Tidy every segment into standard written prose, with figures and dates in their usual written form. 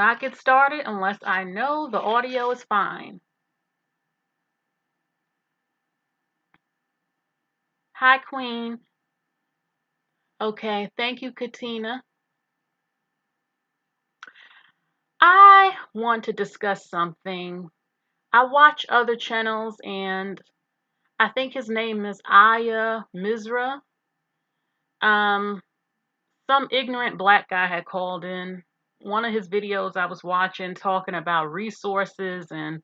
Not get started unless I know the audio is fine. Hi, Queen. Okay, thank you, Katina. I want to discuss something. I watch other channels, and I think his name is Aya Mizra. Um, some ignorant black guy had called in one of his videos I was watching talking about resources, and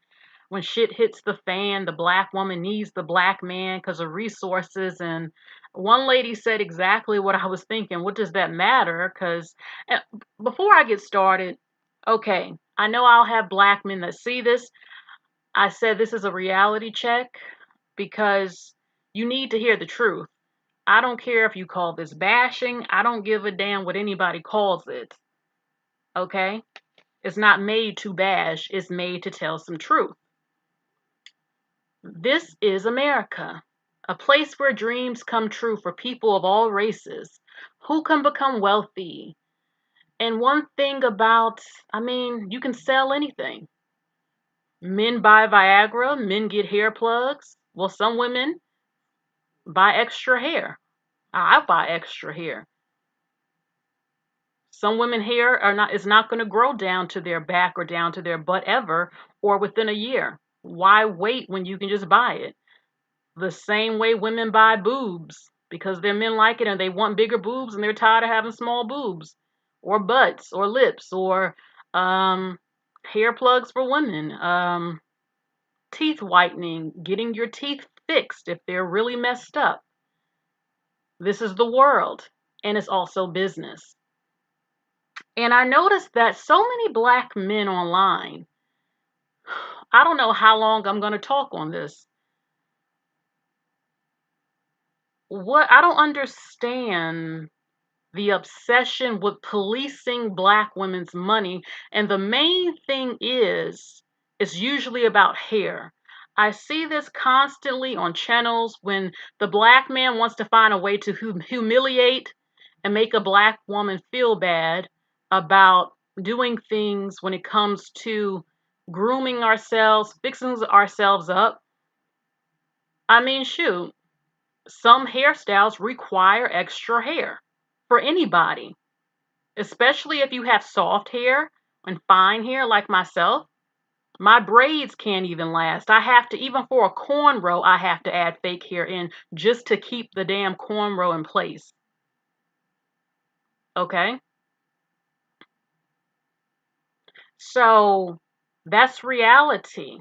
when shit hits the fan, the black woman needs the black man because of resources. And one lady said exactly what I was thinking. What does that matter? Because before I get started, okay, I know I'll have black men that see this. I said this is a reality check because you need to hear the truth. I don't care if you call this bashing. I don't give a damn what anybody calls it. Okay? It's not made to bash, it's made to tell some truth. This is America, a place where dreams come true for people of all races who can become wealthy. And one thing about, you can sell anything. Men buy Viagra, men get hair plugs. Well, some women buy extra hair. I buy extra hair. Some women hair is not going to grow down to their back or down to their butt ever or within a year. Why wait when you can just buy it? The same way women buy boobs because their men like it and they want bigger boobs and they're tired of having small boobs or butts or lips or hair plugs for women, teeth whitening, getting your teeth fixed if they're really messed up. This is the world, and it's also business. And I noticed that so many black men online, I don't know how long I'm going to talk on this. I don't understand the obsession with policing black women's money. And the main thing is, it's usually about hair. I see this constantly on channels when the black man wants to find a way to humiliate and make a black woman feel bad about doing things when it comes to grooming ourselves, fixing ourselves up. Shoot, some hairstyles require extra hair for anybody, especially if you have soft hair and fine hair like myself. My braids can't even last. I have to, even for a cornrow, I have to add fake hair in just to keep the damn cornrow in place. Okay? So that's reality.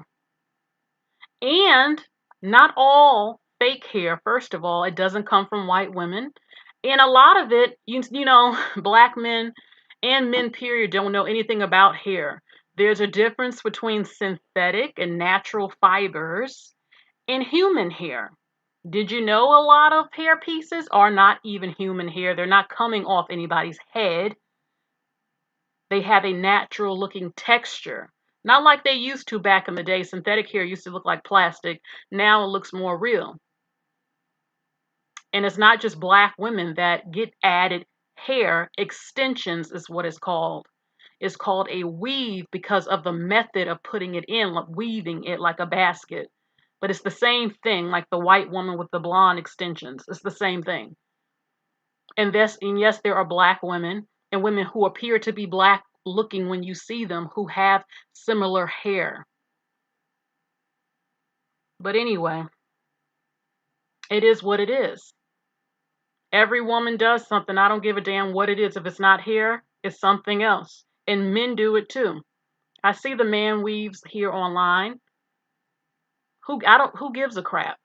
And not all fake hair, first of all, it doesn't come from white women. And a lot of it, black men and men, period, don't know anything about hair. There's a difference between synthetic and natural fibers and human hair. Did you know a lot of hair pieces are not even human hair? They're not coming off anybody's head. They have a natural looking texture. Not like they used to back in the day. Synthetic hair used to look like plastic. Now it looks more real. And it's not just black women that get added hair. Extensions is what it's called. It's called a weave because of the method of putting it in, like weaving it like a basket. But it's the same thing, like the white woman with the blonde extensions. It's the same thing. And yes, there are black women and women who appear to be black looking when you see them who have similar hair. But anyway, it is what it is. Every woman does something. I don't give a damn what it is. If it's not hair, it's something else. And men do it too. I see the man weaves here online. Who gives a crap?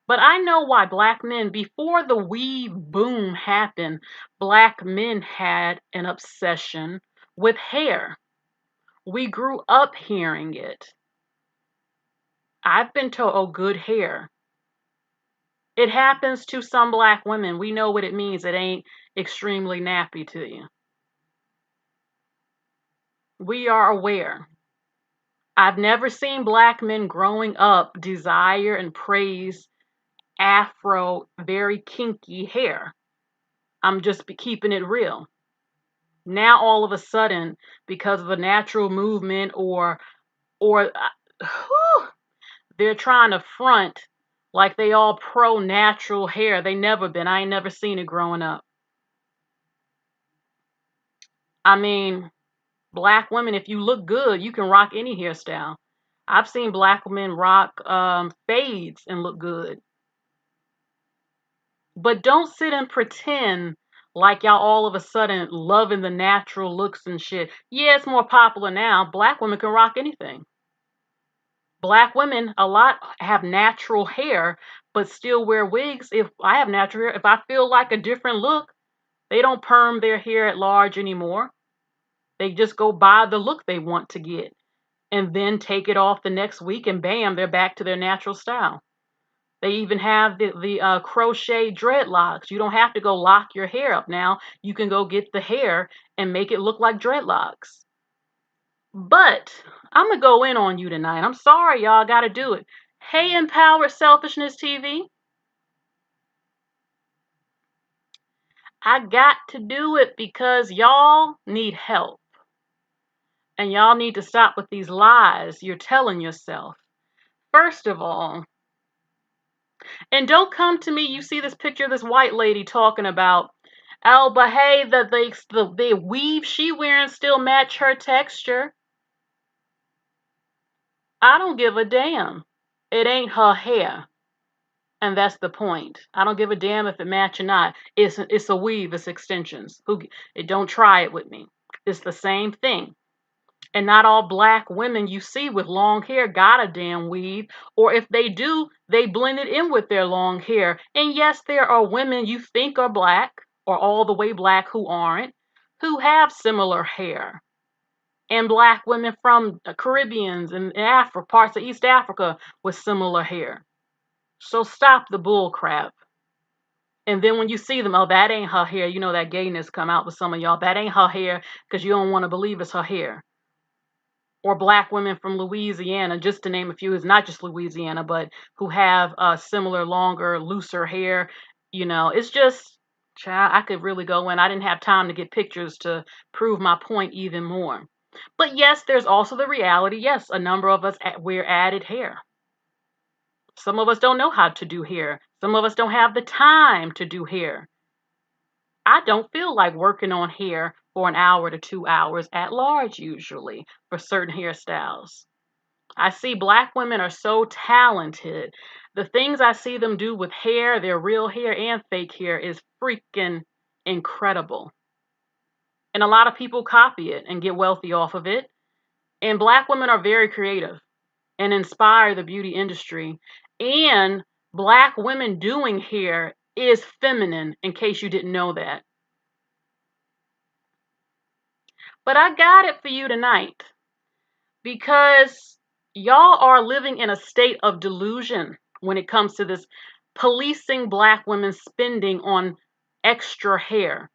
But I know why black men, before the weave boom happened, black men had an obsession with hair. We grew up hearing it. I've been told, oh, good hair. It happens to some black women. We know what it means. It ain't extremely nappy to you. We are aware. I've never seen black men growing up desire and praise afro, very kinky hair. I'm just keeping it real. Now all of a sudden, because of the natural movement or they're trying to front like they all pro natural hair. They never been. I ain't never seen it growing up. I mean, black women, if you look good, you can rock any hairstyle. I've seen black women rock fades and look good. But don't sit and pretend like y'all all of a sudden loving the natural looks and shit. Yeah, it's more popular now. Black women can rock anything. Black women, a lot have natural hair, but still wear wigs. If I have natural hair, if I feel like a different look, they don't perm their hair at large anymore. They just go buy the look they want to get and then take it off the next week and bam, they're back to their natural style. They even have the crochet dreadlocks. You don't have to go lock your hair up now. You can go get the hair and make it look like dreadlocks. But I'm going to go in on you tonight. I'm sorry, y'all got to do it. Hey, Empowered Selfishness TV. I got to do it because y'all need help. And y'all need to stop with these lies you're telling yourself. First of all, and don't come to me, you see this picture of this white lady talking about, oh, but hey, the weave she wearing still match her texture. I don't give a damn. It ain't her hair. And that's the point. I don't give a damn if it match or not. It's a weave, it's extensions. Don't try it with me. It's the same thing. And not all black women you see with long hair got a damn weave. Or if they do, they blend it in with their long hair. And yes, there are women you think are black or all the way black who aren't, who have similar hair. And black women from the Caribbeans and Africa, parts of East Africa with similar hair. So stop the bull crap. And then when you see them, oh, that ain't her hair. You know that gayness come out with some of y'all. That ain't her hair because you don't want to believe it's her hair. Or black women from Louisiana, just to name a few, is not just Louisiana, but who have similar, longer, looser hair. You know, it's just, child, I could really go in. I didn't have time to get pictures to prove my point even more. But yes, there's also the reality. Yes, a number of us wear added hair. Some of us don't know how to do hair. Some of us don't have the time to do hair. I don't feel like working on hair for an hour to 2 hours at large, usually, for certain hairstyles. I see black women are so talented. The things I see them do with hair, their real hair and fake hair, is freaking incredible. And a lot of people copy it and get wealthy off of it. And black women are very creative and inspire the beauty industry. And black women doing hair is feminine, in case you didn't know that. But I got it for you tonight because y'all are living in a state of delusion when it comes to this policing black women spending on extra hair.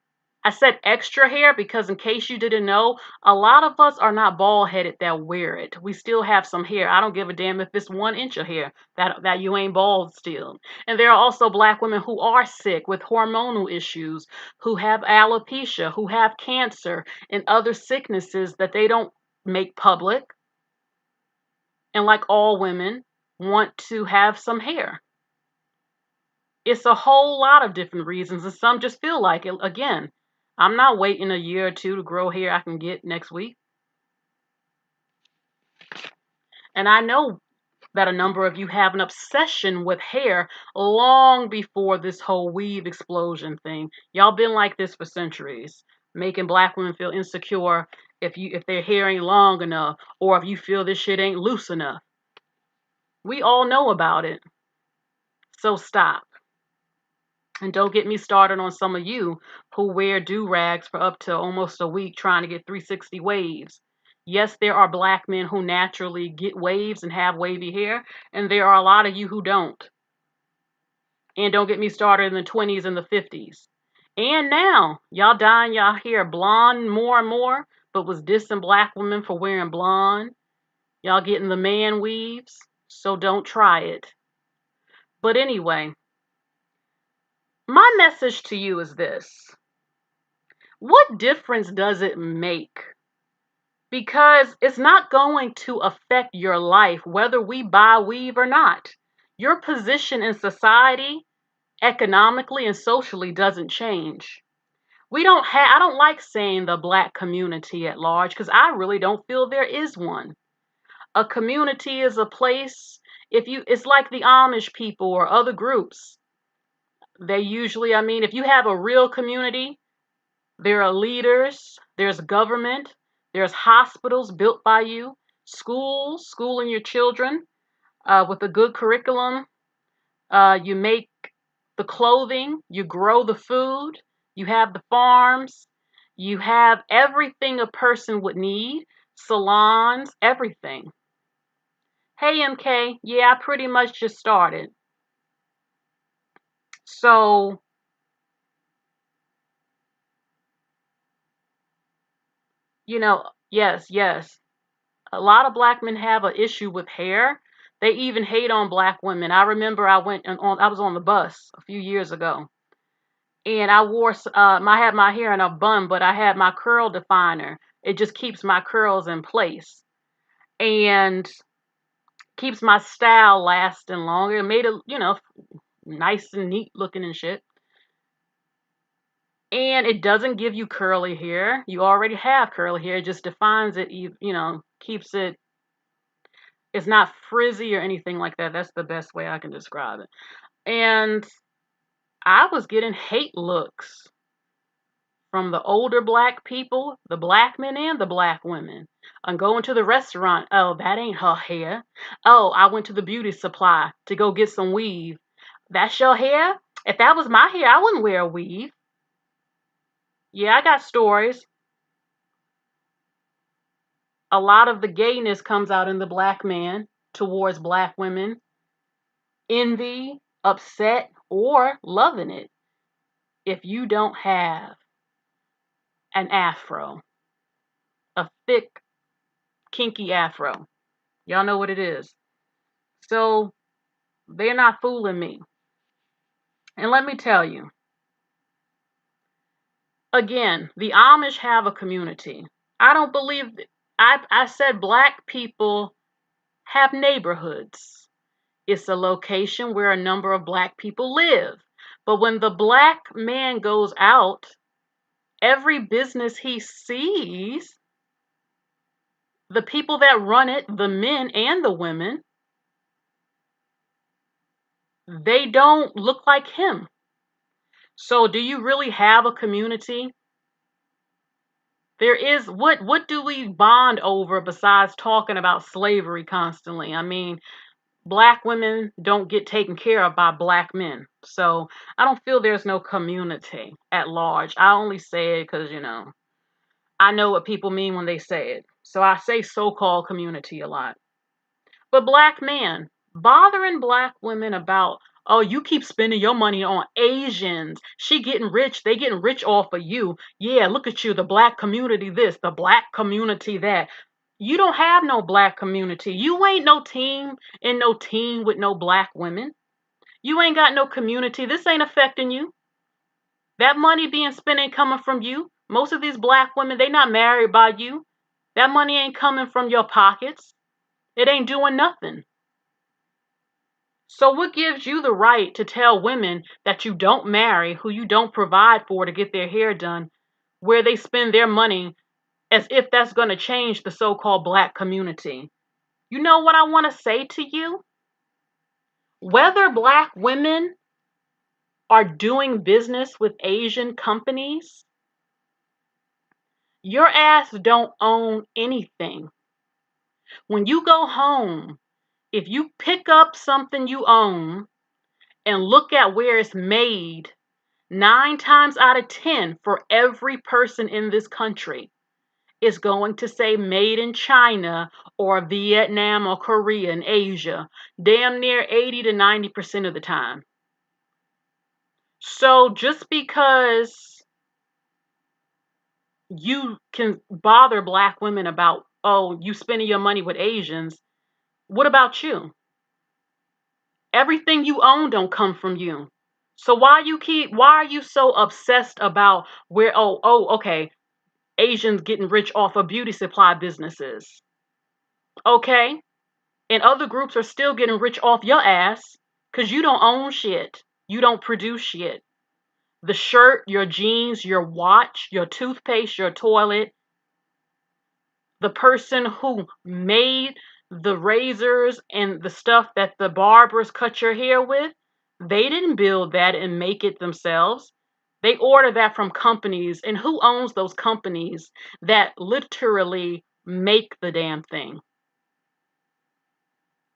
I said extra hair because in case you didn't know, a lot of us are not bald headed that wear it. We still have some hair. I don't give a damn if it's 1 inch of hair that you ain't bald still. And there are also black women who are sick with hormonal issues, who have alopecia, who have cancer and other sicknesses that they don't make public. And like all women, want to have some hair. It's a whole lot of different reasons, and some just feel like it. Again, I'm not waiting a year or two to grow hair I can get next week. And I know that a number of you have an obsession with hair long before this whole weave explosion thing. Y'all been like this for centuries, making black women feel insecure if their hair ain't long enough, or if you feel this shit ain't loose enough. We all know about it. So stop. And don't get me started on some of you who wear do-rags for up to almost a week trying to get 360 waves. Yes, there are black men who naturally get waves and have wavy hair, and there are a lot of you who don't. And don't get me started in the 20s and the 50s. And now, y'all dyeing y'all hair blonde more and more, but was dissing black women for wearing blonde. Y'all getting the man weaves, so don't try it. But anyway, my message to you is this. What difference does it make? Because it's not going to affect your life whether we buy weave or not. Your position in society, economically and socially, doesn't change. I don't like saying the black community at large because I really don't feel there is one. A community is a place, it's like the Amish people or other groups. They usually, I mean, if you have a real community, there are leaders, there's government, there's hospitals built by you, schools, schooling your children with a good curriculum. You make the clothing, you grow the food, you have the farms, you have everything a person would need, salons, everything. Hey, MK, yeah, I pretty much just started. So, yes, yes. A lot of black men have an issue with hair. They even hate on black women. I remember I was on the bus a few years ago, and I had my hair in a bun, but I had my curl definer. It just keeps my curls in place and keeps my style lasting longer. It made it, nice and neat looking and shit. And it doesn't give you curly hair. You already have curly hair. It just defines it, keeps it, it's not frizzy or anything like that. That's the best way I can describe it. And I was getting hate looks from the older black people, the black men and the black women. I'm going to the restaurant. Oh, that ain't her hair. Oh, I went to the beauty supply to go get some weave. That's your hair? If that was my hair, I wouldn't wear a weave. Yeah, I got stories. A lot of the gayness comes out in the black man towards black women. Envy, upset, or loving it if you don't have an afro, a thick, kinky afro. Y'all know what it is. So they're not fooling me. And let me tell you, again, the Amish have a community. I don't believe, I said black people have neighborhoods. It's a location where a number of black people live. But when the black man goes out, every business he sees, the people that run it, the men and the women, they don't look like him. So do you really have a community? There is what do we bond over besides talking about slavery constantly? I mean, black women don't get taken care of by black men. So I don't feel there's no community at large. I only say it because, I know what people mean when they say it. So I say so-called community a lot. But black man, bothering black women about, oh, you keep spending your money on Asians. She getting rich. They getting rich off of you. Yeah, look at you, the black community this, the black community that. You don't have no black community. You ain't no team in no team with no black women. You ain't got no community. This ain't affecting you. That money being spent ain't coming from you. Most of these black women, they not married by you. That money ain't coming from your pockets. It ain't doing nothing. So what gives you the right to tell women that you don't marry, who you don't provide for to get their hair done, where they spend their money as if that's going to change the so-called black community? You know what I want to say to you? Whether black women are doing business with Asian companies, your ass don't own anything. When you go home, if you pick up something you own and look at where it's made, 9 times out of 10 for every person in this country is going to say made in China or Vietnam or Korea in Asia, damn near 80 to 90% of the time. So just because you can bother black women about, oh, you spending your money with Asians, what about you? Everything you own don't come from you. So why are you so obsessed about where, okay, Asians getting rich off of beauty supply businesses. Okay? And other groups are still getting rich off your ass because you don't own shit. You don't produce shit. The shirt, your jeans, your watch, your toothpaste, your toilet, the person who made the razors and the stuff that the barbers cut your hair with, they didn't build that and make it themselves. They order that from companies. And who owns those companies that literally make the damn thing?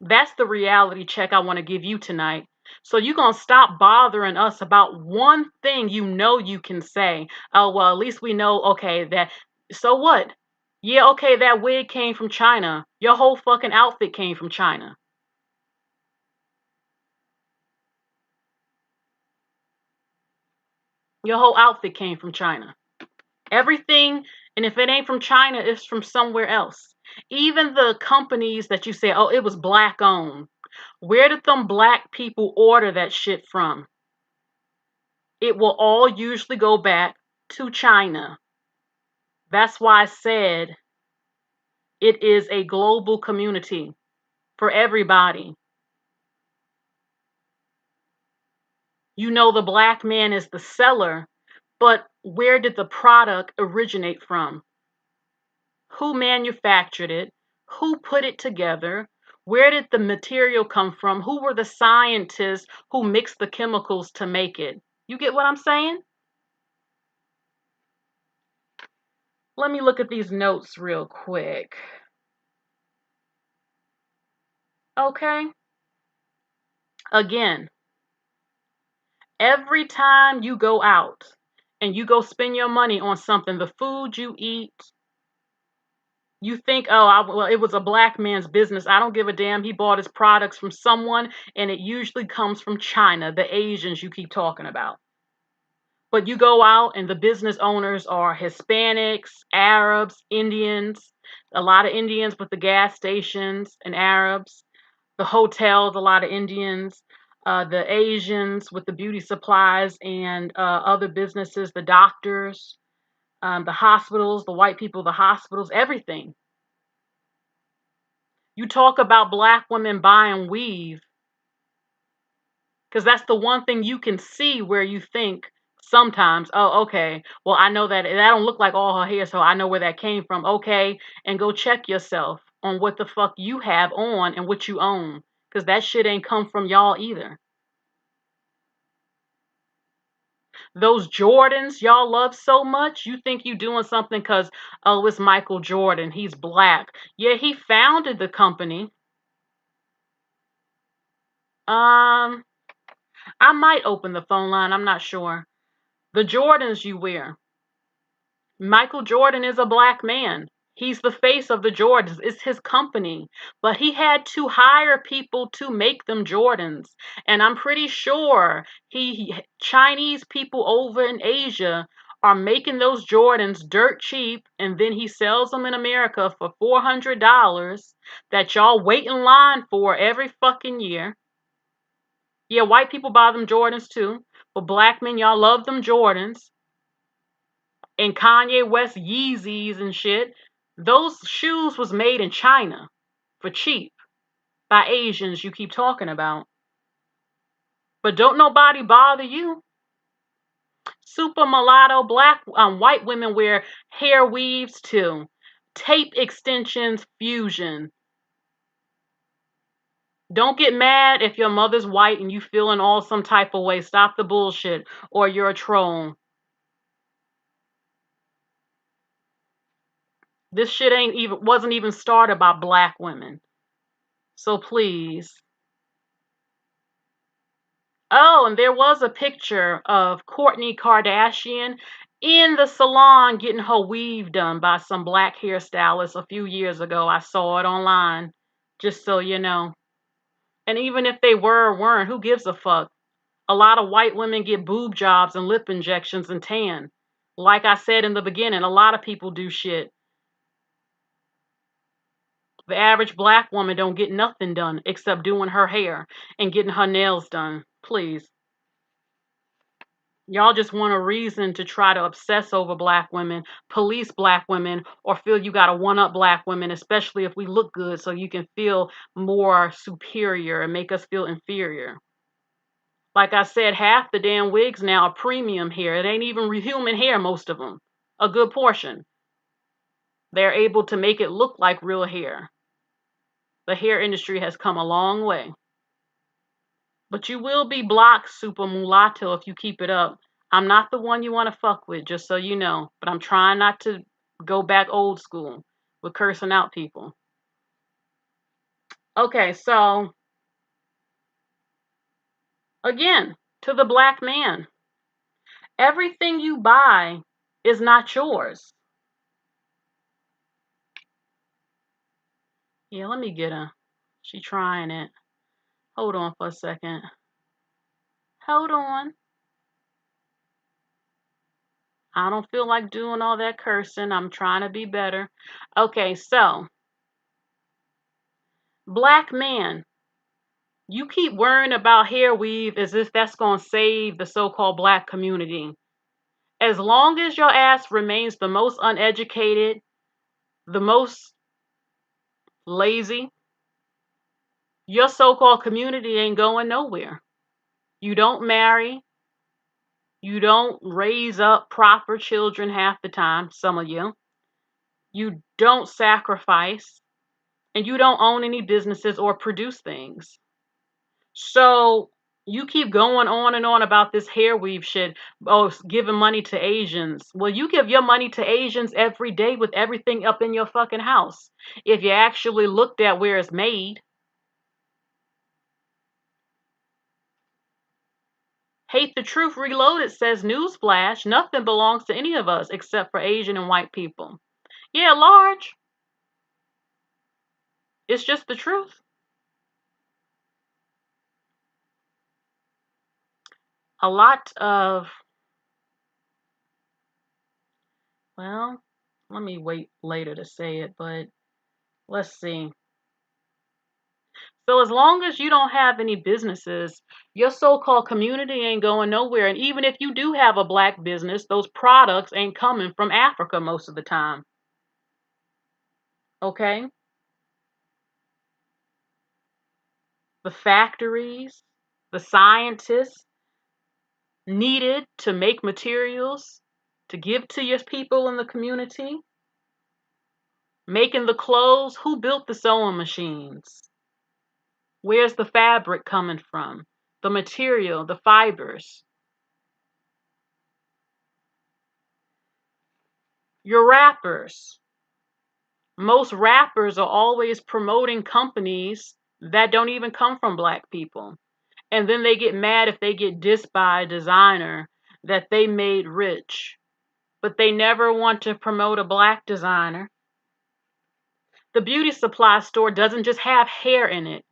That's the reality check I want to give you tonight. So you're going to stop bothering us about one thing you know you can say. Oh, well, at least we know, okay, that, so what? Yeah, okay, that wig came from China. Your whole fucking outfit came from China. Your whole outfit came from China. Everything, and if it ain't from China, it's from somewhere else. Even the companies that you say, oh, it was black owned. Where did them black people order that shit from? It will all usually go back to China. That's why I said it is a global community for everybody. You know, the black man is the seller, but where did the product originate from? Who manufactured it? Who put it together? Where did the material come from? Who were the scientists who mixed the chemicals to make it? You get what I'm saying? Let me look at these notes real quick. Okay. Again, every time you go out and you go spend your money on something, the food you eat, you think, oh, well, it was a black man's business. I don't give a damn. He bought his products from someone, and it usually comes from China, the Asians you keep talking about. But you go out, and the business owners are Hispanics, Arabs, Indians, a lot of Indians with the gas stations, and Arabs, the hotels, a lot of Indians, the Asians with the beauty supplies and other businesses, the doctors, the hospitals, the white people, the hospitals, everything. You talk about black women buying weave because that's the one thing you can see where you think sometimes, oh, okay, well, I know that don't look like all her hair, so I know where that came from. Okay, and go check yourself on what the fuck you have on and what you own because that shit ain't come from y'all either. Those Jordans y'all love so much, you think you doing something because, oh, it's Michael Jordan. He's black. Yeah, he founded the company. Um, I might open the phone line. I'm not sure. The Jordans you wear. Michael Jordan is a black man. He's the face of the Jordans. It's his company. But he had to hire people to make them Jordans. And I'm pretty sure Chinese people over in Asia are making those Jordans dirt cheap, and then he sells them in America for $400 that y'all wait in line for every fucking year. Yeah, white people buy them Jordans too, but black men, y'all love them Jordans. And Kanye West Yeezys and shit. Those shoes was made in China for cheap by Asians you keep talking about. But don't nobody bother you. Super mulatto black white women wear hair weaves too. Tape extensions fusion. Don't get mad if your mother's white and you feeling all some type of way. Stop the bullshit or you're a troll. This shit wasn't even started by black women. So please. Oh, and there was a picture of Kourtney Kardashian in the salon getting her weave done by some black hairstylist a few years ago. I saw it online, just so you know. And even if they were or weren't, who gives a fuck? A lot of white women get boob jobs and lip injections and tan. Like I said in the beginning, a lot of people do shit. The average black woman don't get nothing done except doing her hair and getting her nails done. Please. Y'all just want a reason to try to obsess over black women, police black women, or feel you got to one-up black women, especially if we look good, so you can feel more superior and make us feel inferior. Like I said, half the damn wigs now are premium hair. It ain't even human hair, most of them. A good portion. They're able to make it look like real hair. The hair industry has come a long way. But you will be blocked, super mulatto, if you keep it up. I'm not the one you want to fuck with, just so you know. But I'm trying not to go back old school with cursing out people. Okay, so again, to the black man, everything you buy is not yours. Yeah, let me get her. She trying it. Hold on for a second. Hold on. I don't feel like doing all that cursing. I'm trying to be better. Okay, so black man, you keep worrying about hair weave as if that's going to save the so-called black community. As long as your ass remains the most uneducated, the most lazy, your so-called community ain't going nowhere. You don't marry. You don't raise up proper children half the time, some of you. You don't sacrifice. And you don't own any businesses or produce things. So you keep going on and on about this hair weave shit. Oh, giving money to Asians. Well, you give your money to Asians every day with everything up in your fucking house. If you actually looked at where it's made. Hate the Truth Reloaded says, newsflash, nothing belongs to any of us except for Asian and white people. Yeah, large. It's just the truth. A lot of, well, let me wait later to say it, but let's see. So as long as you don't have any businesses, your so-called community ain't going nowhere. And even if you do have a black business, those products ain't coming from Africa most of the time. Okay? The factories, the scientists needed to make materials to give to your people in the community, making the clothes, who built the sewing machines? Where's the fabric coming from? The material, the fibers. Your rappers. Most rappers are always promoting companies that don't even come from black people. And then they get mad if they get dissed by a designer that they made rich. But they never want to promote a black designer. The beauty supply store doesn't just have hair in it.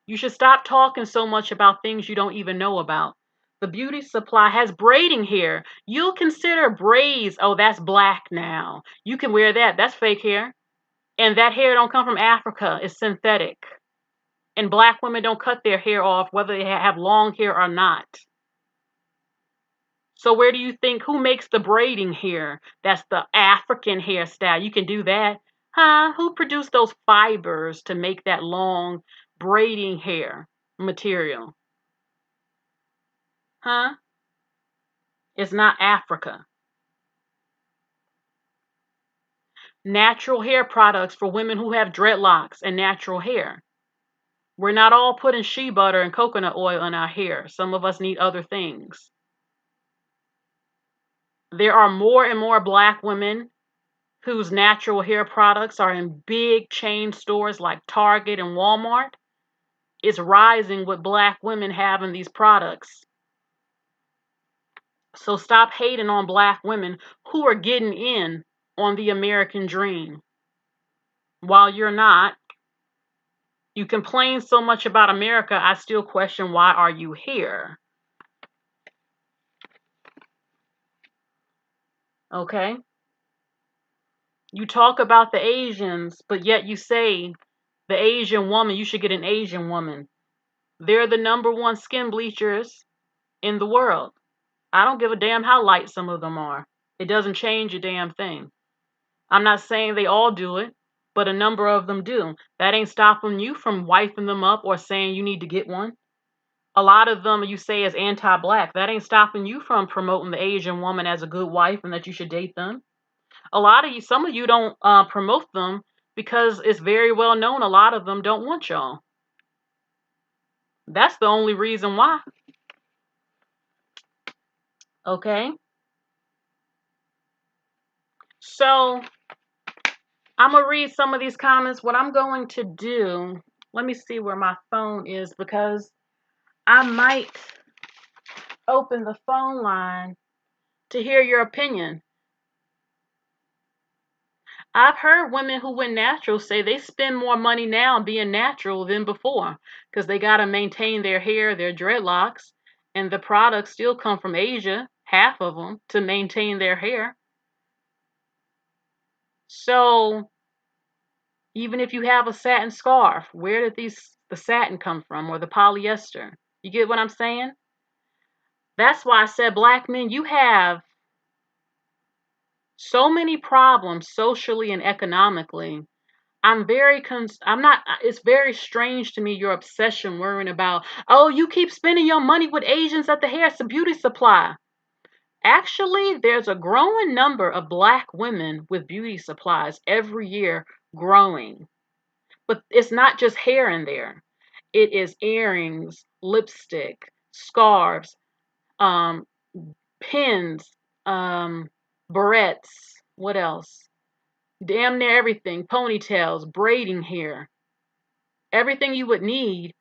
You should stop talking so much about things you don't even know about. The beauty supply has braiding hair. You'll consider braids, oh, that's black now. You can wear that. That's fake hair. And that hair don't come from Africa. It's synthetic. And black women don't cut their hair off whether they have long hair or not. So where do you think, who makes the braiding hair? That's the African hairstyle. You can do that. Huh? Who produced those fibers to make that long braiding hair material? Huh? It's not Africa. Natural hair products for women who have dreadlocks and natural hair. We're not all putting shea butter and coconut oil in our hair. Some of us need other things. There are more and more black women whose natural hair products are in big chain stores like Target and Walmart. It's rising with black women having these products. So stop hating on black women who are getting in on the American dream. While you're not, you complain so much about America, I still question, why are you here? Okay? You talk about the Asians, but yet you say the Asian woman, you should get an Asian woman. They're the #1 skin bleachers in the world. I don't give a damn how light some of them are. It doesn't change a damn thing. I'm not saying they all do it, but a number of them do. That ain't stopping you from wifing them up or saying you need to get one. A lot of them you say is anti-black. That ain't stopping you from promoting the Asian woman as a good wife and that you should date them. A lot of you, some of you don't promote them because it's very well known a lot of them don't want y'all. That's the only reason why. Okay? So I'm going to read some of these comments. What I'm going to do, let me see where my phone is because I might open the phone line to hear your opinion. I've heard women who went natural say they spend more money now being natural than before because they got to maintain their hair, their dreadlocks, and the products still come from Asia, half of them, to maintain their hair. So even if you have a satin scarf, where did the satin come from or the polyester? You get what I'm saying? That's why I said, black men, you have so many problems socially and economically. I'm not, it's very strange to me your obsession worrying about, oh, you keep spending your money with Asians at the hair, it's a beauty supply. Actually, there's a growing number of black women with beauty supplies every year growing. But it's not just hair in there. It is earrings, lipstick, scarves, um, pins, barrettes, what else? Damn near everything, ponytails, braiding hair, everything you would need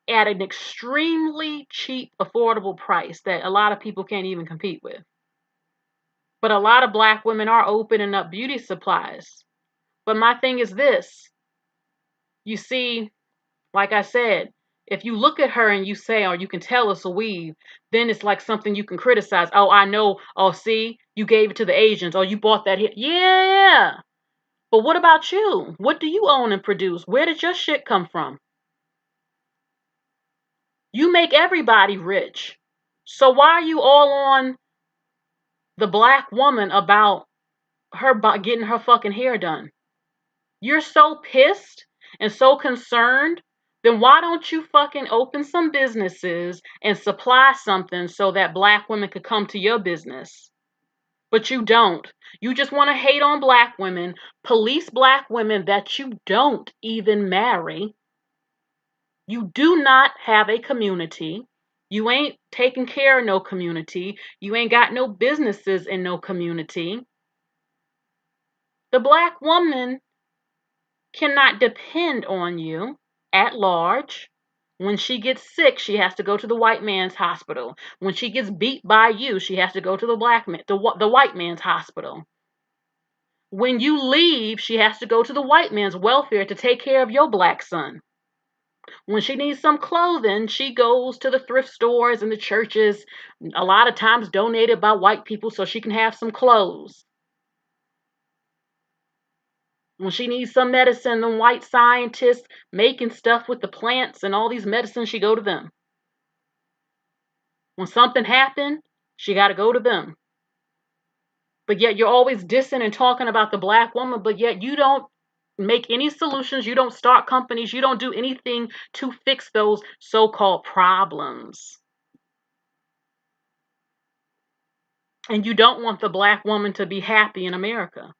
at an extremely cheap, affordable price that a lot of people can't even compete with. But a lot of black women are opening up beauty supplies. But my thing is this, you see, like I said, if you look at her and you say, or you can tell it's a weave, then it's like something you can criticize. Oh, I know. Oh, see, you gave it to the Asians. Oh, you bought that here. Yeah. But what about you? What do you own and produce? Where did your shit come from? You make everybody rich. So why are you all on the black woman about her getting her fucking hair done? You're so pissed and so concerned. Then why don't you fucking open some businesses and supply something so that black women could come to your business? But you don't. You just want to hate on black women, police black women that you don't even marry. You do not have a community. You ain't taking care of no community. You ain't got no businesses in no community. The black woman cannot depend on you at large. When she gets sick, she has to go to the white man's hospital. When she gets beat by you, she has to go to the white man's hospital. When you leave, she has to go to the white man's welfare to take care of your black son. When she needs some clothing, she goes to the thrift stores and the churches, a lot of times donated by white people so she can have some clothes. When she needs some medicine, the white scientists making stuff with the plants and all these medicines, she go to them. When something happened, she got to go to them. But yet you're always dissing and talking about the black woman, but yet you don't make any solutions. You don't start companies. You don't do anything to fix those so-called problems. And you don't want the black woman to be happy in America.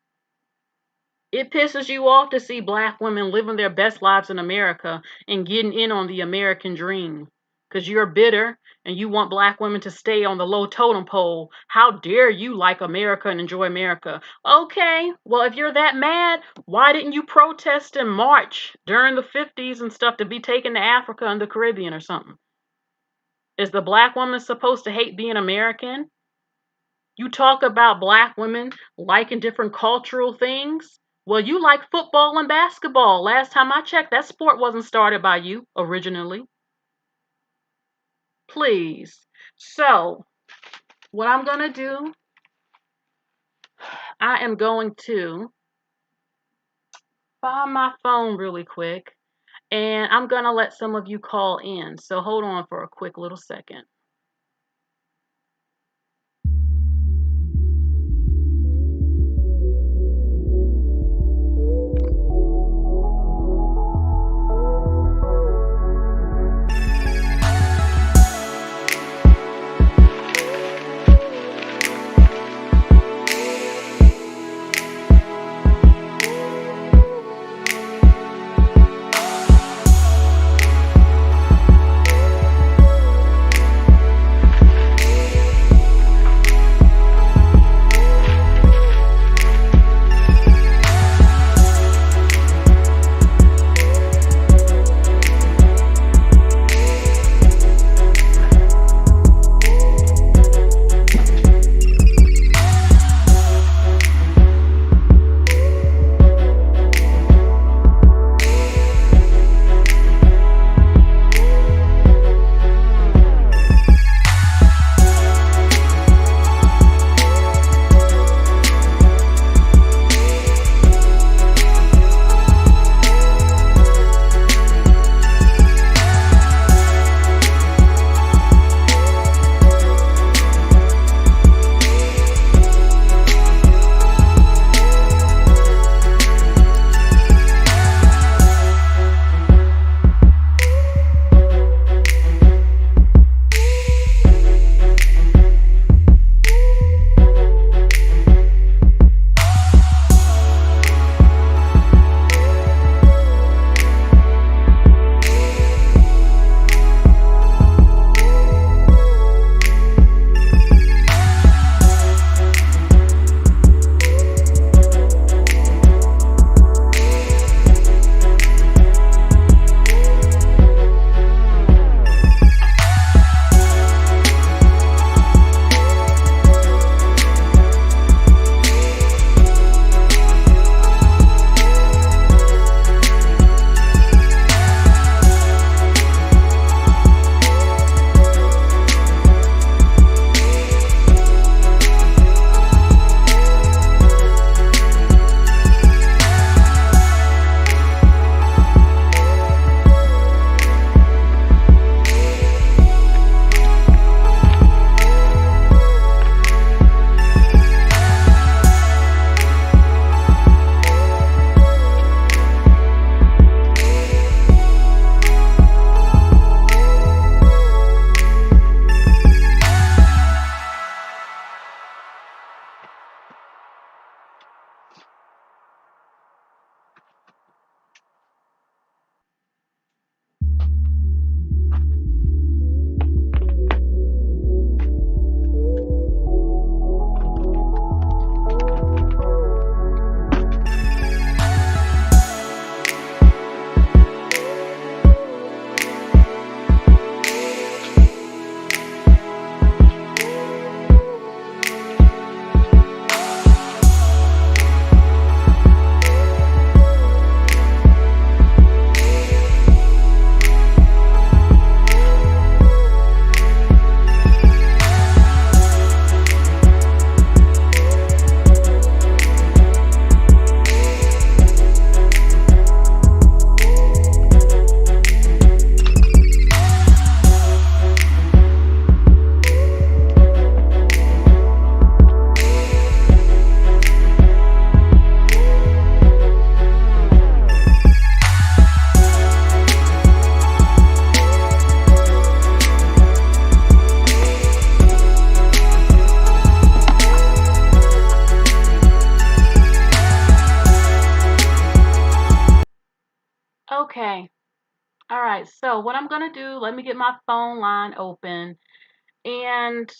It pisses you off to see black women living their best lives in America and getting in on the American dream. Because you're bitter and you want black women to stay on the low totem pole. How dare you like America and enjoy America? Okay, well, if you're that mad, why didn't you protest and march during the 50s and stuff to be taken to Africa and the Caribbean or something? Is the black woman supposed to hate being American? You talk about black women liking different cultural things. Well, you like football and basketball. Last time I checked, that sport wasn't started by you originally. Please. So, what I'm going to do, I am going to find my phone really quick, and I'm going to let some of you call in. So, hold on for a quick little second. Okay. All right. So what I'm gonna do, let me get my phone line open. And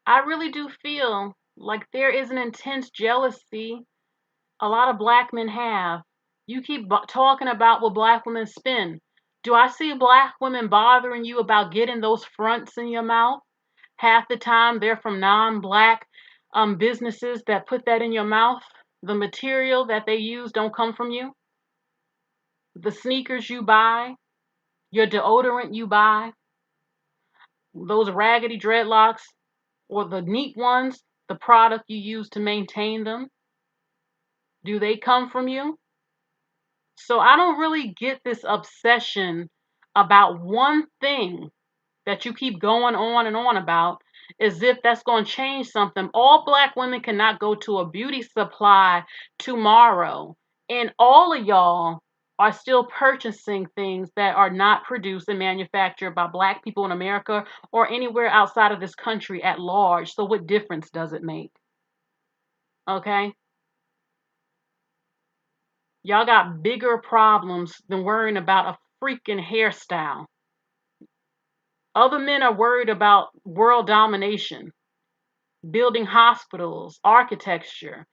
I really do feel like there is an intense jealousy a lot of black men have. You keep talking about what black women spend. Do I see black women bothering you about getting those fronts in your mouth? Half the time they're from non-black businesses that put that in your mouth. The material that they use don't come from you. The sneakers you buy, your deodorant you buy, those raggedy dreadlocks, or the neat ones, the product you use to maintain them, do they come from you? So I don't really get this obsession about one thing that you keep going on and on about as if that's going to change something. All black women cannot go to a beauty supply tomorrow. And all of y'all are still purchasing things that are not produced and manufactured by black people in America or anywhere outside of this country at large. So what difference does it make? Okay? Y'all got bigger problems than worrying about a freaking hairstyle. Other men are worried about world domination, building hospitals, architecture,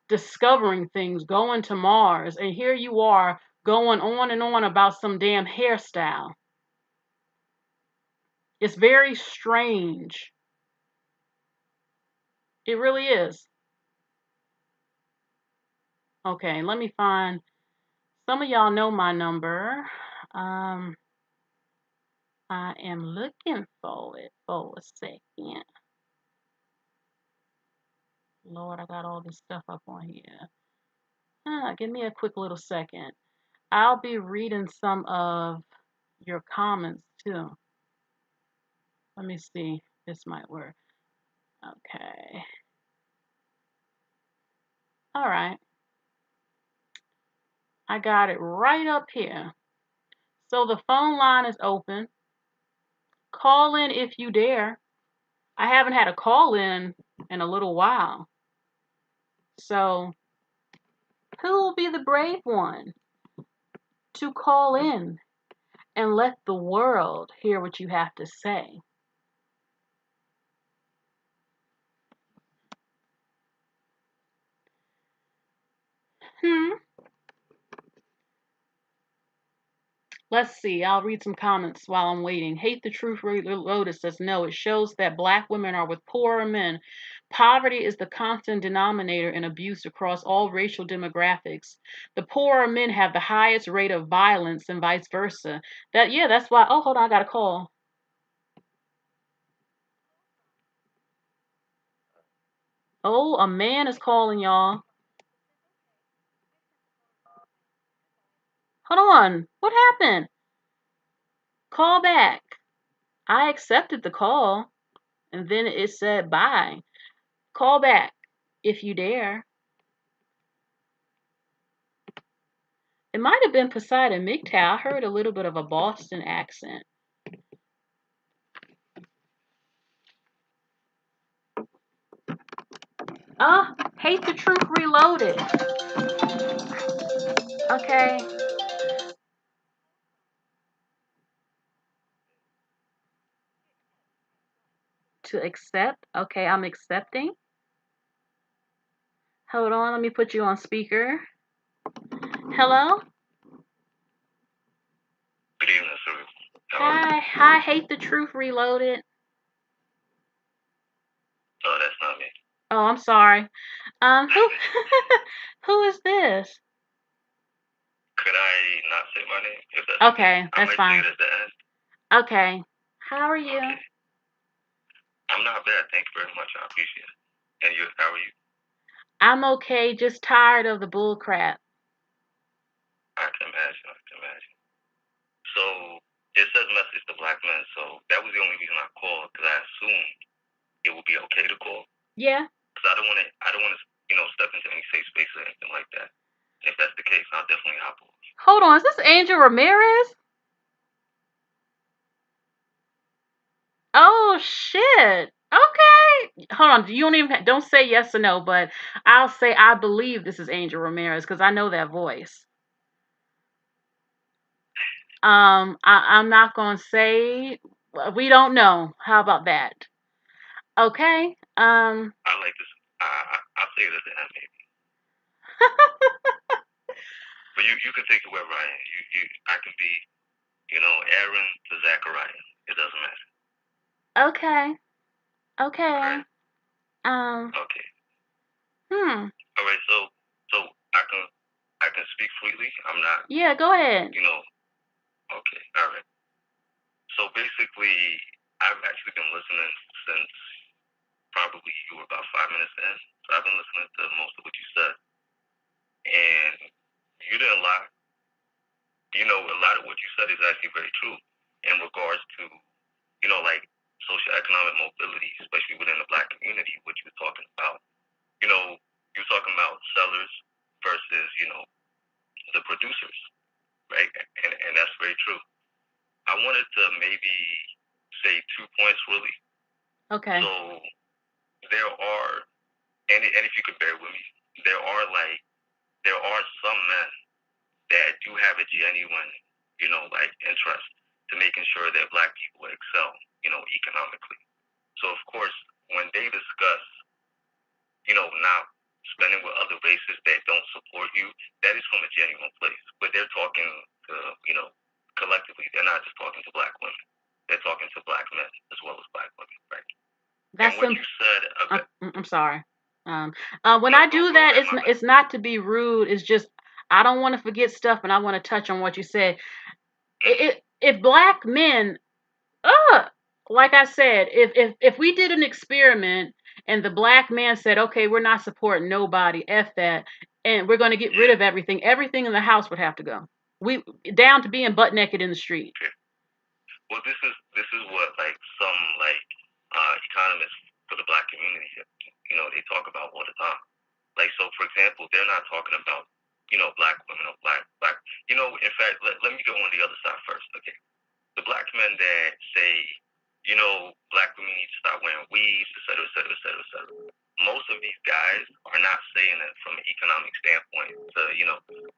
discovering things, going to Mars, and here you are going on and on about some damn hairstyle. It's very strange. It really is. Okay, let me find. Some of y'all know my number. I am looking for it for a second. Lord, I got all this stuff up on here. Give me a quick little second. I'll be reading some of your comments too. Let me see. This might work. Okay. All right. I got it right up here. So the phone line is open. Call in if you dare. I haven't had a call in a little while. So who will be the brave one to call in and let the world hear what you have to say? Hmm. Let's see. I'll read some comments while I'm waiting. Hate the Truth Lotus says no. It shows that black women are with poorer men. Poverty is the constant denominator in abuse across all racial demographics. The poorer men have the highest rate of violence and vice versa. That's why. Oh, hold on. I got a call. Oh, a man is calling y'all. Hold on. What happened? Call back. I accepted the call and then it said bye. Call back if you dare. It might have been Poseidon MGTOW. I heard a little bit of a Boston accent. Hate the Truth Reloaded. Okay. To accept. Okay, I'm accepting. Hold on, let me put you on speaker. Hello? Good evening, sir. Hi, Hate the Truth Reloaded. Oh, that's not me. Oh, I'm sorry. Who who is this? Could I not say my name? If that's okay, that's fine. Say it at the end. Okay. How are you? Okay. I'm not bad. Thank you very much. I appreciate it. And you, how are you? I'm okay, just tired of the bull crap. I can imagine. So it says message to black men. So that was the only reason I called because I assumed it would be okay to call. Yeah. Because I don't want to, step into any safe space or anything like that. And if that's the case, I'll definitely hop on. Hold on, is this Angel Ramirez? Oh shit. Okay. Hold on. You don't say yes or no, but I'll say I believe this is Angel Ramirez because I know that voice. I'm not gonna say we don't know. How about that? Okay. I like this. I'll say it at the end, maybe. But you can take it wherever I am. I can be, Aaron to Zachariah. It doesn't matter. Okay. Okay. Alright? Um. Okay. Hmm. Alright, so I can speak freely. I'm not, Yeah. Go ahead. okay, alright. So basically, I've actually been listening since probably you were about 5 minutes in. So I've been listening to most of what you said. And you didn't lie. A lot of what you said is actually very true in regards to, like socioeconomic mobility, especially within the black community, which you were talking about. You're talking about sellers versus, the producers, right? And that's very true. I wanted to maybe say 2 points really. Okay. So there are, and if you could bear with me, there are some men that do have a genuine, interest to making sure that black people excel, economically. So of course, when they discuss, not spending with other races that don't support you, that is from a genuine place. But they're talking to, collectively. They're not just talking to black women. They're talking to black men as well as black women, right? That's And what you said about, I'm sorry. When no, I go do go that, ahead, my bad. it's not to be rude. It's just I don't want to forget stuff, and I want to touch on what you said. If black men, like I said, if we did an experiment and the black man said, okay, we're not supporting nobody, f that, and we're going to get rid of everything, everything in the house would have to go. We down to being butt naked in the street. Okay. Well, this is what like some economists for the black community, they talk about all the time. Like, so for example, they're not talking about black women or black. In fact, let me go on the other side first. Okay, the black men that say black women need to stop wearing weaves, et cetera, et cetera, et cetera, et cetera. Most of these guys are not saying it from an economic standpoint to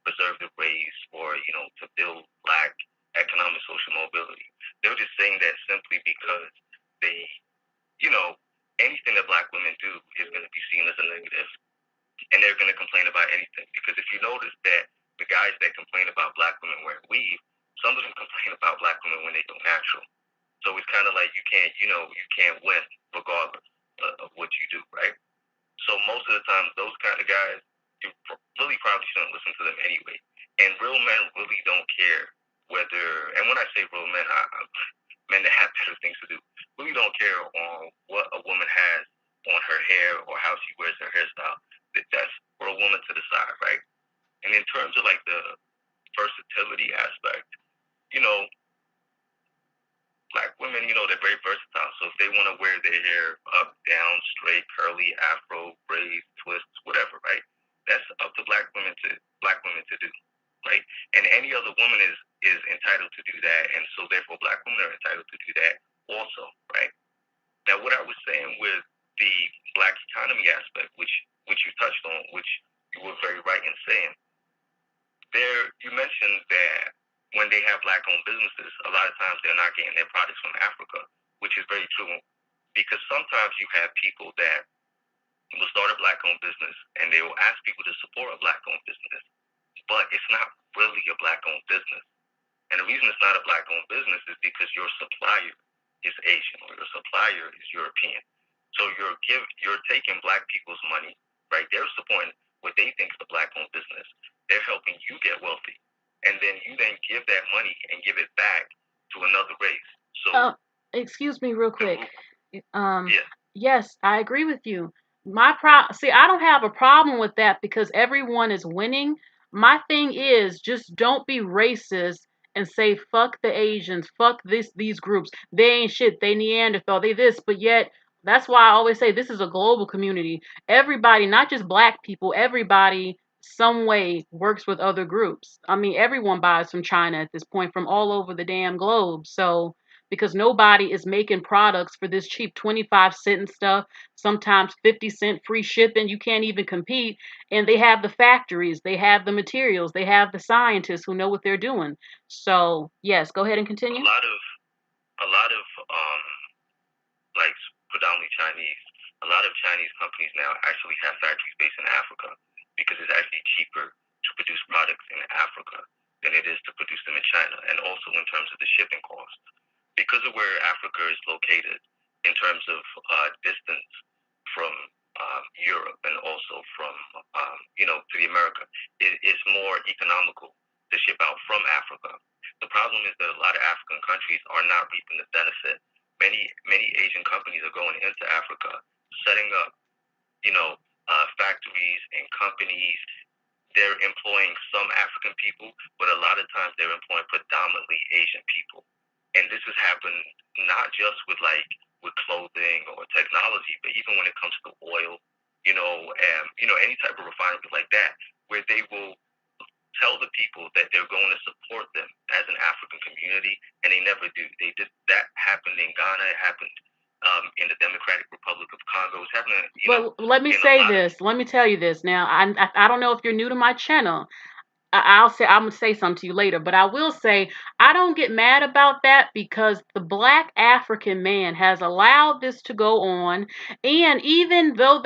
preserve the race or to build black economic social mobility. They're just saying that simply because they anything that black women do is going to be seen as a negative, and they're going to complain about anything. Because if you notice that the guys that complain about black women wearing weave, some of them complain about black women when they go natural. So it's kind of like you can't win regardless of what you do, right? So most of the time, those kind of guys, you really probably shouldn't listen to them anyway. And real men really don't care whether, and when I say real men, men that have better things to do, really don't care on what a woman has on her hair or how she wears her hairstyle. That's for a woman to decide, right? And in terms of like the versatility aspect, you know, black women, they're very versatile. So if they want to wear their hair up, down, straight, curly, afro, braids, twists, whatever, right? That's up to black women to do, right? And any other woman is entitled to do that, and so therefore black women are entitled to do that also, right? Now, what I was saying with the black economy aspect, which you touched on, which you were very right in saying, you mentioned that when they have black-owned businesses, a lot of times they're not getting their products from Africa, which is very true. Because sometimes you have people that will start a black-owned business and they will ask people to support a black-owned business, but it's not really a black-owned business. And the reason it's not a black-owned business is because your supplier is Asian or your supplier is European. So you're taking black people's money, right? They're supporting what they think is a black-owned business. They're helping you get wealthy, and then you then give that money and give it back to another race. So, excuse me, real quick. Yeah. Yes, I agree with you. See, I don't have a problem with that because everyone is winning. My thing is just don't be racist and say fuck the Asians, fuck these groups. They ain't shit. They Neanderthal. They this, but yet that's why I always say this is a global community. Everybody, not just black people, everybody some way works with other groups. I mean, everyone buys from China at this point from all over the damn globe. So because nobody is making products for this cheap 25 cent and stuff, sometimes 50 cent free shipping. You can't even compete. And they have the factories, they have the materials, they have the scientists who know what they're doing. So yes, go ahead and continue. A lot of like predominantly Chinese, a lot of Chinese companies now actually have factories based in Africa because it's actually cheaper to produce products in Africa than it is to produce them in China, and also in terms of the shipping cost. Because of where Africa is located in terms of distance from Europe and also from to the America, it is more economical to ship out from Africa. The problem is that a lot of African countries are not reaping the benefit. Many Asian companies are going into Africa, setting up factories and companies. They're employing some African people, but a lot of times they're employing predominantly Asian people. And this has happened not just with clothing or technology, but even when it comes to oil, and any type of refinery like that, where they will tell the people that they're going to support them as an African community, and they never do. They did that happened in Ghana. It happened in the Democratic Republic of Congo. It's happening, But let me in a say lot of. this. Let me tell you this. Now, I don't know if you're new to my channel. I'm gonna say something to you later, but I will say I don't get mad about that because the black African man has allowed this to go on, and even though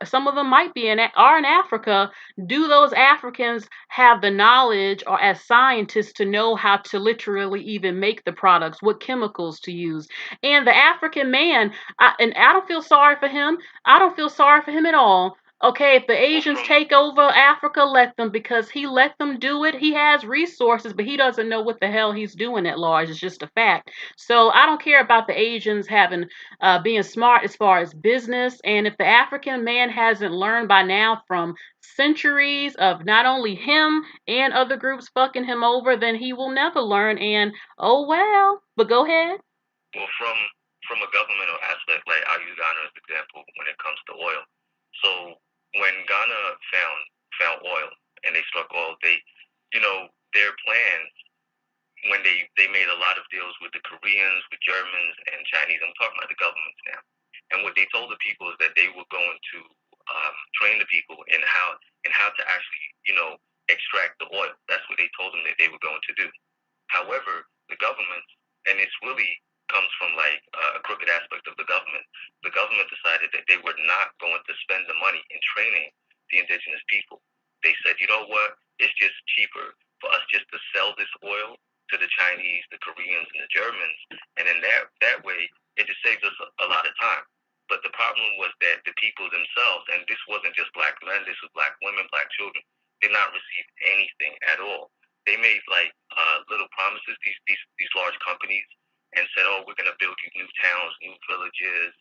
some of them might be are in Africa, do those Africans have the knowledge or as scientists to know how to literally even make the products, what chemicals to use? And the African man, and I don't feel sorry for him. I don't feel sorry for him at all. Okay, if the Asians take over Africa, let them, because he let them do it. He has resources, but he doesn't know what the hell he's doing at large. It's just a fact. So I don't care about the Asians having being smart as far as business. And if the African man hasn't learned by now from centuries of not only him and other groups fucking him over, then he will never learn. And oh well. But go ahead. Well, from a governmental aspect, like I'll use Ghana as an example when it comes to oil. So when Ghana found oil and they struck oil, their plans when they made a lot of deals with the Koreans, with Germans, and Chinese. I'm talking about the governments now. And what they told the people is that they were going to train the people in how to actually extract the oil. That's what they told them that they were going to do. However, the government, and it's really comes from like a crooked aspect of the government. The government decided that they were not going to spend the money in training the indigenous people. They said, you know what? It's just cheaper for us just to sell this oil to the Chinese, the Koreans, and the Germans, and in that way, it just saves us a lot of time. But the problem was that the people themselves, and this wasn't just black men, this was black women, black children, did not receive anything at all. They made like little promises, these large companies, and said, "Oh, we're going to build you new towns, new villages,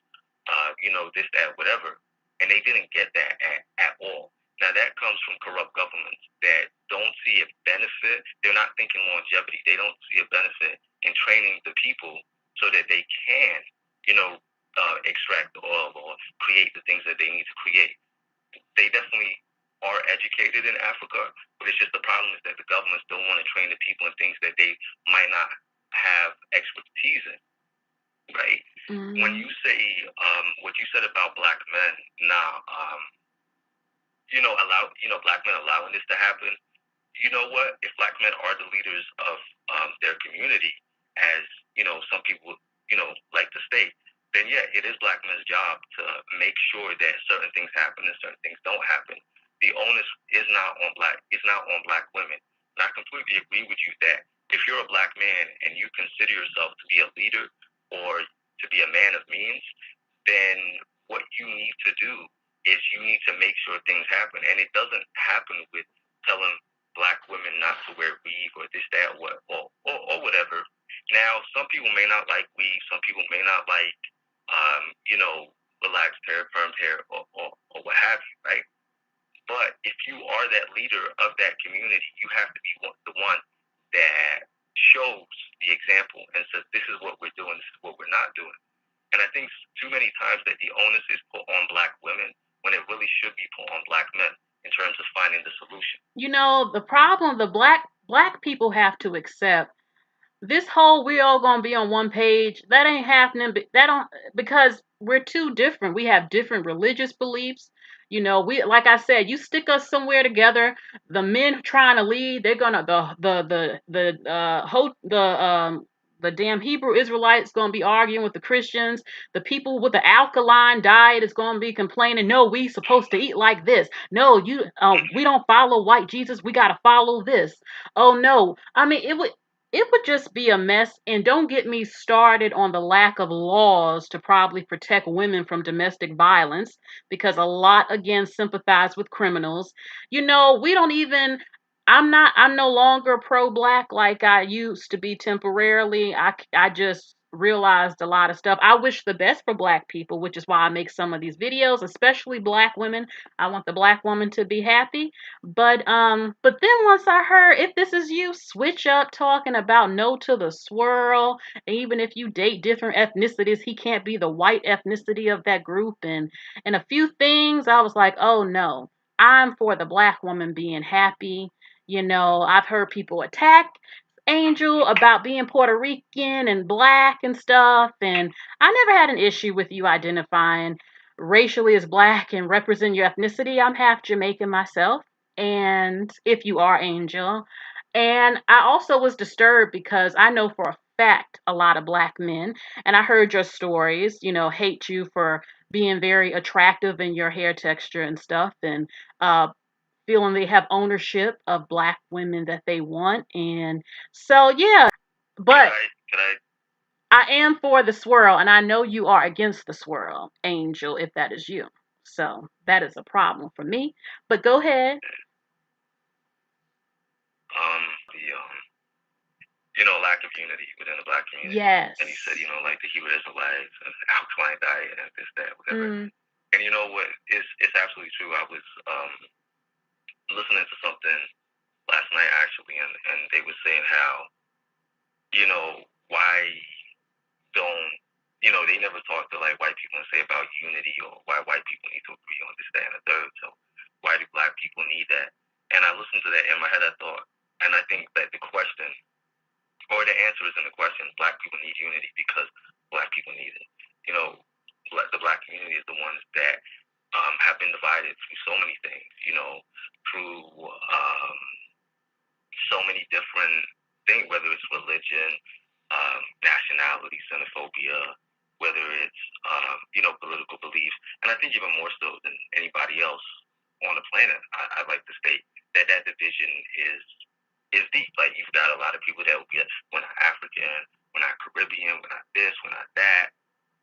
this, that, whatever," and they didn't get that at all. Now that comes from corrupt governments that don't see a benefit. They're not thinking longevity. They don't see a benefit in training the people so that they can, extract the oil or create the things that they need to create. They definitely are educated in Africa, but it's just the problem is that the governments don't want to train the people in things that they might not have expertise in, right? Mm-hmm. When you say what you said about black men, black men allowing this to happen. You know what? If black men are the leaders of their community, as some people like to state, then yeah, it is black men's job to make sure that certain things happen and certain things don't happen. The onus is not on black women. And I completely agree with you that if you're a black man and you consider yourself to be a leader or to be a man of means, then what you need to do is you need to make sure things happen. And it doesn't happen with telling black women not to wear weave or this, that, or whatever. Now, some people may not like weave. Some people may not like, relaxed hair, permed hair, or what have you, right? But if you are that leader of that community, you have to be the one that shows the example and says, this is what we're doing, this is what we're not doing. And I think too many times that the onus is put on black women when it really should be put on black men in terms of finding the solution. The problem the black people have to accept, this whole we all gonna be on one page, that ain't happening. That don't, because we're too different. We have different religious beliefs. You know, we, like I said, you stick us somewhere together. The men trying to lead, they're gonna the damn Hebrew Israelites gonna be arguing with the Christians. The people with the alkaline diet is gonna be complaining. No, we supposed to eat like this. No, we don't follow white Jesus. We gotta follow this. Oh no, I mean it would just be a mess. And don't get me started on the lack of laws to probably protect women from domestic violence, because a lot again sympathize with criminals. You know, we don't even, I'm no longer pro black like I used to be temporarily. I just realized a lot of stuff. I wish the best for black people, which is why I make some of these videos, especially black women. I want the black woman to be happy. But then once I heard, if this is you, switch up talking about no to the swirl. Even if you date different ethnicities, he can't be the white ethnicity of that group, and a few things, I was like, oh no, I'm for the black woman being happy. You know, I've heard people attack Angel about being Puerto Rican and black and stuff, and I never had an issue with you identifying racially as black and represent your ethnicity. I'm half Jamaican myself, and if you are Angel. And I also was disturbed because I know for a fact a lot of black men, and I heard your stories, you know, hate you for being very attractive in your hair texture and stuff, and uh, feeling they have ownership of black women that they want. And so, yeah, but Can I? I am for the swirl, and I know you are against the swirl, Angel, if that is you. So that is a problem for me. But go ahead. The you know, lack of unity within the black community. Yes. And he said, you know, like the Hebrew Israelites and alkaline diet and this, that, whatever. Mm. And you know what? It's absolutely true. I was listening to something last night actually, and they were saying how, you know, why don't, you know, they never talk to like white people and say about unity or why white people need to agree on this, that, and the third. So why do black people need that? And I listened to that in my head. I thought, and I think that the question or the answer is in the question. Black people need unity because black people need it. You know, the black community is the ones that have been divided through so many things. You know, through so many different things, whether it's religion, nationality, xenophobia, whether it's you know, political beliefs, and I think even more so than anybody else on the planet, I'd like to state that that division is deep. Like you've got a lot of people that will be, we're not African, we're not Caribbean, we're not this, we're not that.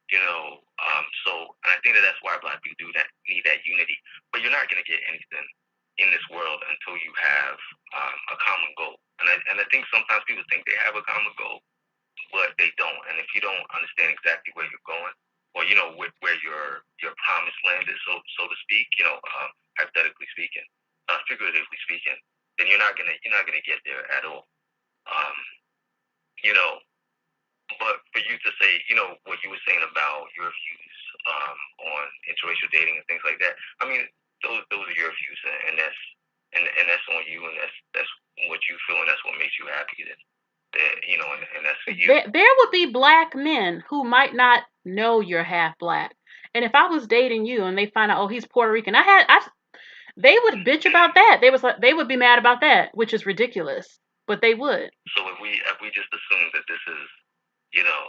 You know, and I think that that's why black people do that, need that unity. But you're not going to get anything in this world until you have a common goal. And I think sometimes people think they have a common goal, but they don't. And if you don't understand exactly where you're going, or you know where your promised land is, so to speak, you know, hypothetically speaking, figuratively speaking, then you're not gonna get there at all. Um, you know, but for you to say, you know, what you were saying about your views on interracial dating and things like that, I mean, those are your views, and that's on you, and that's what you feel, and that's what makes you happy. That you know, and that's for you. There would be black men who might not know you're half black. And if I was dating you and they find out, oh, he's Puerto Rican, they would bitch about that. They would be mad about that, which is ridiculous. But they would. So if we just assume that this is, you know,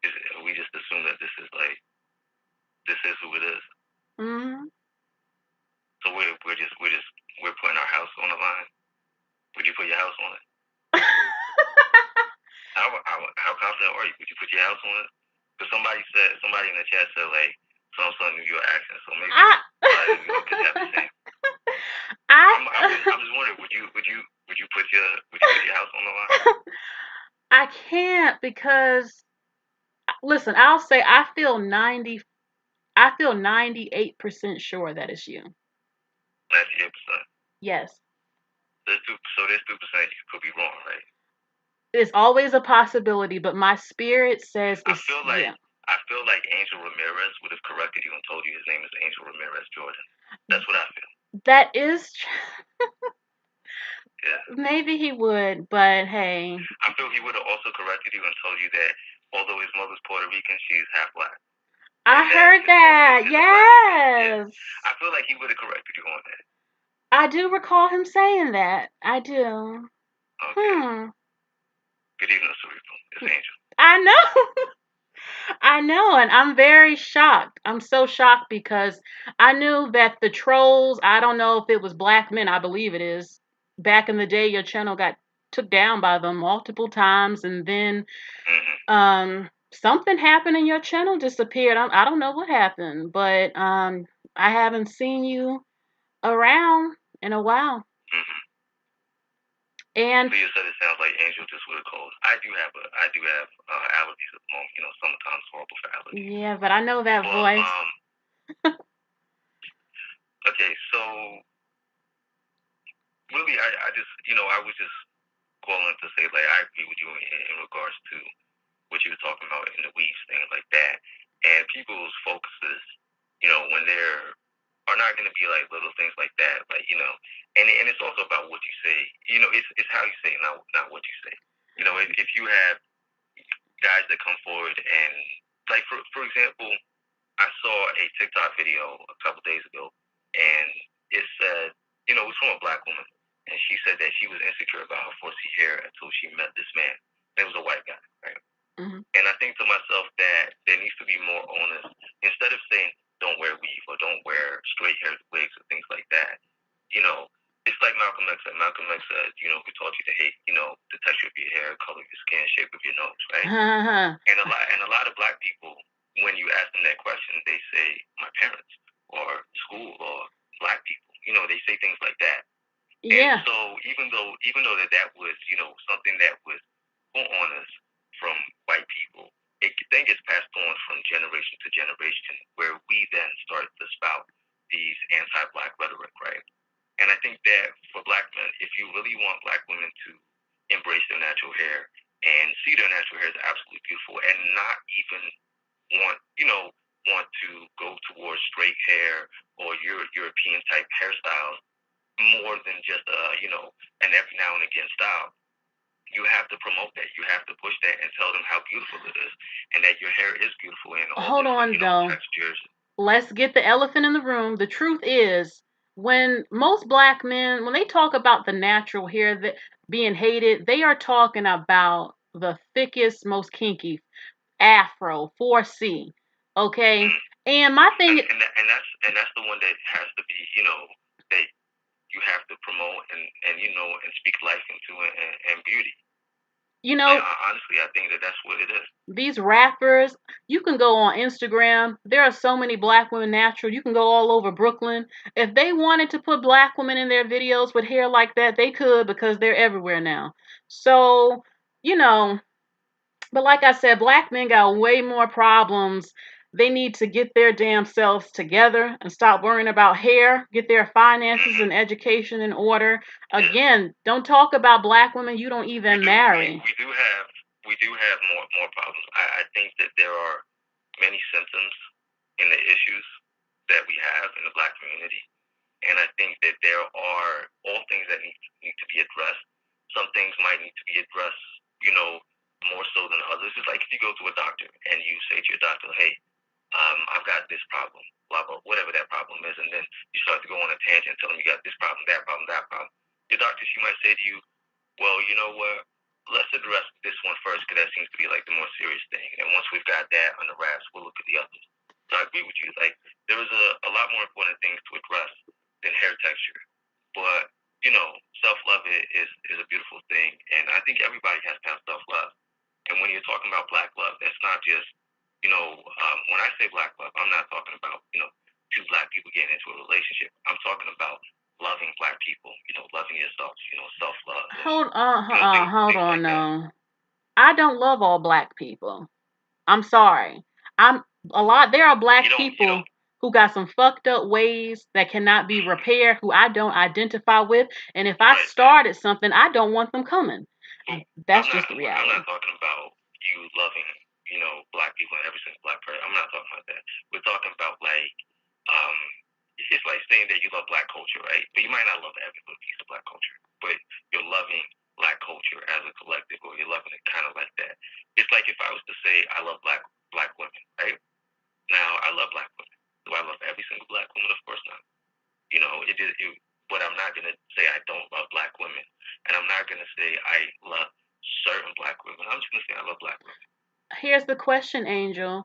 if we just assume that this is like, this is who it is. Mm-hmm. So we're putting our house on the line. Would you put your house on it? How confident are you? Would you put your house on it? Because somebody in the chat said like some New York accent, so maybe New York could have the same. I'm just wondering, would you put your house on the line? I can't, because listen, I'll say I feel 98% sure that it's you. 98%. Yes. There's 2% you could be wrong, right? It's always a possibility, but my spirit says it's, I feel like Angel Ramirez would have corrected you and told you his name is Angel Ramirez Jordan. That's what I feel. That is Yeah. Maybe he would, but hey. I feel he would have also corrected you and told you that although his mother's Puerto Rican, she's half black. I heard that. Yes. I feel like he would have corrected you on that. I do recall him saying that. I do. Okay. Good evening, Cerebral. It's Angel. I know. I know, and I'm very shocked. I'm so shocked because I knew that the trolls, I don't know if it was black men, I believe it is. Back in the day, your channel got took down by them multiple times, and then something happened and your channel disappeared. I don't know what happened, but I haven't seen you around in a while. And Leah said it sounds like Angel just would have called. I do have allergies at the moment. You know, summertime's horrible for allergies. yeah, but I know that voice. Okay, so really, I just, I was just calling to say, like, I agree with you in regards to what you were talking about in the weeds thing, like that. And people's focuses, when they're are not going to be like little things like that, like and it's also about what you say. It's how you say it, not what you say. If you have guys that come forward and like for example, I saw a TikTok video a couple days ago, and it said, it was from a black woman, and she said that she was insecure about her 4C hair until she met this man. It was a white guy, right? Mm-hmm. And I think to myself that there needs to be more onus instead of saying don't wear weave or don't wear straight hair wigs or things like that. It's like Malcolm X said. Malcolm X said, who taught you to hate, the texture of your hair, color of your skin, shape of your nose, right? And a lot of black people, when you ask them that question, they say my parents or school or black people. They say things like that. Yeah. And so even though that was, something that was put on us from white people, it then gets passed on from generation to generation, where we then start to spout these anti-black rhetoric, right? And I think that for black men, if you really want black women to embrace their natural hair and see their natural hair as absolutely beautiful, and not even want to go towards straight hair or European type hairstyles more than just an every now and again style. You have to promote that. You have to push that and tell them how beautiful it is, and that your hair is beautiful in all Hold on, though. textures. Let's get the elephant in the room. The truth is, when most black men, when they talk about the natural hair that being hated, they are talking about the thickest, most kinky afro 4C. Okay, and my thing, and that's the one that has to be, that you have to promote and speak life into and beauty. Honestly, I think that that's what it is. These rappers, you can go on Instagram. There are so many black women natural. You can go all over Brooklyn. If they wanted to put black women in their videos with hair like that, they could, because they're everywhere now. So, but like I said, black men got way more problems. They need to get their damn selves together and stop worrying about hair, get their finances and education in order. Again, don't talk about black women you don't even marry. We do have more problems. I think that there are many symptoms in the issues that we have in the black community, and I think that there are all things that need to be addressed. Some things might need to be addressed, more so than others. It's like if you go to a doctor and you say to your doctor, hey, I've got this problem, blah, blah, whatever that problem is, and then you start to go on a tangent, tell them you got this problem, that problem, that problem. Your doctor, she might say to you, well, you know what, let's address this one first, because that seems to be like the more serious thing. And once we've got that on the wraps, we'll look at the others. So I agree with you. Like, there is a lot more important things to address than hair texture. But, self-love is a beautiful thing. And I think everybody has to have self-love. And when you're talking about black love, that's not just, when I say black love, I'm not talking about, two black people getting into a relationship. I'm talking about loving black people, loving yourself, self-love. Hold on, no. I don't love all black people. I'm sorry. There are black people who got some fucked up ways that cannot be repaired, who I don't identify with, and if I started something, I don't want them coming. That's just the reality. I'm not talking about you loving, black people and every single black person. I'm not talking about that. We're talking about it's like saying that you love black culture, right? But you might not love every little piece of black culture. but you're loving black culture as a collective, or you're loving it kind of like that. It's like if I was to say I love black women, right? Now I love black women. Do I love every single black woman? Of course not. You know, but I'm not gonna say I don't love black women, and I'm not gonna say I love certain black women. I'm just gonna say I love black women. Here's the question, Angel.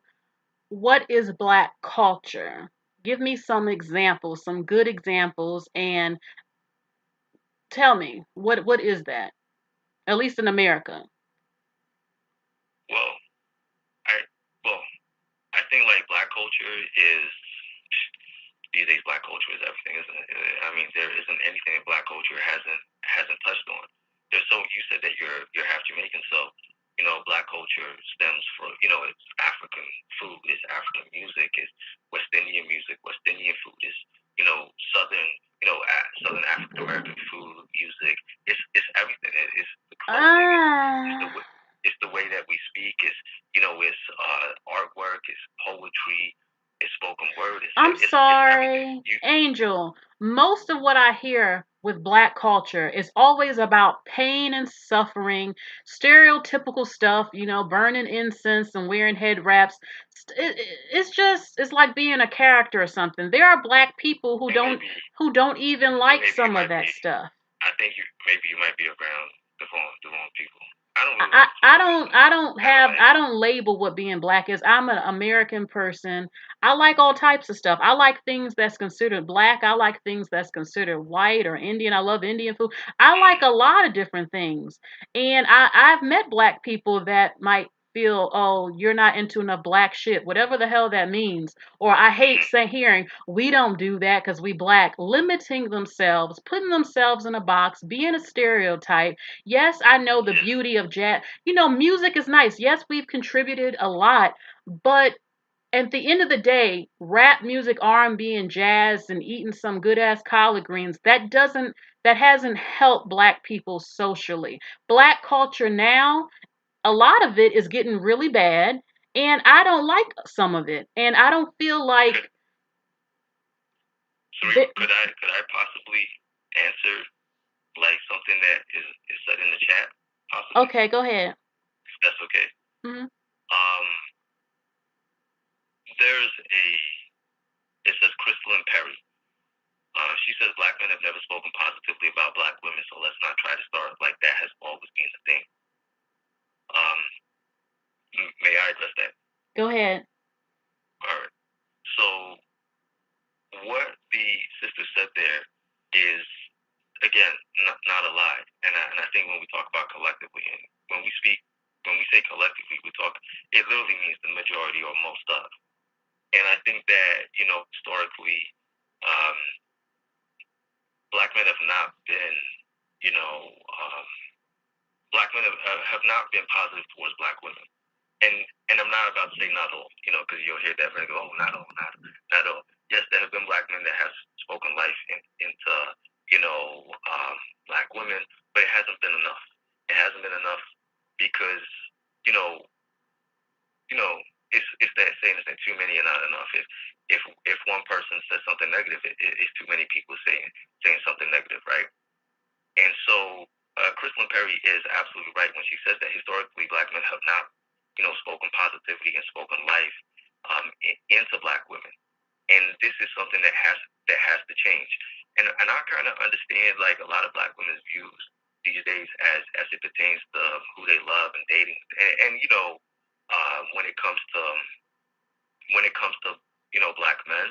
What is black culture? Give me some examples, some good examples, and tell me what is that? At least in America. Well, I well, I think like black culture is these days. Black culture is everything, isn't it? I mean, there isn't anything that black culture hasn't touched on. There's so you said that you're half Jamaican, so you know black culture stems from it's African food, it's African music, it's West Indian music, West Indian food is Southern Southern African American food, music. It's everything. It's the clothing. It's the way that we speak. It's artwork. It's poetry. It's spoken word. I'm It's sorry, everything. Angel. Most of what I hear with black culture is always about pain and suffering, stereotypical stuff, burning incense and wearing head wraps. It's like being a character or something. There are black people who don't even like some of that stuff. I think maybe you might be around the wrong people. I don't really. I don't label what being black is. I'm an American person. I like all types of stuff. I like things that's considered black. I like things that's considered white or Indian. I love Indian food. I like a lot of different things. And I've met black people that might feel, oh, you're not into enough black shit, whatever the hell that means. Or I hate hearing, we don't do that because we black, limiting themselves, putting themselves in a box, being a stereotype. Yes, I know the beauty of jazz. Music is nice. Yes, we've contributed a lot, but at the end of the day, rap music, R&B, and jazz, and eating some good ass collard greens, that hasn't helped black people socially. Black culture now, a lot of it is getting really bad, and I don't like some of it, and I don't feel like. So could I possibly answer like something that is said in the chat? Possibly. Okay, go ahead. That's okay. Mm-hmm. There's it says Crystalline Perry. She says black men have never spoken positively about black women, so let's not try to start like that has always been the thing. May I address that? Go ahead. All right. So what the sister said there is again not a lie, and I think when we talk about collectively, and when we say collectively, we talk it literally means the majority or most of. And I think that historically, black men have not been black men have not been positive towards black women. And I'm not about to say not all, because you'll hear that and go, oh, not all. Yes, there have been black men that have spoken life into black women, but it hasn't been enough. It hasn't been enough because you know it's that saying that too many are not enough. If one person says something negative, it's too many people saying something negative, right? And so Crystalline Perry is absolutely right when she says that historically black men have not spoken positivity and spoken life into black women, and this is something that has to change. And I kind of understand like a lot of black women's views these days as it pertains to who they love and dating, and when it comes to black men,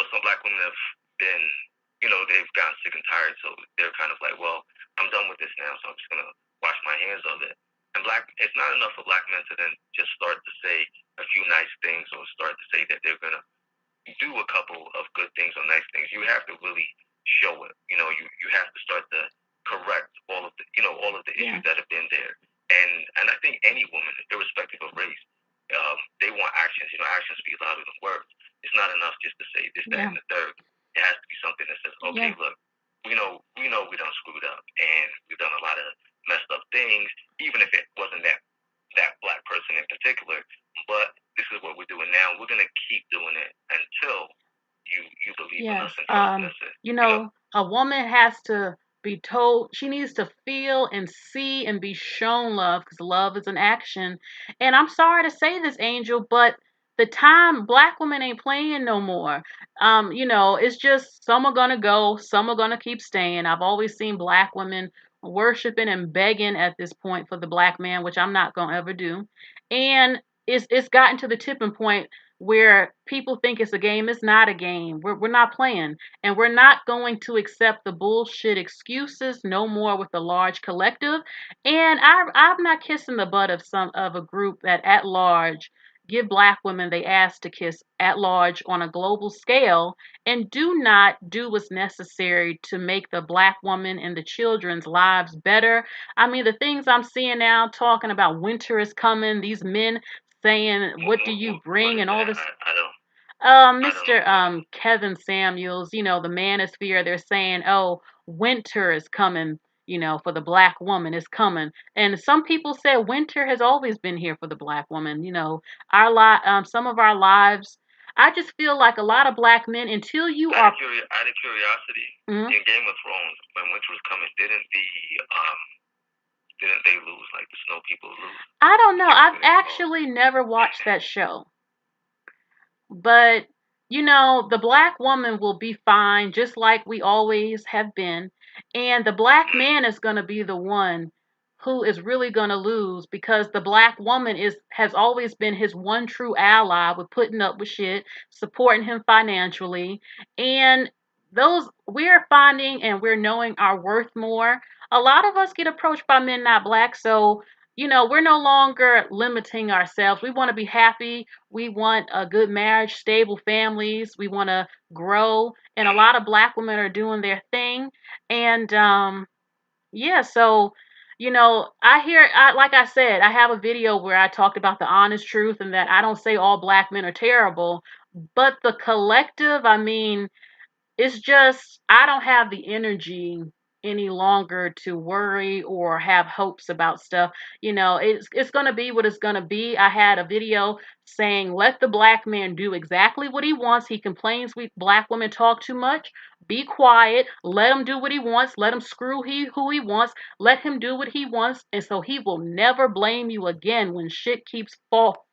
some black women have been they've gotten sick and tired, so they're kind of like, well, I'm done with this now, so I'm just gonna wash my hands of it. And it's not enough for black men to then just start to say a few nice things or start to say that they're gonna do a couple of good things or nice things. You have to really show it. You have to start to correct all of the issues that have been there. And I think any woman, irrespective of race, they want actions. Actions speak louder than words. It's not enough just to say this, that, and the third. It has to be something that says, okay, look, we know we done screwed up and we've done a lot of messed up things, even if it wasn't that black person in particular. But this is what we're doing now. We're gonna keep doing it until you believe in us and trust us. A woman has to be told, she needs to feel and see and be shown love, because love is an action. And I'm sorry to say this, Angel, but the time black women ain't playing no more. It's just some are gonna go, some are gonna keep staying. I've always seen black women worshiping and begging at this point for the black man, which I'm not gonna ever do. And it's gotten to the tipping point where people think it's a game. It's not a game. We're not playing. And we're not going to accept the bullshit excuses no more with the large collective. And I'm not kissing the butt of a group that at large give black women they ask to kiss at large on a global scale, and do not do what's necessary to make the black woman and the children's lives better. I mean, the things I'm seeing now talking about winter is coming, these men saying, what do you bring, and all this. I don't. Mr. Kevin Samuels, the manosphere, they're saying, oh, winter is coming, for the black woman is coming. And some people said winter has always been here for the black woman. Some of our lives, I just feel like a lot of black men, until you Out are. Out of curiosity, in Game of Thrones, when winter was coming, didn't they lose? Like the snow people lose? I don't know. I've actually never watched that show. But, the black woman will be fine, just like we always have been. And the black man is going to be the one who is really going to lose, because the black woman has always been his one true ally with putting up with shit, supporting him financially. And we're finding and we're knowing our worth more. A lot of us get approached by men not black. So, we're no longer limiting ourselves. We want to be happy. We want a good marriage, stable families. We want to grow. And a lot of black women are doing their thing. And yeah, so, like I said, I have a video where I talked about the honest truth, and that I don't say all black men are terrible, but the collective, I mean, it's just, I don't have the energy any longer to worry or have hopes about stuff. It's going to be what it's going to be. I had a video saying, let the black man do exactly what he wants. He complains we black women talk too much. Be quiet. Let him do what he wants. Let him screw who he wants. Let him do what he wants. And so he will never blame you again when shit keeps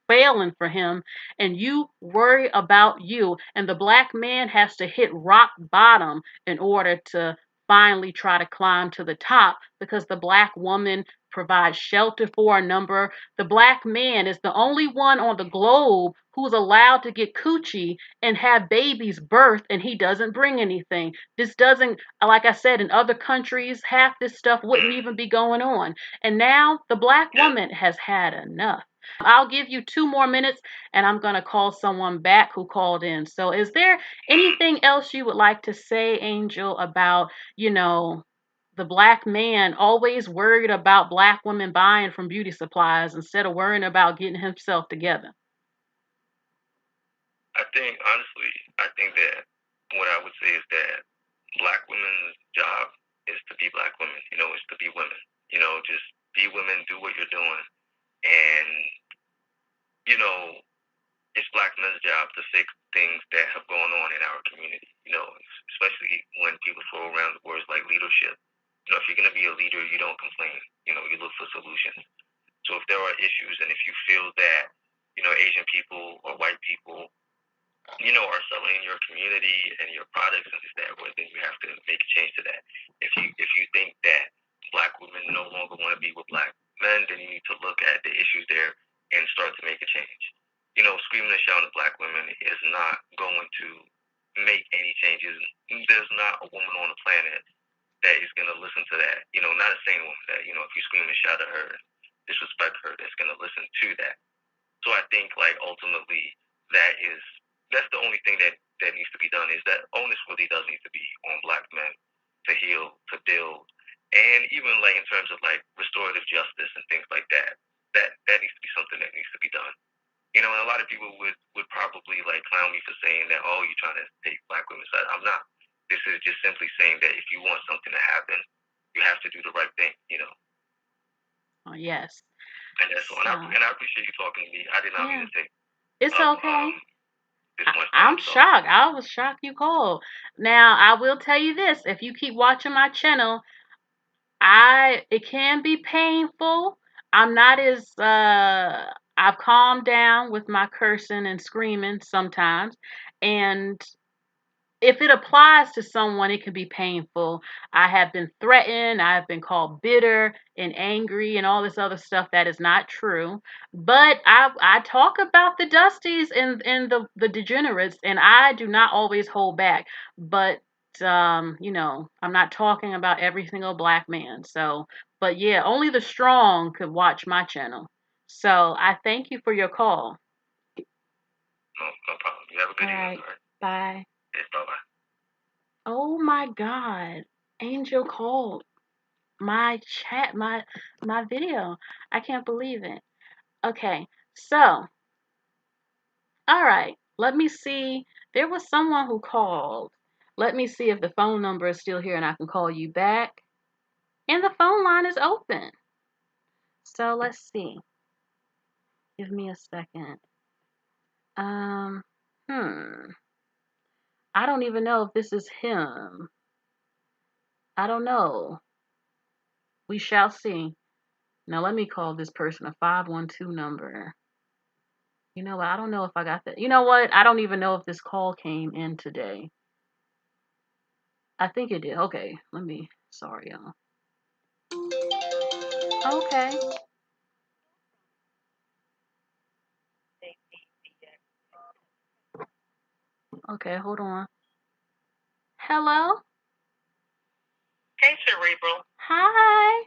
failing for him, and you worry about you. And the black man has to hit rock bottom in order to finally try to climb to the top, because the black woman provides shelter for a number. The black man is the only one on the globe who's allowed to get coochie and have babies birth, and he doesn't bring anything. This doesn't, like I said, in other countries, half this stuff wouldn't even be going on. And now the black woman has had enough. I'll give you 2 more minutes, and I'm going to call someone back who called in. So is there anything else you would like to say, Angel, about, the black man always worried about black women buying from beauty supplies instead of worrying about getting himself together? Honestly, I think that what I would say is that black women's job is to be black women. Is to be women. Just be women, do what you're doing. And, it's black men's job to fix things that have gone on in our community, especially when people throw around the words like leadership. If you're going to be a leader, you don't complain. You look for solutions. So if there are issues, and if you feel that, Asian people or white people, are selling in your community and your products and this, that, well, then you have to make a change to that. If you think that black women no longer want to be with black men, then you need to look at the issues there and start to make a change. Screaming and shouting at black women is not going to make any changes. There's not a woman on the planet that is going to listen to that. Not a sane woman that, if you scream and shout at her, disrespect her, that's going to listen to that. So I think, like, ultimately, that's the only thing that needs to be done, is that onus really does need to be on black men to heal, to build, and even, like, in terms of, like, restorative justice and things like that, that needs to be something that needs to be done. And a lot of people would probably, like, clown me for saying that, oh, you're trying to take black women's side. I'm not. This is just simply saying that if you want something to happen, you have to do the right thing. Oh, yes. And that's all. And I appreciate you talking to me. I did not mean to take. It's okay. This much time, I'm shocked. I was shocked you called. Now, I will tell you this. If you keep watching my channel, It can be painful. I'm not as I've calmed down with my cursing and screaming sometimes, and if it applies to someone, it can be painful. I have been threatened. I have been called bitter and angry and all this other stuff that is not true. But I talk about the dusties and the degenerates, and I do not always hold back. But I'm not talking about every single black man. So, but yeah, only the strong could watch my channel. So I thank you for your call. No problem. You have a good evening. All right. Bye. Yes, bye-bye. Oh my God. Angel called my chat, my video. I can't believe it. Okay. So, all right. Let me see. There was someone who called. Let me see if the phone number is still here and I can call you back. And the phone line is open. So, let's see. Give me a second. Um, hmm. I don't even know if this is him. I don't know. We shall see. Now let me call this person a 512 number. You know what? I don't know if I got that. You know what? I don't even know if this call came in today. I think it did. Okay, sorry, y'all. Okay. Okay, hold on. Hello? Hey, Cerebral. Hi.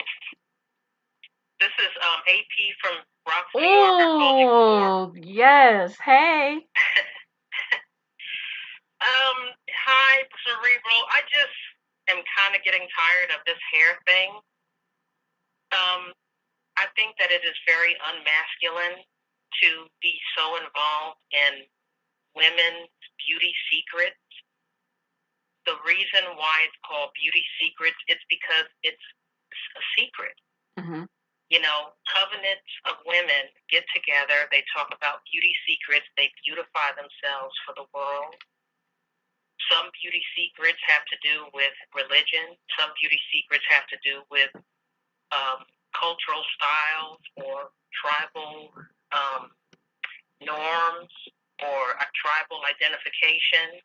This is AP from Roxy, New York. Oh, yes. Hey. Hi, Cerebral. I just am kind of getting tired of this hair thing. I think that it is very unmasculine to be so involved in women's beauty secrets. The reason why it's called beauty secrets, it's because it's a secret. Mm-hmm. You know, covenants of women get together. They talk about beauty secrets. They beautify themselves for the world. Some beauty secrets have to do with religion. Some beauty secrets have to do with cultural styles or tribal norms or a tribal identification.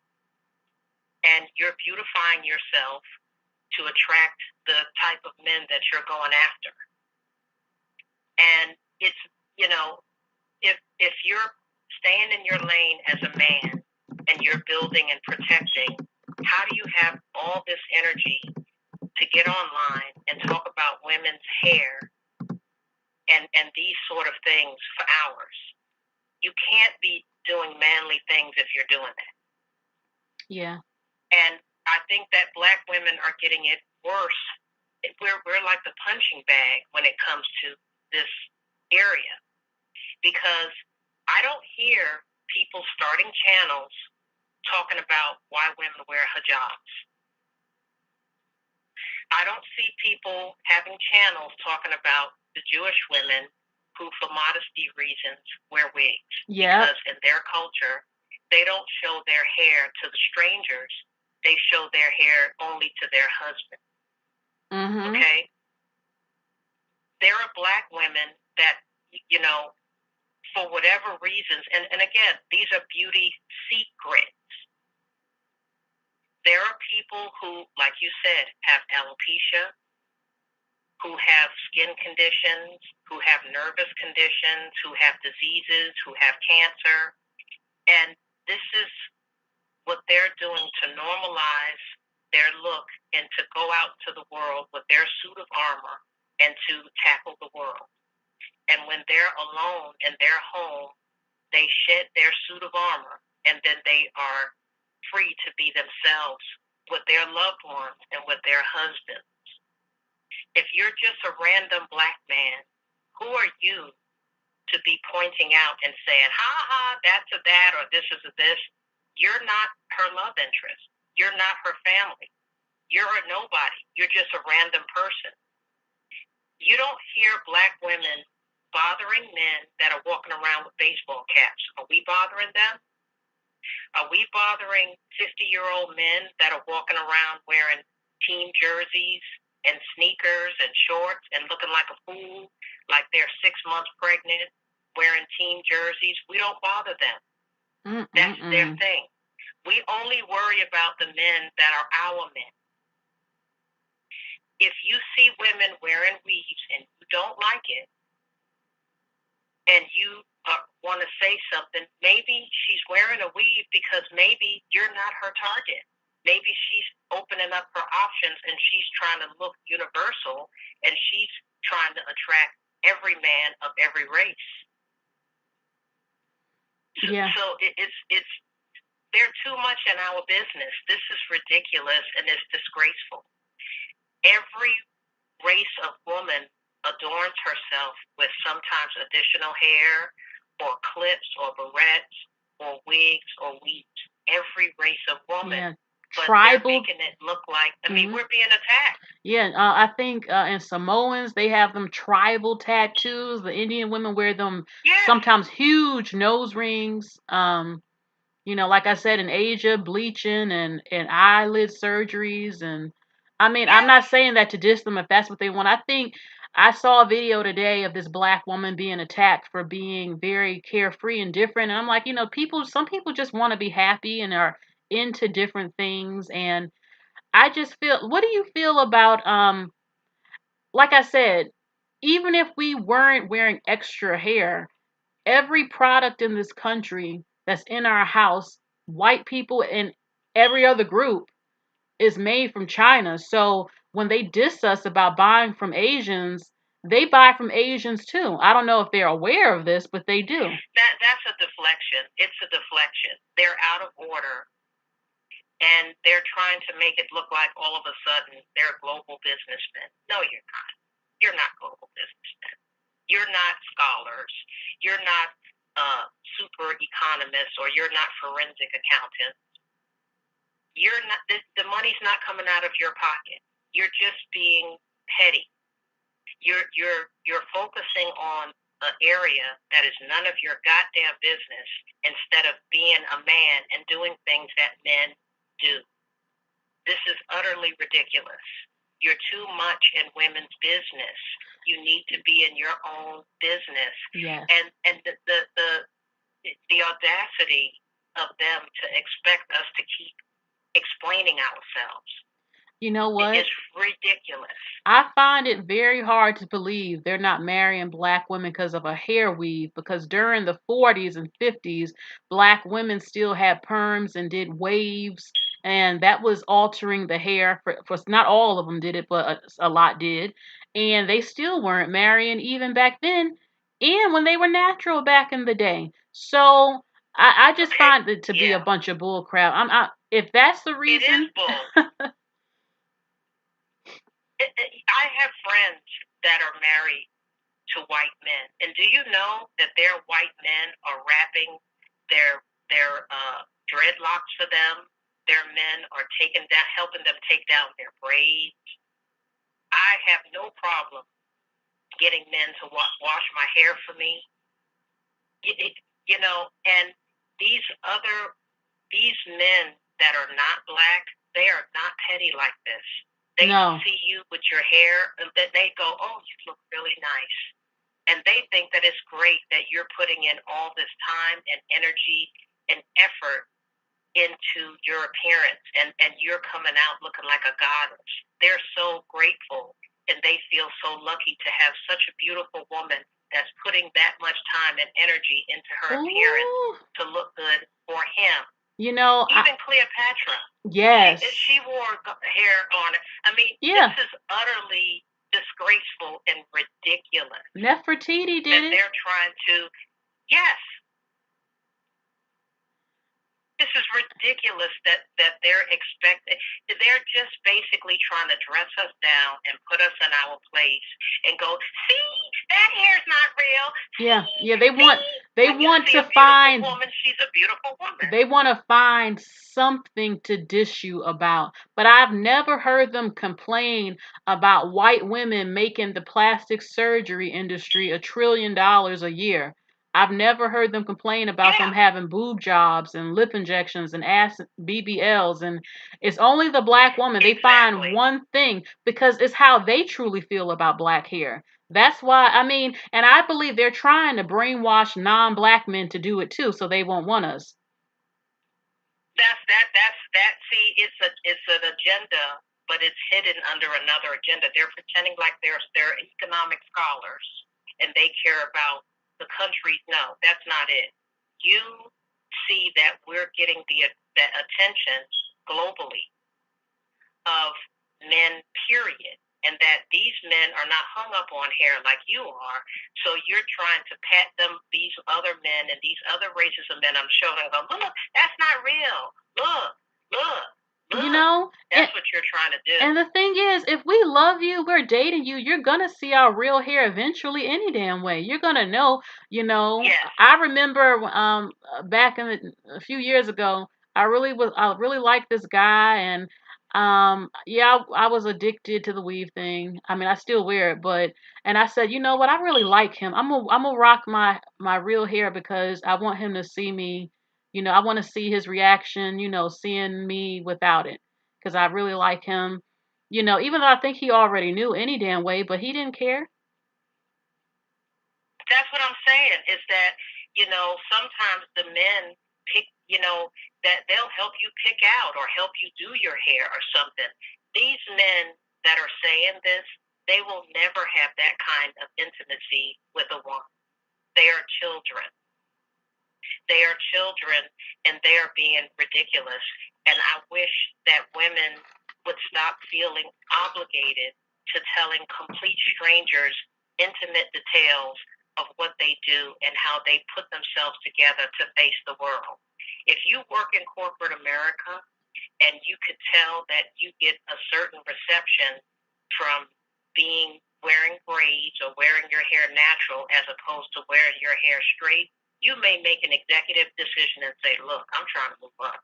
And you're beautifying yourself to attract the type of men that you're going after. And it's, if you're staying in your lane as a man and you're building and protecting, how do you have all this energy to get online and talk about women's hair and these sort of things for hours? You can't be doing manly things if you're doing that. Yeah. And I think that black women are getting it worse. We're like the punching bag when it comes to this area, because I don't hear people starting channels talking about why women wear hijabs. I don't see people having channels talking about the Jewish women who, for modesty reasons, wear wigs. Yeah. Because in their culture, they don't show their hair to the strangers. They show their hair only to their husband. Mm-hmm. Okay? There are black women that, for whatever reasons, and again, these are beauty secrets. There are people who, like you said, have alopecia, who have skin conditions, who have nervous conditions, who have diseases, who have cancer. And this is what they're doing to normalize their look and to go out to the world with their suit of armor and to tackle the world. And when they're alone in their home, they shed their suit of armor, and then they are free to be themselves with their loved ones and with their husbands. If you're just a random black man, who are you to be pointing out and saying, ha ha, that's a that, or this is a this? You're not her love interest. You're not her family. You're a nobody. You're just a random person. You don't hear black women bothering men that are walking around with baseball caps. Are we bothering them? Are we bothering 50-year-old men that are walking around wearing team jerseys and sneakers and shorts and looking like a fool, like they're 6 months pregnant, wearing team jerseys. We don't bother them. That's their thing. We only worry about the men that are our men. If you see women wearing weaves and you don't like it, and you want to say something, maybe she's wearing a weave because maybe you're not her target. Maybe she's opening up her options and she's trying to look universal and she's trying to attract every man of every race. Yeah. So it's they're too much in our business. This is ridiculous and it's disgraceful. Every race of woman adorns herself with sometimes additional hair or clips or barrettes or wigs or weaves. Every race of woman. Yeah. But Tribal. they're making it look like, I mean, we're being attacked. Yeah, I think in Samoans, they have them tribal tattoos. The Indian women wear them sometimes huge nose rings. You know, like I said, in Asia, bleaching and eyelid surgeries. And I mean, I'm not saying that to diss them if that's what they want. I think I saw a video today of this black woman being attacked for being very carefree and different. And I'm like, you know, some people just want to be happy and are into different things. And I just feel, what do you feel about, like I said, even if we weren't wearing extra hair, every product in this country that's in our house, white people and every other group, is made from China. So when they diss us about buying from Asians, they buy from Asians too. I don't know if they're aware of this, but they do. That's a deflection. It's a deflection. They're out of order. And they're trying to make it look like all of a sudden they're global businessmen. No, you're not. You're not global businessmen. You're not scholars. You're not super economists, or you're not forensic accountants. You're not. The money's not coming out of your pocket. You're just being petty. You're focusing on an area that is none of your goddamn business instead of being a man and doing things that men do. This is utterly ridiculous. You're too much in women's business. You need to be in your own business. Yes. And the audacity of them to expect us to keep explaining ourselves. You know what? It's ridiculous. I find it very hard to believe they're not marrying black women because of a hair weave, because during the 40s and 50s, black women still had perms and did waves, and that was altering the hair. For not all of them did it, but a lot did. And they still weren't marrying even back then, and when they were natural back in the day. So I just find it to be a bunch of bull crap. If that's the reason. It is bull. I have friends that are married to white men, and do you know that their white men are wrapping their dreadlocks for them? Their men are helping them take down their braids. I have no problem getting men to wash my hair for me. You know, and these men that are not black, they are not petty like this. They see you with your hair, and then they go, "Oh, you look really nice," and they think that it's great that you're putting in all this time and energy and effort into your appearance, and you're coming out looking like a goddess. They're so grateful, and they feel so lucky to have such a beautiful woman that's putting that much time and energy into her appearance to look good for him. You know, even Cleopatra. Yes. She wore hair on it. I mean, this is utterly disgraceful and ridiculous. Nefertiti did it. They're trying to, yes. This is ridiculous that they're expecting. They're just basically trying to dress us down and put us in our place and go, see, that hair's not real. Yeah. They want to find. Woman, she's a beautiful woman. They want to find something to diss you about. But I've never heard them complain about white women making the plastic surgery industry $1 trillion a year. I've never heard them complain about Yeah, them having boob jobs and lip injections and ass BBLs, and it's only the black woman. They find exactly. one thing because it's how they truly feel about black hair. That's why, I mean, and I believe they're trying to brainwash non-black men to do it too, so they won't want us. That's see, it's an agenda, but it's hidden under another agenda. They're pretending like they're economic scholars and they care about the country. No, that's not it. You see that we're getting that attention globally of men, period. And that these men are not hung up on hair like you are. So you're trying to pat them, these other men and these other races of men, I'm showing them, look, that's not real. Look, look, look. You know, that's what you're trying to do. And the thing is, if we love you, we're dating you, you're gonna see our real hair eventually any damn way. You're gonna know, you know. Yes. I remember back in a few years ago, I really liked this guy, and yeah, I was addicted to the weave thing. I mean, I still wear it, but and I said, you know what, I really like him. I'm gonna rock my real hair because I want him to see me, you know, I want to see his reaction, you know, seeing me without it because I really like him. You know, even though I think he already knew any damn way, but he didn't care. That's what I'm saying, is that, you know, sometimes the men pick, you know, that they'll help you pick out or help you do your hair or something. These men that are saying this, they will never have that kind of intimacy with a woman. They are children. They are children and they are being ridiculous. And I wish that women would stop feeling obligated to telling complete strangers intimate details of what they do and how they put themselves together to face the world. If you work in corporate America and you could tell that you get a certain reception from wearing braids or wearing your hair natural as opposed to wearing your hair straight, you may make an executive decision and say, look, I'm trying to move up,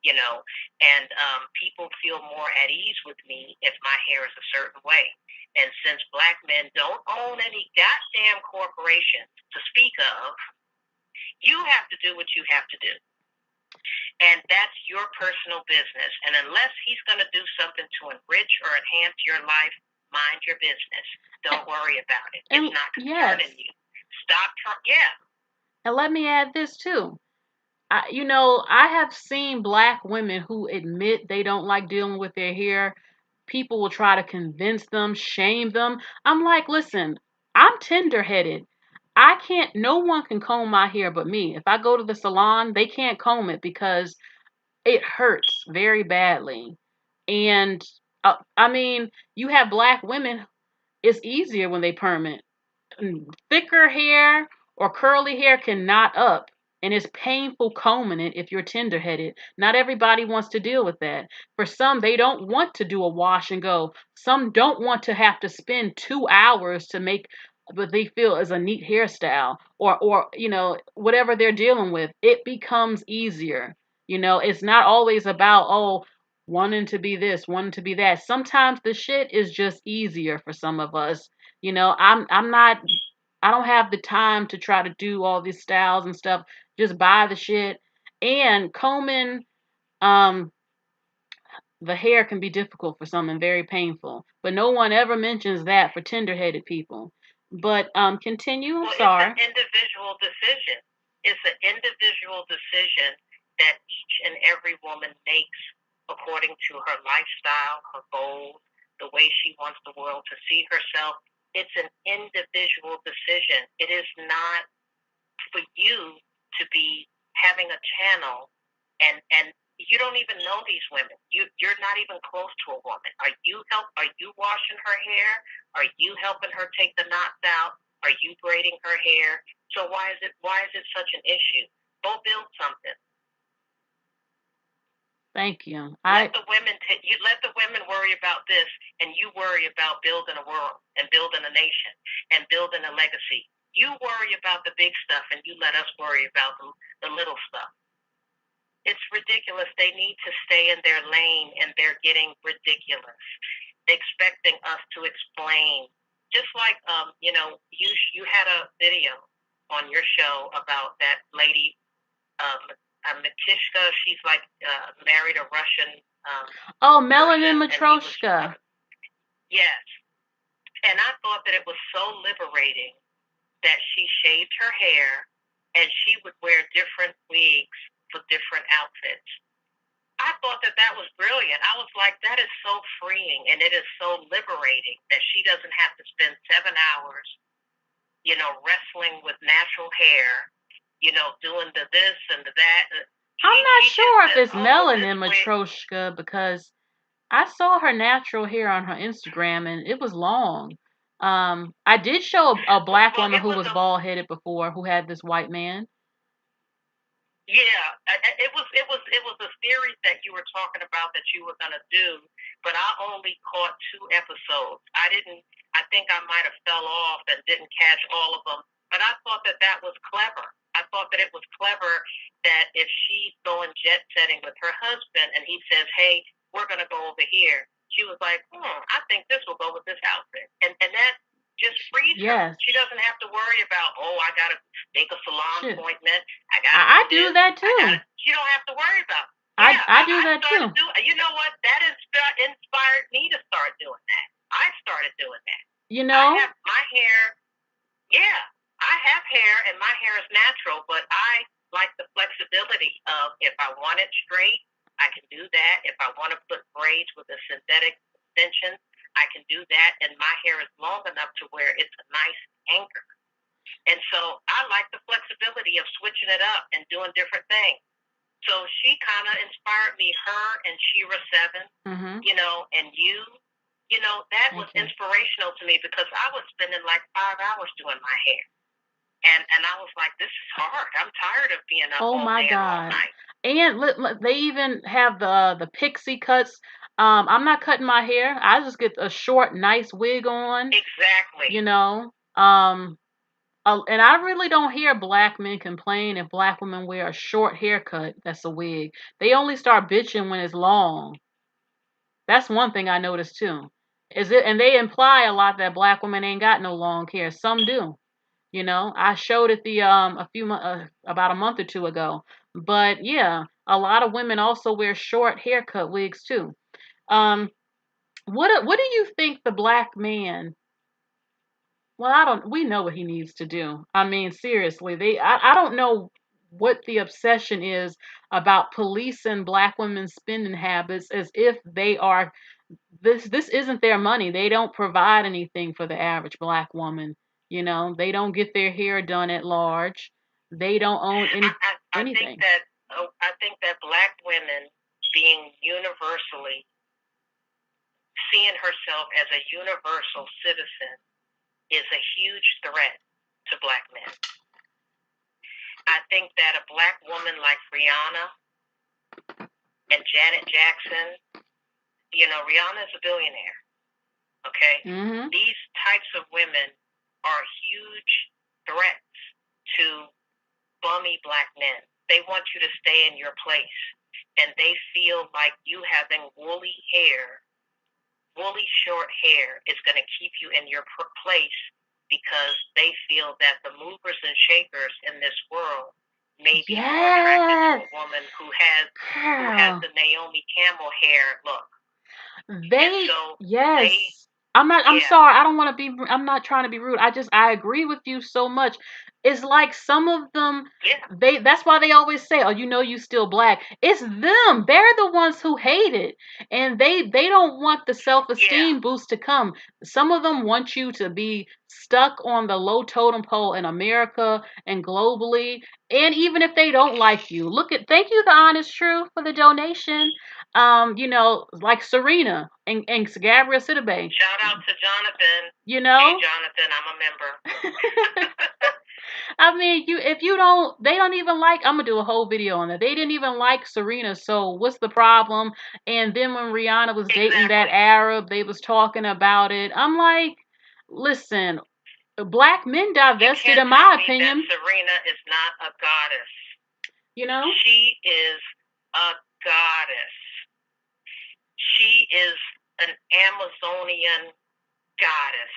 you know, and people feel more at ease with me if my hair is a certain way. And since black men don't own any goddamn corporations to speak of, you have to do what you have to do. And that's your personal business. And unless he's going to do something to enrich or enhance your life, mind your business. Don't worry about it. It's not concerning you. Stop. Yeah. And let me add this too. You know, I have seen black women who admit they don't like dealing with their hair. People will try to convince them, shame them. I'm like, listen, I'm tender-headed. No one can comb my hair but me. If I go to the salon, they can't comb it because it hurts very badly. And I mean, you have black women, it's easier when they perm it. Thicker hair or curly hair can knot up, and it's painful combing it if you're tender-headed. Not everybody wants to deal with that. For some, they don't want to do a wash and go. Some don't want to have to spend 2 hours to make what they feel is a neat hairstyle, or you know, whatever they're dealing with. It becomes easier. You know, it's not always about, oh, wanting to be this, wanting to be that. Sometimes the shit is just easier for some of us. You know, I don't have the time to try to do all these styles and stuff. Just buy the shit. And combing um the hair can be difficult for some and very painful. But no one ever mentions that for tender-headed people. But continue. I'm sorry. It's an individual decision. It's an individual decision that each and every woman makes according to her lifestyle, her goals, the way she wants the world to see herself. It's an individual decision. It is not for you to be having a channel and you don't even know these women. You're not even close to a woman. Are you washing her hair? Are you helping her take the knots out? Are you braiding her hair? So why is it such an issue? Go build something. Thank you. Let the women worry about this, and you worry about building a world and building a nation and building a legacy. You worry about the big stuff, and you let us worry about the little stuff. It's ridiculous. They need to stay in their lane, and they're getting ridiculous, expecting us to explain. Just like you know, you had a video on your show about that lady, Matishka. She's like married a Russian. Melanin person, Matryoshka. Yes, and I thought that it was so liberating that she shaved her hair and she would wear different wigs for different outfits. I thought that that was brilliant. I was like, that is so freeing and it is so liberating that she doesn't have to spend 7 hours, wrestling with natural hair, doing the this and the that. I'm not sure if it's Melanin Matryoshka because I saw her natural hair on her Instagram and it was long. I did show a black woman who was bald-headed before who had this white man. Yeah, it was a series that you were talking about that you were gonna do, but I only caught 2 episodes. I think I might have fell off and didn't catch all of them. But I thought that was clever. I thought that it was clever that if she's going jet setting with her husband and he says, "Hey, we're gonna go over here," she was like, "I think this will go with this outfit," and that just frees her. She doesn't have to worry about, I gotta make a salon appointment. I do that too. She don't have to worry about it. I do that too. You know what? That inspired me to start doing that. I started doing that. I have my hair. Yeah, I have hair, and my hair is natural, but I like the flexibility of if I want it straight, I can do that. If I want to put braids with a synthetic extension, I can do that, and my hair is long enough to where it's a nice anchor. And so I like the flexibility of switching it up and doing different things. So she kind of inspired me, her and Shira 7, and that was inspirational to me because I was spending like 5 hours doing my hair. And I was like, this is hard. I'm tired of being up all day and all night. And they even have the pixie cuts. I'm not cutting my hair. I just get a short, nice wig on. Exactly. And I really don't hear black men complain if black women wear a short haircut that's a wig. They only start bitching when it's long. That's one thing I noticed too. And they imply a lot that black women ain't got no long hair. Some do. I showed it about a month or 2 ago. But yeah, a lot of women also wear short haircut wigs too. What do you think the black man? Well, we know what he needs to do. I mean, seriously, I don't know what the obsession is about policing black women's spending habits as if they are this isn't their money. They don't provide anything for the average black woman. They don't get their hair done at large. They don't own anything. I think that black women being universally seeing herself as a universal citizen is a huge threat to black men. I think that a black woman like Rihanna and Janet Jackson, Rihanna is a billionaire, okay? Mm-hmm. These types of women are huge threats to bummy black men. They want you to stay in your place, and they feel like you having woolly short hair is going to keep you in your place because they feel that the movers and shakers in this world may be more attracted to a woman who has the Naomi Campbell hair look. I'm sorry. I'm not trying to be rude. I agree with you so much. It's like some of them, that's why they always say, you still black. It's them. They're the ones who hate it. And they don't want the self-esteem boost to come. Some of them want you to be stuck on the low totem pole in America and globally. And even if they don't like you, thank you, The Honest Truth, for the donation. Like Serena and Gabrielle Sidibe. Shout out to Jonathan. Hey, Jonathan, I'm a member. I mean, they don't even like, I'm gonna do a whole video on that. They didn't even like Serena, so what's the problem? And then when Rihanna was dating that Arab, they was talking about it. I'm like, listen, black men divested, in my opinion. Serena is not a goddess. She is a goddess. She is an Amazonian goddess.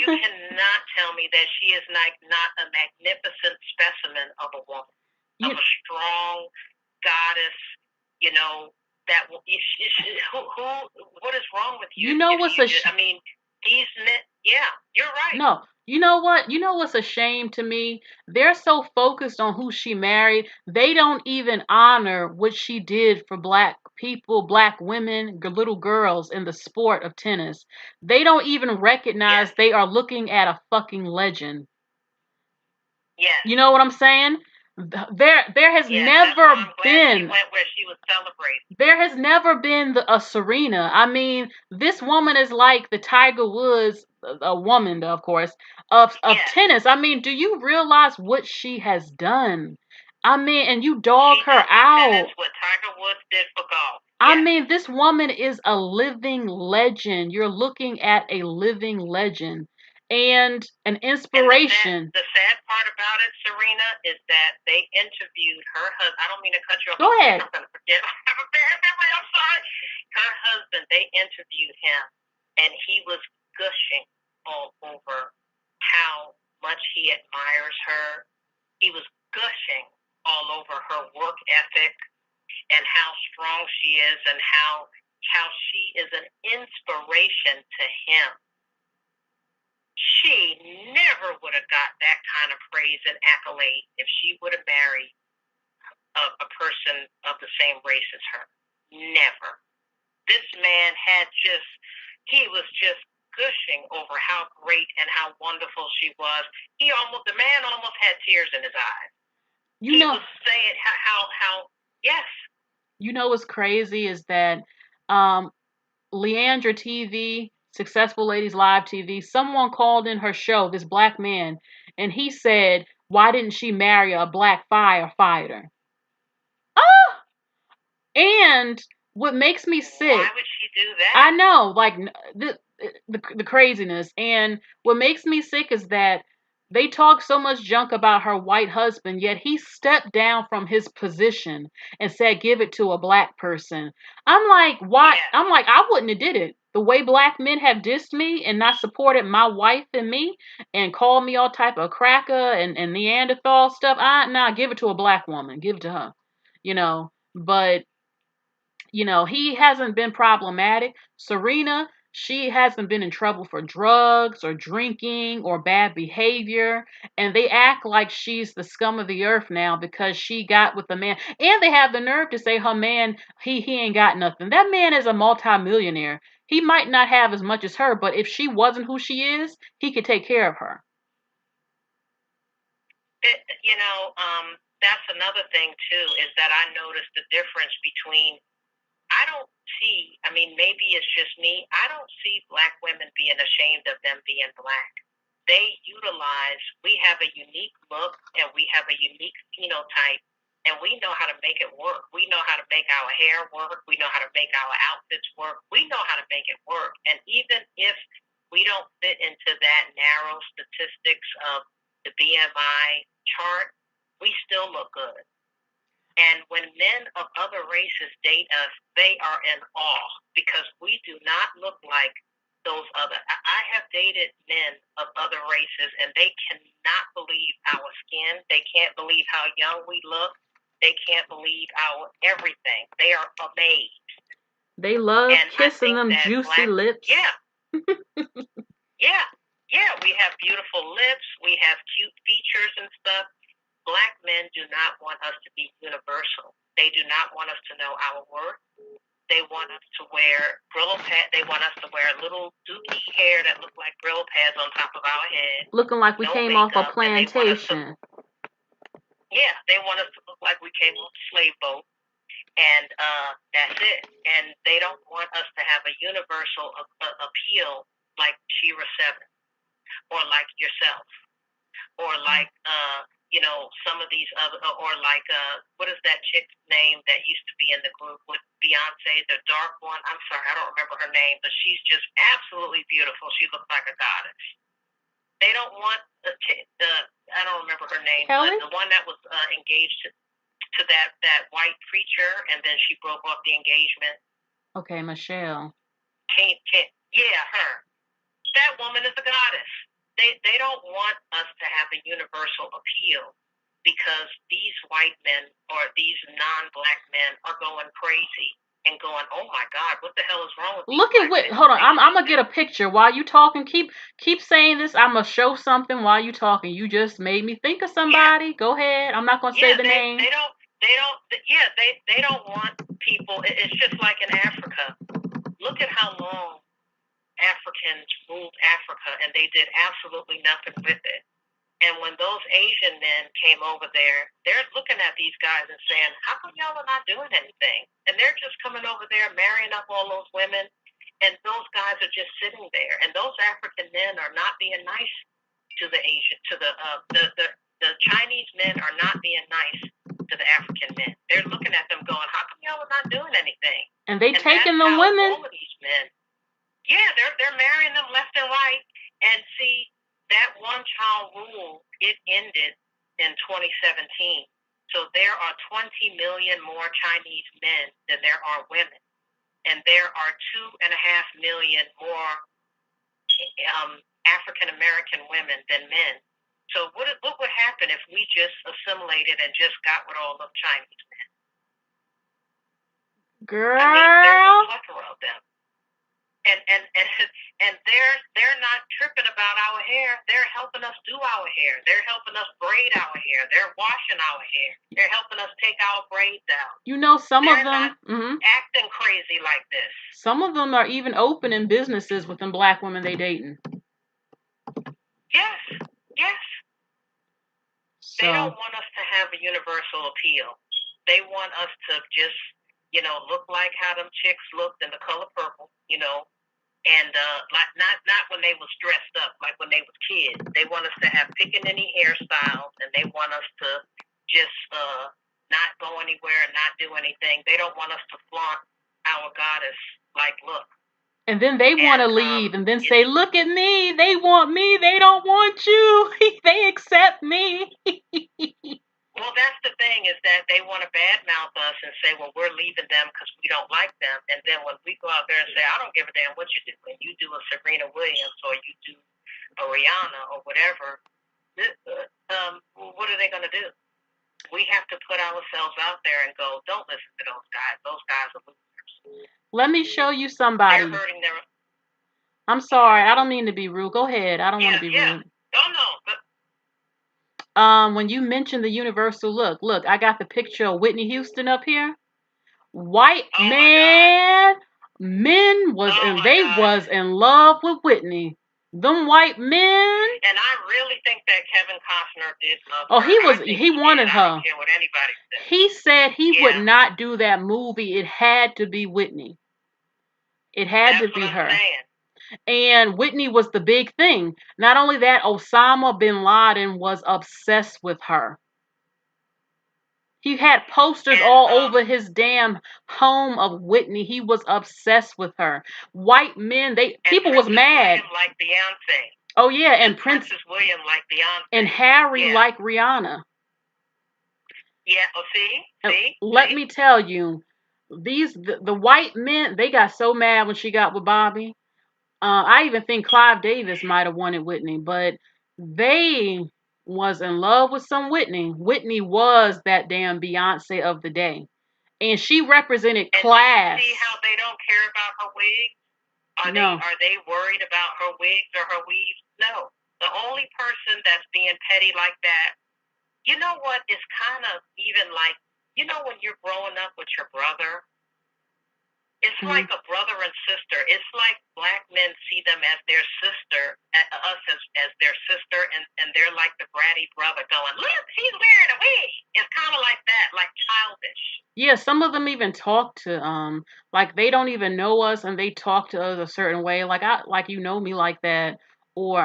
You cannot tell me that she is not a magnificent specimen of a woman, of a strong goddess. You know that who? What is wrong with you? You know what's a? I mean, these men. Yeah, you're right. No, you know what? You know what's a shame to me? They're so focused on who she married, they don't even honor what she did for black people, black women, little girls in the sport of tennis. They don't even recognize they are looking at a fucking legend. Yes. You know what I'm saying? There has never been. She went where she was celebrated. There has never been a Serena. I mean, this woman is like the Tiger Woods, a woman, of course, of tennis. I mean, do you realize what she has done? I mean, and you dog her out. Tennis, what Tiger Woods did for golf. I mean, this woman is a living legend. You're looking at a living legend and an inspiration. And the sad part about it, Serena, is that they interviewed her husband. I don't mean to cut you off. Go ahead. I'm going to forget. I have a bad memory. I'm sorry. Her husband, they interviewed him, and he was gushing all over how much he admires her. He was gushing all over her work ethic and how strong she is and how she is an inspiration to him. She never would have got that kind of praise and accolade if she would have married a person of the same race as her. Never. This man he was just gushing over how great and how wonderful she was. The man almost had tears in his eyes. He was saying how yes. You know what's crazy is that Leandra TV, Successful Ladies Live TV, someone called in her show, this black man, and he said, why didn't she marry a black firefighter? Oh! And what makes me sick... Why would she do that? I know, like, the craziness. And what makes me sick is that they talk so much junk about her white husband, yet he stepped down from his position and said, give it to a black person. I'm like, why? Yeah. I'm like, I wouldn't have did it. The way black men have dissed me and not supported my wife and me and called me all type of cracker and Neanderthal stuff. Give it to a black woman. Give it to her. You know, but, you know, he hasn't been problematic. Serena, she hasn't been in trouble for drugs or drinking or bad behavior. And they act like she's the scum of the earth now because she got with a man. And they have the nerve to say her man, he ain't got nothing. That man is a multimillionaire. He might not have as much as her, but if she wasn't who she is, he could take care of her. That's another thing too, is that I noticed the difference between, maybe it's just me, I don't see black women being ashamed of them being black. We have a unique look and we have a unique phenotype, and we know how to make it work. We know how to make our hair work. We know how to make our outfits work. We know how to make it work. And even if we don't fit into that narrow statistics of the BMI chart, we still look good. And when men of other races date us, they are in awe because we do not look like those other. I have dated men of other races, and they cannot believe our skin. They can't believe how young we look. They can't believe our everything. They are amazed. They love kissing them juicy lips. Yeah. Yeah. We have beautiful lips. We have cute features and stuff. Black men do not want us to be universal. They do not want us to know our worth. They want us to wear Brillo pads. They want us to wear little dookie hair that look like Brillo pads on top of our head. Looking like we came off a plantation. They want us to look like we came off a slave boat. And that's it. And they don't want us to have a universal appeal like Shira 7 or like yourself or like some of these other, or like what is that chick's name that used to be in the group with Beyonce, the dark one? I'm sorry, I don't remember her name, but she's just absolutely beautiful. She looks like a goddess. They don't want I don't remember her name, Kelly? But the one that was engaged to that white preacher, and then she broke off the engagement. Okay, Michelle. Yeah, her. That woman is a goddess. they don't want us to have a universal appeal because these white men or these non-black men are going crazy and going, oh my God, what the hell is wrong with Look at what. Hold on, I'm gonna get a picture while you talking. Keep saying this. I'm gonna show something while you talking. You just made me think of somebody. Go ahead. I'm not gonna say the name. They don't want people. It's just like in Africa. Look at how long Africans ruled Africa, and they did absolutely nothing with it. And when those Asian men came over there, they're looking at these guys and saying, how come y'all are not doing anything? And they're just coming over there, marrying up all those women, and those guys are just sitting there. And those African men are not being nice to the Asian, to the Chinese men are not being nice to the African men. They're looking at them going, how come y'all are not doing anything? And they taking the women? All of these men, they're marrying them left and right. And see, that one-child rule, it ended in 2017. So there are 20 million more Chinese men than there are women. And there are 2.5 million more African-American women than men. So what would happen if we just assimilated and just got with all of Chinese men? Girl. I mean, there's a plethora of them. And they're not tripping about our hair. They're helping us do our hair. They're helping us braid our hair. They're washing our hair. They're helping us take our braids out. You know, some they're of them not acting crazy like this. Some of them are even opening businesses with them black women they dating. Yes. So, they don't want us to have a universal appeal. They want us to just, look like how them chicks looked in The Color Purple, and not when they was dressed up, like when they was kids. They want us to have pickaninny hairstyles, and they want us to just not go anywhere and not do anything. They don't want us to flaunt our goddess, like, look. And then they want to leave and then say, look at me. They want me. They don't want you. They accept me. Well, that's the thing, is that they want to badmouth us and say, well, we're leaving them because we don't like them. And then when we go out there and say, I don't give a damn what you do, and you do a Serena Williams or you do a Rihanna or whatever, what are they going to do? We have to put ourselves out there and go, don't listen to those guys. Those guys are losers. Let me show you somebody. They're hurting their... I'm sorry. I don't mean to be rude. Go ahead. I don't want to be rude. No. But... when you mentioned the universal look, I got the picture of Whitney Houston up here. White men was in love with Whitney. Them white men. And I really think that Kevin Costner did love her. He wanted her. I don't care what anybody says. He said he would not do that movie. It had to be Whitney. It had to be her. And Whitney was the big thing. Not only that, Osama bin Laden was obsessed with her. He had posters all over his damn home of Whitney. He was obsessed with her. White men, people was mad. William liked Beyonce. Oh yeah, and Princess William liked Beyonce. And Harry liked Rihanna. Yeah, see? Let me tell you, the white men, they got so mad when she got with Bobby. I even think Clive Davis might have wanted Whitney, but they was in love with some Whitney. Whitney was that damn Beyonce of the day. And she represented class. And you see how they don't care about her wigs? Are they worried about her wigs or her weaves? No. The only person that's being petty like that, you know what, is kind of even like, when you're growing up with your brother, it's like a brother and sister. It's like black men see them as their sister, us as their sister, and they're like the bratty brother going, look, he's wearing a wig. It's kind of like that, like childish. Yeah, some of them even talk to, like they don't even know us and they talk to us a certain way. Like you know me like that. Or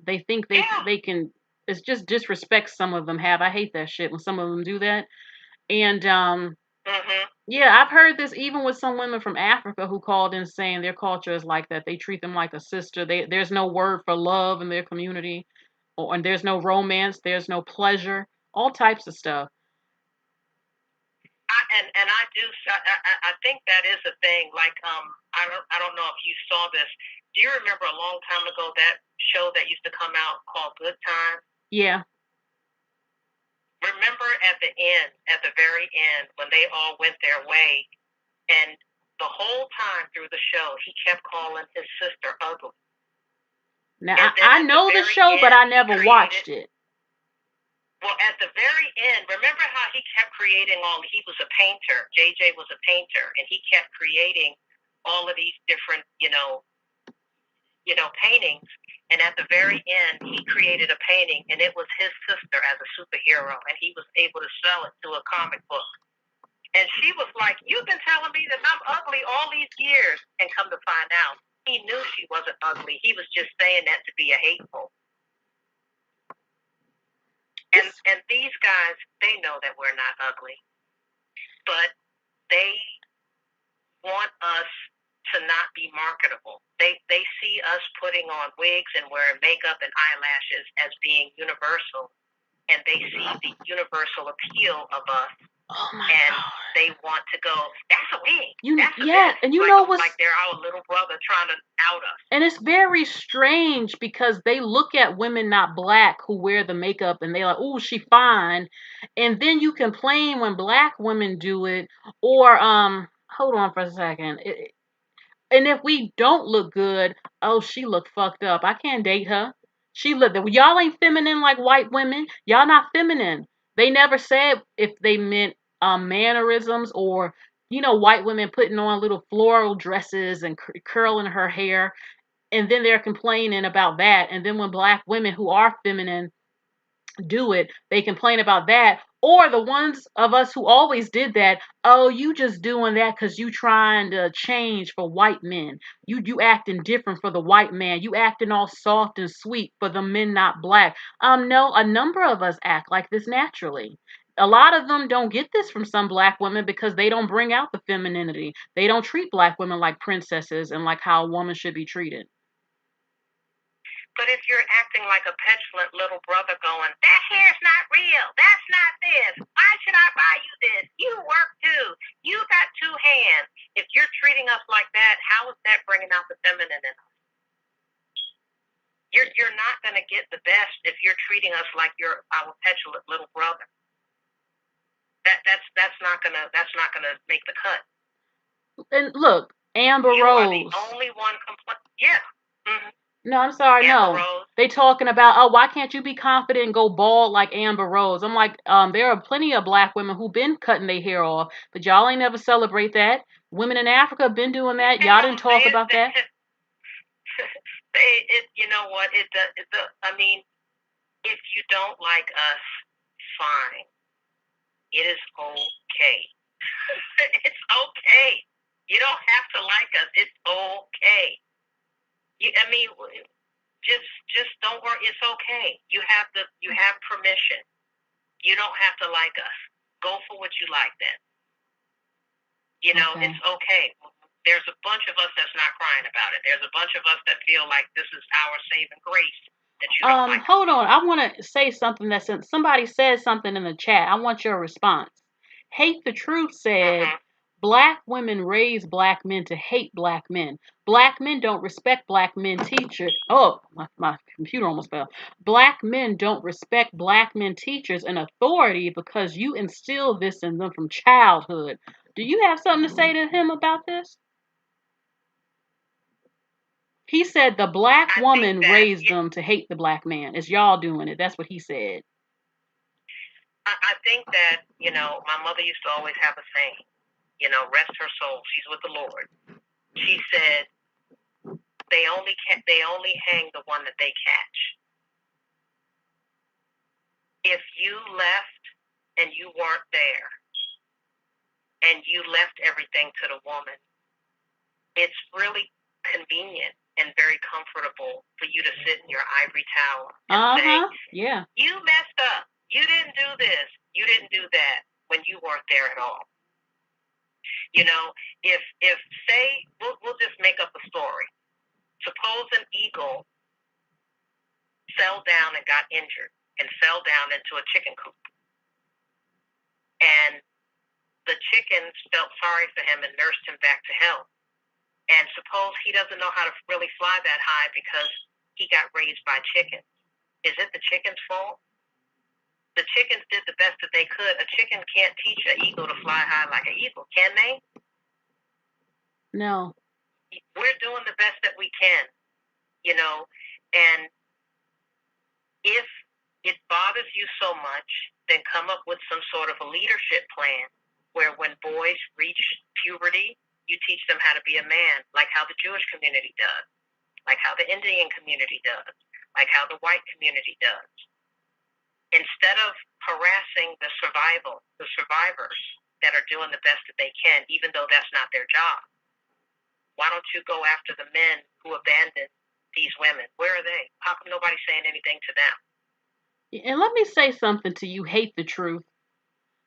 they think they can, it's just disrespect some of them have. I hate that shit when some of them do that. And yeah, I've heard this even with some women from Africa who called in saying their culture is like that. They treat them like a sister. There's no word for love in their community, and there's no romance. There's no pleasure. All types of stuff. I think that is a thing. Like I don't know if you saw this. Do you remember a long time ago that show that used to come out called Good Time? Yeah. Remember at the very end, when they all went their way, and the whole time through the show, he kept calling his sister ugly. Now, I know the show, but I never watched it. Well, at the very end, remember how he kept creating he was a painter. JJ was a painter, and he kept creating all of these different, paintings. And at the very end, he created a painting, and it was his sister as a superhero, and he was able to sell it to a comic book. And she was like, "You've been telling me that I'm ugly all these years." And come to find out, he knew she wasn't ugly. He was just saying that to be a hateful. And these guys, they know that we're not ugly, but they want us to not be marketable. They see us putting on wigs and wearing makeup and eyelashes as being universal, and they see the universal appeal of us. Oh my and God. They want to go, that's a wig. That's a yeah, this. and you know what's like they're our little brother trying to out us. And it's very strange because they look at women not black who wear the makeup and they're like, "Oh, she fine," and then you complain when black women do it, or hold on for a second. And if we don't look good, oh, she look fucked up. I can't date her. She look that y'all ain't feminine like white women. Y'all not feminine. They never said if they meant mannerisms or white women putting on little floral dresses and curling her hair, and then they're complaining about that. And then when black women who are feminine do it, they complain about that. Or the ones of us who always did that, oh, you just doing that because you trying to change for white men. You acting different for the white man. You acting all soft and sweet for the men not black. No, a number of us act like this naturally. A lot of them don't get this from some black women because they don't bring out the femininity. They don't treat black women like princesses and like how a woman should be treated. But if you're acting like a petulant little brother going, that hair's not real, that's not this, why should I buy you this? You work too. You got two hands. If you're treating us like that, how is that bringing out the feminine in us? You're not going to get the best if you're treating us like you're our petulant little brother. That's not gonna make the cut. And look, Amber Rose. You are the only one Yeah. Mm-hmm. No, I'm sorry, Amber no. Rose. They talking about, oh, why can't you be confident and go bald like Amber Rose? I'm like, there are plenty of black women who've been cutting their hair off, but y'all ain't never celebrate that. Women in Africa have been doing that. Y'all didn't talk about that. You know what? I mean, if you don't like us, fine. It is okay. It's okay. You don't have to like us. It's okay. Just don't worry. It's okay. You have permission. You don't have to like us. Go for what you like then. Okay. It's okay. There's a bunch of us that's not crying about it. There's a bunch of us that feel like this is our saving grace. That you don't like. Hold on. I want to say something somebody said something in the chat. I want your response. Hate the Truth said, black women raise black men to hate black men. Black men don't respect black men teachers. Oh, my computer almost fell. Black men don't respect black men teachers and authority because you instill this in them from childhood. Do you have something to say to him about this? He said the black woman raised them to hate the black man. It's y'all doing it. That's what he said. I think that, my mother used to always have a saying, rest her soul, she's with the Lord. She said, they only hang the one that they catch. If you left and you weren't there and you left everything to the woman, it's really convenient and very comfortable for you to sit in your ivory tower and say, yeah, you messed up. You didn't do this. You didn't do that when you weren't there at all. If say, we'll just make up a story. Suppose an eagle fell down and got injured and fell down into a chicken coop. And the chickens felt sorry for him and nursed him back to health. And suppose he doesn't know how to really fly that high because he got raised by chickens. Is it the chicken's fault? The chickens did the best that they could. A chicken can't teach an eagle to fly high like an eagle, can they? No. We're doing the best that we can, you know, and if it bothers you so much, then come up with some sort of a leadership plan where when boys reach puberty, you teach them how to be a man, like how the Jewish community does, like how the Indian community does, like how the white community does. Instead of harassing the survivors that are doing the best that they can, even though that's not their job, why don't you go after the men who abandoned these women? Where are they? How come nobody's saying anything to them? And let me say something to you, hate the truth.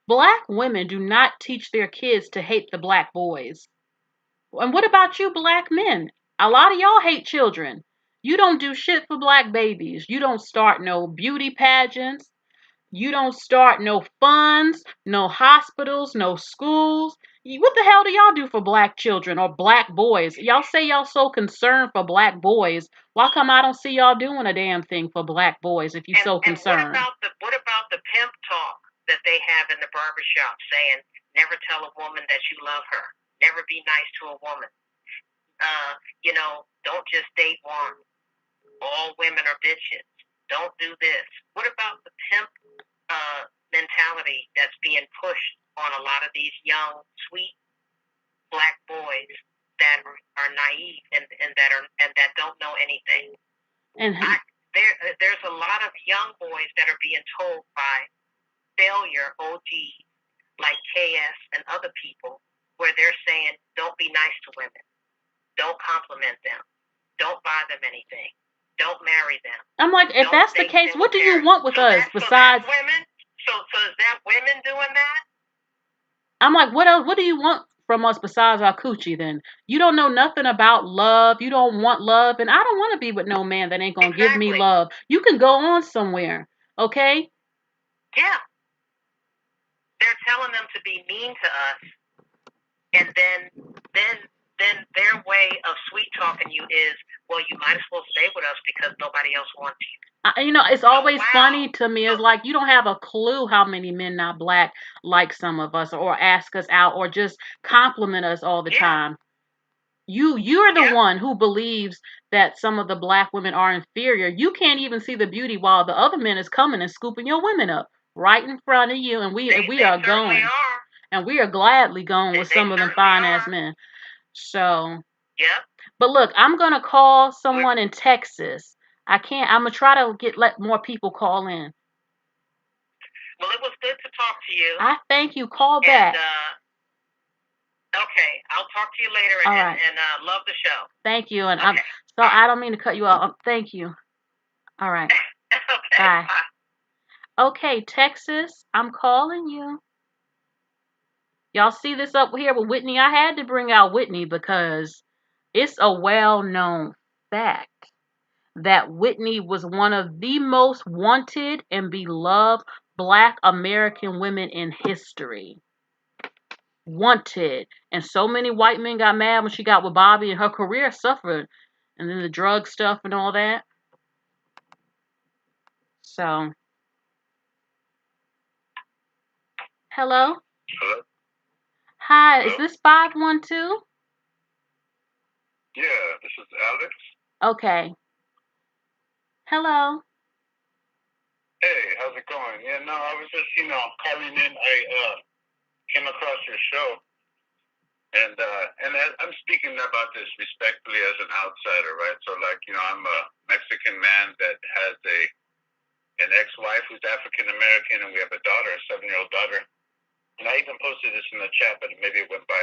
Black women do not teach their kids to hate the black boys. And what about you black men? A lot of y'all hate children. You don't do shit for black babies. You don't start no beauty pageants. You don't start no funds, no hospitals, no schools. What the hell do y'all do for black children or black boys? Y'all say y'all so concerned for black boys. Why come I don't see y'all doing a damn thing for black boys if you're so concerned? And what about the pimp talk that they have in the barbershop saying, never tell a woman that you love her, never be nice to a woman, you know, don't just date one, all women are bitches, don't do this. What about the pimp mentality that's being pushed on a lot of these young, sweet black boys that are naive and that don't know anything? And there's a lot of young boys that are being told by failure OGs like KS and other people where they're saying, don't be nice to women, don't compliment them, don't buy them anything, don't marry them. I'm like, if that's the case, what do you want with us besides women? So is that women doing that? I'm like, what else? What do you want from us besides our coochie then? You don't know nothing about love. You don't want love. And I don't want to be with no man that ain't going to give me love. You can go on somewhere. Okay? Yeah. They're telling them to be mean to us. And then their way of sweet talking you is, well, you might as well stay with us because nobody else wants you. You know, it's always funny to me. It's like you don't have a clue how many men not black like some of us or ask us out or just compliment us all the time. You're the one who believes that some of the black women are inferior. You can't even see the beauty while the other men is coming and scooping your women up right in front of you, and we are going. And we are gladly going with some of them fine ass men. So, but look, I'm gonna call someone in Texas. I'm gonna try to let more people call in. Well, it was good to talk to you. I thank you. Call back. Okay, I'll talk to you later. And love the show. Thank you. And I don't mean to cut you off. Thank you. All right. Okay. Bye. Okay, Texas, I'm calling you. Y'all see this up here with Whitney? I had to bring out Whitney because it's a well-known fact that Whitney was one of the most wanted and beloved Black American women in history. Wanted. And so many white men got mad when she got with Bobby and her career suffered. And then the drug stuff and all that. So. Hello? Hello? Hi, Hello? is this 512? Yeah, this is Alex. Okay. Hello. Hey, how's it going? Yeah, no, I was just, calling in. I came across your show, and I'm speaking about this respectfully as an outsider, right? So, I'm a Mexican man that has an ex-wife who's African American, and we have a daughter, a 7-year-old daughter. And I even posted this in the chat, but maybe it went by.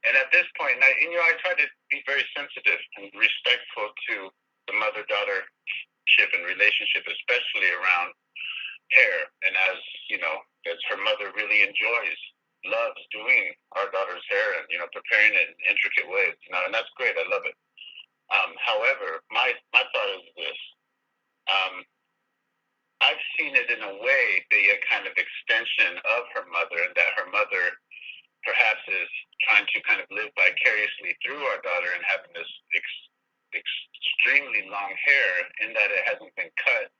And at this point, I try to be very sensitive and respectful to the mother-daughter-ship and relationship, especially around hair. And as her mother really loves doing our daughter's hair and, preparing it in intricate ways, and that's great. I love it. However, my thought is this. I've seen it in a way be a kind of extension of her mother, and that her mother perhaps is trying to kind of live vicariously through our daughter and having this extremely long hair in that it hasn't been cut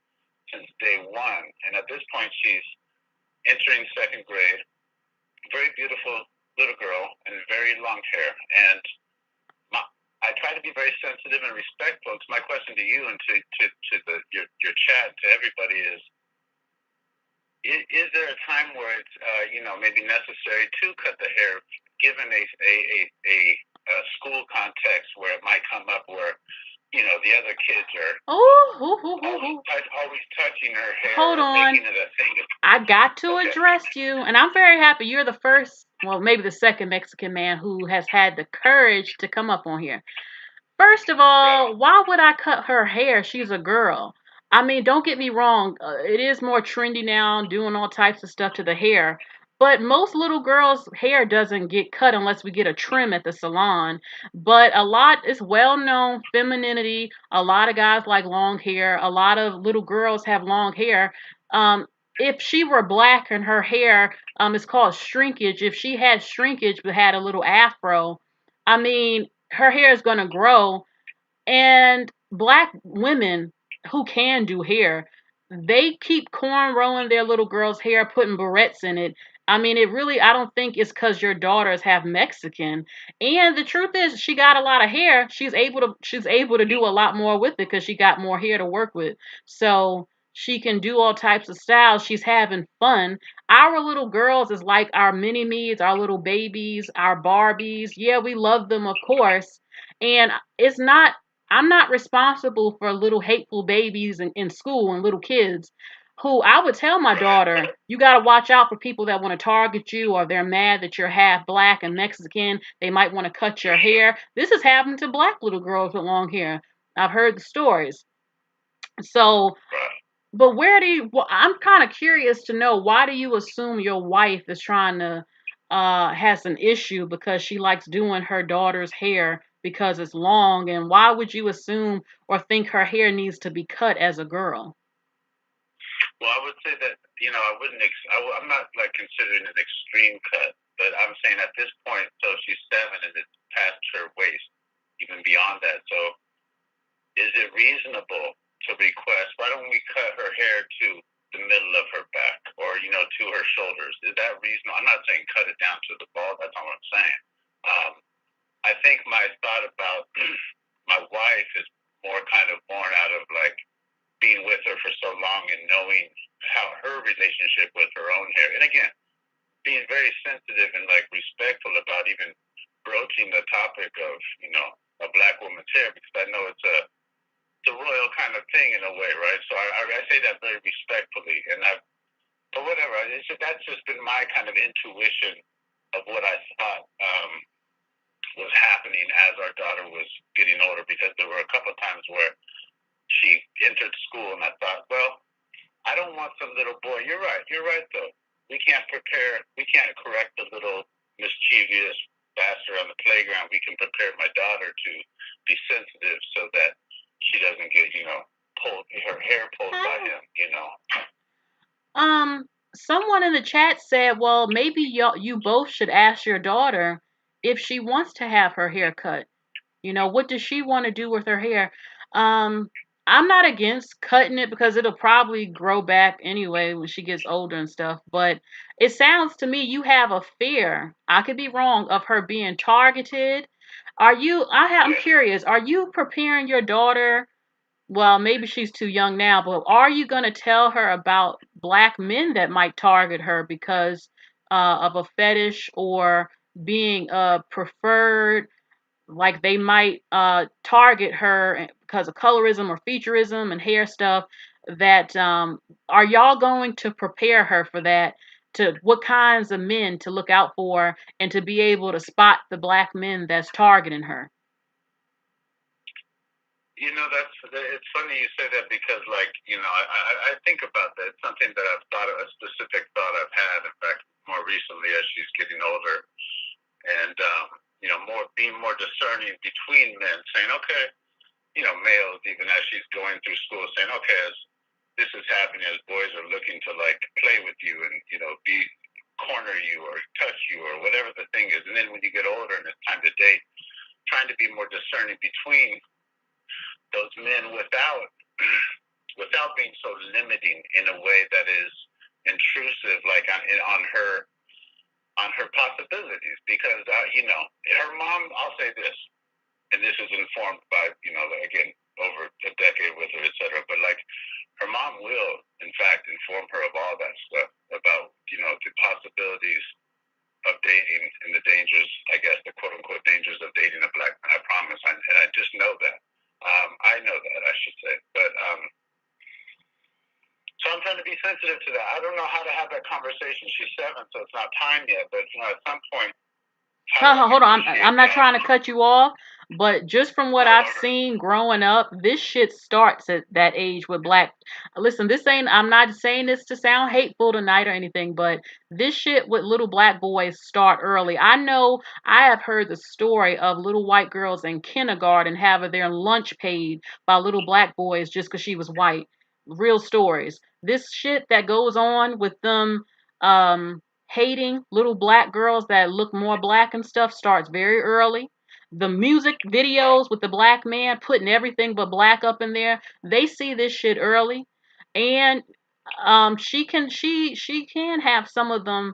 since day one. And at this point, she's entering second grade. Very beautiful little girl and very long hair. And I try to be very sensitive and respectful. So my question to you and to your chat, to everybody is there a time where it's maybe necessary to cut the hair, given a school context where it might come up where the other kids are always touching her hair, hold on, making it a thing. I got to address you, and I'm very happy you're the first, well, maybe the second Mexican man who has had the courage to come up on here. First of all, why would I cut her hair? She's a girl. I mean, don't get me wrong. It is more trendy now, doing all types of stuff to the hair. But most little girls' hair doesn't get cut unless we get a trim at the salon. But it's well known, femininity. A lot of guys like long hair. A lot of little girls have long hair. If she were black and her hair, it's called shrinkage. If she had shrinkage but had a little afro, I mean, her hair is going to grow. And black women who can do hair, they keep cornrowing their little girls' hair, putting barrettes in it. I mean, I don't think it's because your daughters have Mexican. And the truth is, she got a lot of hair. She's able to do a lot more with it because she got more hair to work with. So she can do all types of styles. She's having fun. Our little girls is like our mini me's, our little babies, our Barbies. Yeah, we love them, of course. And I'm not responsible for little hateful babies in school and little kids who I would tell my daughter, you got to watch out for people that want to target you, or they're mad that you're half black and Mexican. They might want to cut your hair. This has happened to black little girls with long hair. I've heard the stories. So, but I'm kind of curious to know, why do you assume your wife is trying to, has an issue because she likes doing her daughter's hair because it's long, and why would you assume or think her hair needs to be cut as a girl? Well, I would say that, I'm not like considering an extreme cut, but I'm saying at this point, so she's 7 and it's past her waist, even beyond that. So is it reasonable to request, why don't we cut her hair to the middle of her back, or, to her shoulders? Is that reasonable? I'm not saying cut it down to the ball. That's not what I'm saying. I think my thought about my wife is more kind of born out of like being with her for so long and knowing how her relationship with her own hair, and again, being very sensitive and like respectful about even broaching the topic of, a black woman's hair, because I know it's a royal kind of thing in a way, right? So I say that very respectfully, but whatever. That's just been my kind of intuition of what I thought was happening as our daughter was getting older, because there were a couple of times where she entered school and I thought, well, I don't want some little boy. You're right though. We can't correct the little mischievous bastard on the playground. We can prepare my daughter to be sensitive so that she doesn't get, her hair pulled by him, Someone in the chat said, well, maybe you both should ask your daughter if she wants to have her hair cut. What does she want to do with her hair? I'm not against cutting it because it'll probably grow back anyway when she gets older and stuff. But it sounds to me you have a fear, I could be wrong, of her being targeted. I'm curious, are you preparing your daughter? Well, maybe she's too young now, but are you going to tell her about black men that might target her because of a fetish, or being preferred? Like they might target her because of colorism or featureism and hair stuff. That are y'all going to prepare her for that? To what kinds of men to look out for, and to be able to spot the black men that's targeting her? It's funny you say that, because I think about that. It's something that I've thought of, a specific thought I've had, in fact, more recently as she's getting older, and being more discerning between men, saying, okay, males, even as she's going through school, saying, okay, as this is happening, as boys are looking to like play with you and, corner you or touch you or whatever the thing is. And then when you get older and it's time to date, trying to be more discerning between those men without being so limiting in a way that is intrusive, like on her possibilities. Because her mom, I'll say this, and this is informed by again over a decade with her, etc. But like her mom will, in fact, inform her of all that stuff about the possibilities of dating and the dangers, I guess, the quote unquote dangers of dating a black man. I promise, and I just know that. I know that, I should say, but so I'm trying to be sensitive to that. I don't know how to have that conversation. She's 7, so it's not time yet. But at some point, hold on. I'm not trying to cut you off, but just from what I've seen growing up, this shit starts at that age with black. Listen, I'm not saying this to sound hateful tonight or anything, but this shit with little black boys start early. I know I have heard the story of little white girls in kindergarten having their lunch paid by little black boys just because she was white. Real stories. This shit that goes on with them, hating little black girls that look more black and stuff starts very early. The music videos with the black man putting everything but black up in there, they see this shit early. And she can have some of them.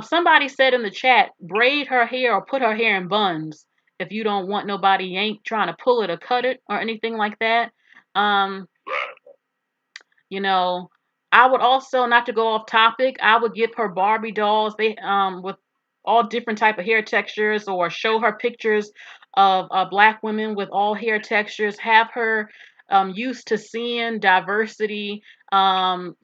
Somebody said in the chat, braid her hair or put her hair in buns if you don't want nobody trying to pull it or cut it or anything like that. Um, you know, I would also, not to go off topic, I would give her Barbie dolls, they with all different type of hair textures, or show her pictures of black women with all hair textures. Have her used to seeing diversity, seeing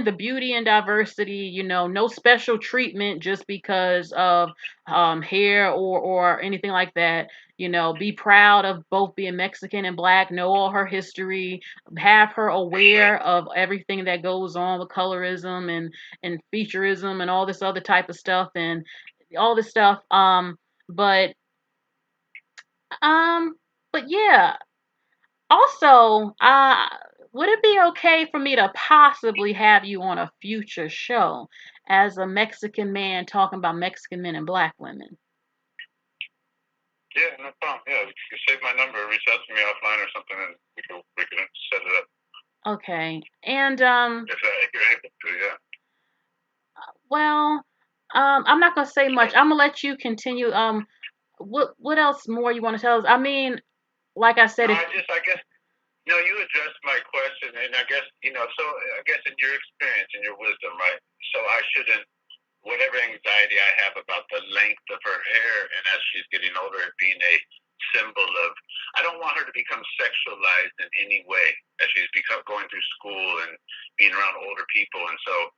the beauty and diversity, no special treatment just because of hair or anything like that. Be proud of both being Mexican and black, know all her history, have her aware of everything that goes on with colorism and featureism and all this other type of stuff and all this stuff. But um, but yeah. Also, would it be okay for me to possibly have you on a future show as a Mexican man talking about Mexican men and black women? Yeah, no problem. Yeah, you can save my number, reach out to me offline or something, and we can set it up. Okay, and if you're able to, yeah. Well, I'm not gonna say much. I'm gonna let you continue. What else more you want to tell us? I mean, like I said, I guess. No, you addressed my question, and I guess, so I guess in your experience and your wisdom, right? So I shouldn't, whatever anxiety I have about the length of her hair, and as she's getting older, it being a symbol of, I don't want her to become sexualized in any way as she's going through school and being around older people. And so